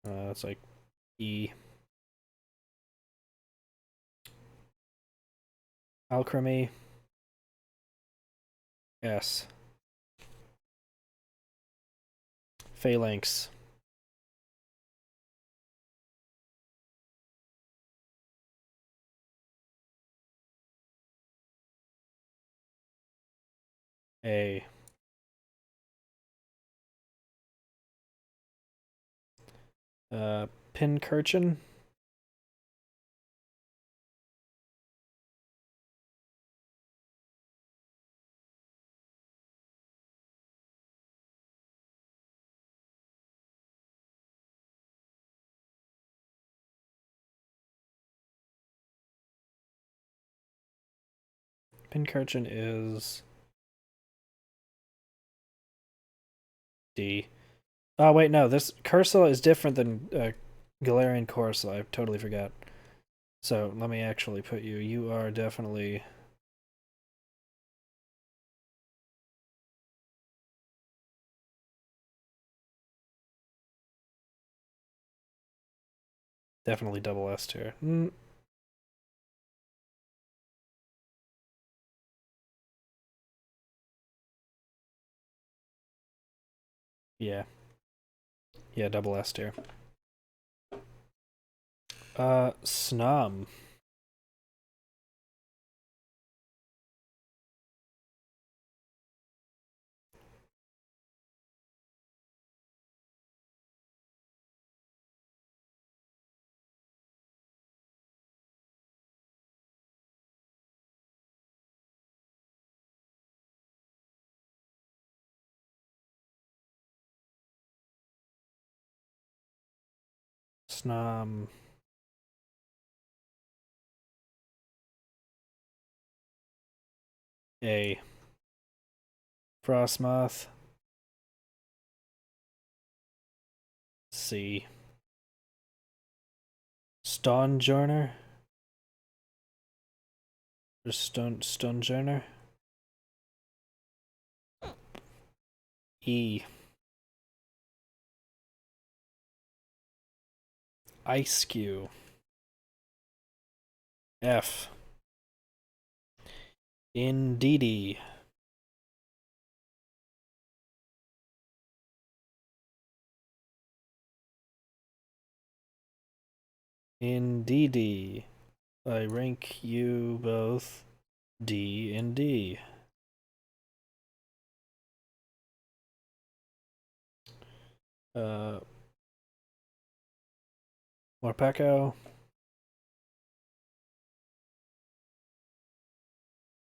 It's like E. Alchemy. S. Phalanx. A. Pincurchin. Pincurchin is D. Oh wait, no. This Cursula is different than Galarian Corsa. I totally forgot. So let me actually put you. You are definitely Definitely double S tier. Yeah. Yeah, double S tier. Snum. Snum. A. Frostmoth. C. Stonjourner. Or Stonejourner. E. Ice Cube. F. Indeedee. Indeedee. I rank you both D and D. Morpeko.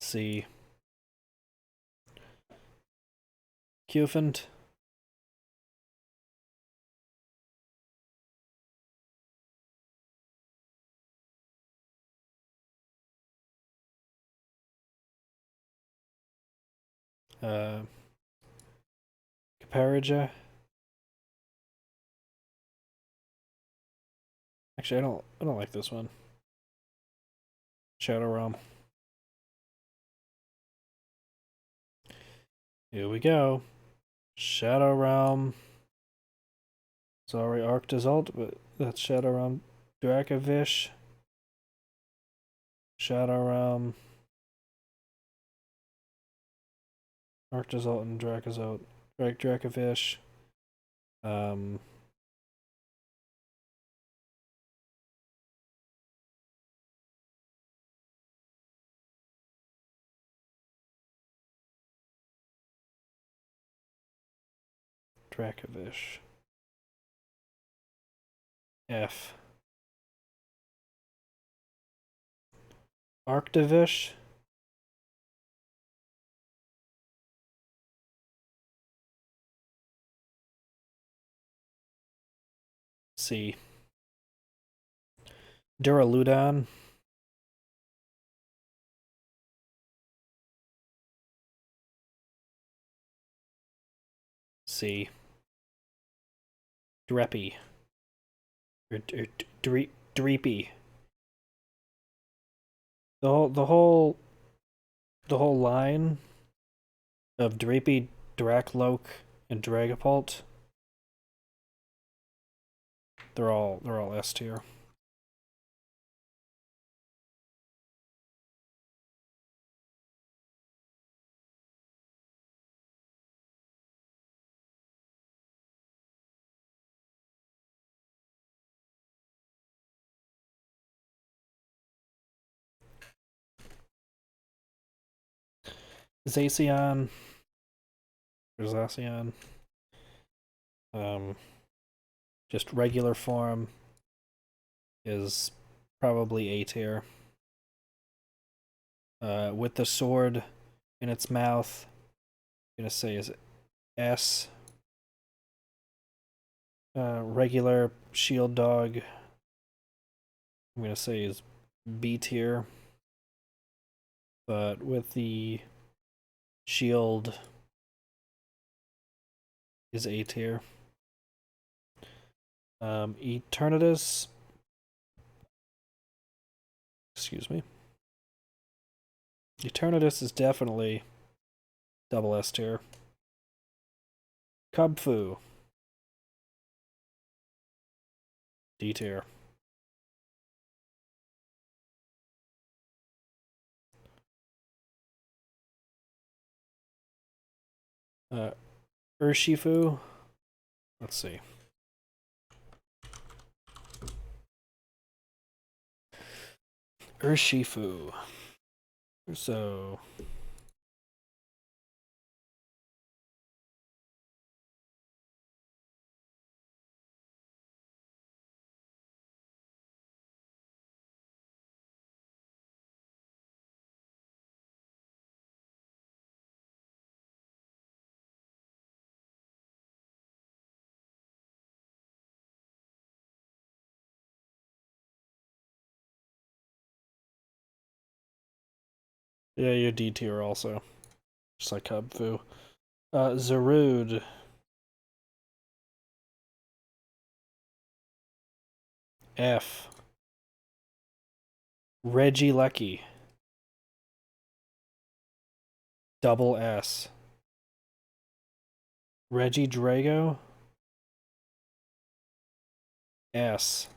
C. Cufant. Caparija. Actually, I don't like this one. Shadow Realm. Here we go. Shadow Realm. Sorry, Arctazult, but that's Shadow Realm. Dracovish. Shadow Realm. Arctazult and Dracozolt. Dracovish. Um. Dracovish. F. Arctivish. C. Duraludon. C. Dreppy. Dreepy. The whole line of Dreepy, Dracloak, and Dragapult. They're all S tier. Zacian. Or Zacian. Just regular form is probably A tier. With the sword in its mouth, I'm gonna say is S. Regular shield dog, I'm gonna say is B tier. But with the shield is A tier. Eternatus. Excuse me. Eternatus is definitely double S tier. Cubfu. D tier. Uh, Urshifu. Let's see. Urshifu. So yeah, you're D tier also. Just like Hubfu. Zarude. F. Reggie Lecky. Double S. Reggie Drago. S.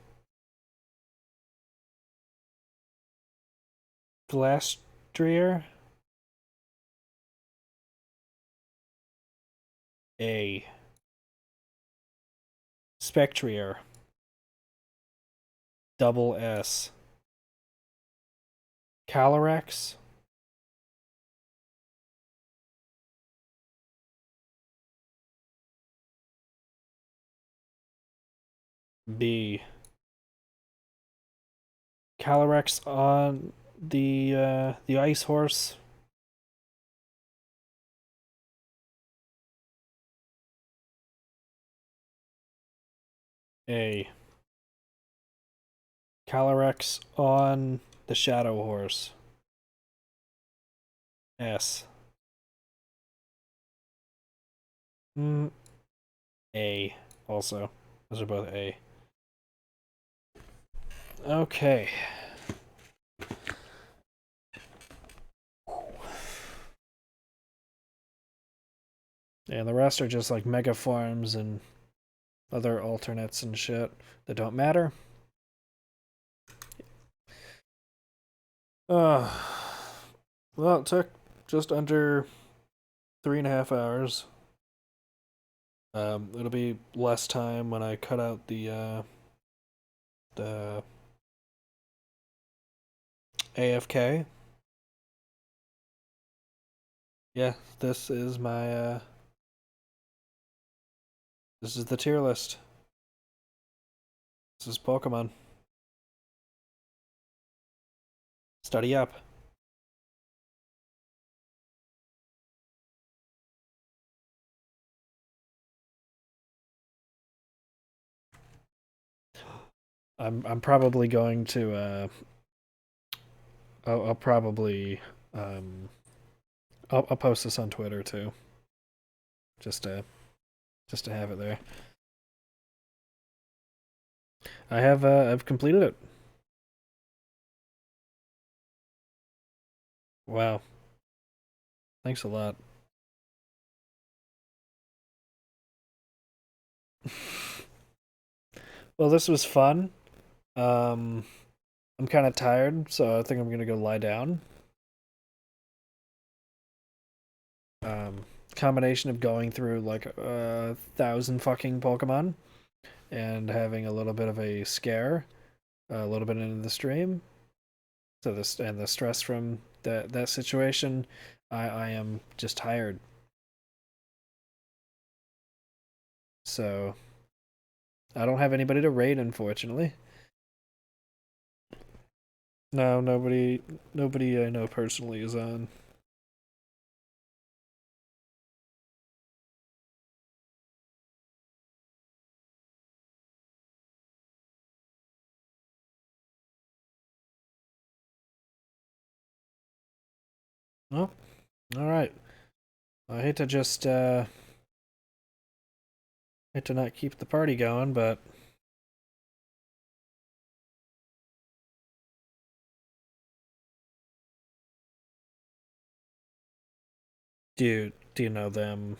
Glastrier. A. Spectrier. Double S. Calyrex. B. Calyrex on the ice horse. A. Calyrex on the shadow horse. S. Mm, A. Also, those are both A. Okay. And the rest are just like mega forms and other alternates and shit that don't matter. Uh, well, it took just under 3.5 hours. It'll be less time when I cut out the AFK. Yeah, this is the tier list. This is Pokemon. Study up. I'm probably going to I'll probably I'll post this on Twitter too. Just to just to have it there. I've completed it. Wow. Thanks a lot. Well, this was fun. I'm kind of tired, so I think I'm gonna go lie down. Um, Combination of going through like 1,000 fucking Pokemon and having a little bit of a scare, a little bit into the stream. So this and the stress from that situation, I am just tired. So I don't have anybody to raid, unfortunately. No, nobody I know personally is on. Oh, all right. I hate to just hate to not keep the party going, but do you know them?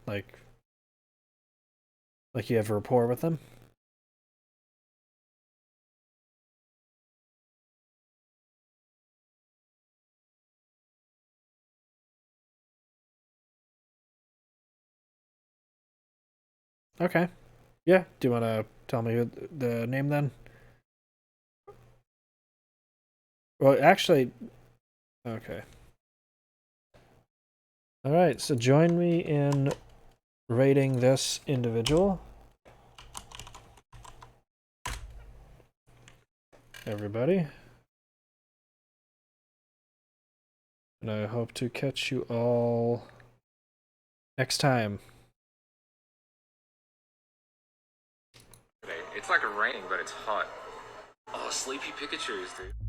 Like you have a rapport with them? Okay. Yeah. Do you want to tell me the name then? Well, actually, okay. All right. So join me in rating this individual. Everybody. And I hope to catch you all next time. It's like raining, but it's hot. Oh, sleepy Pikachus, dude.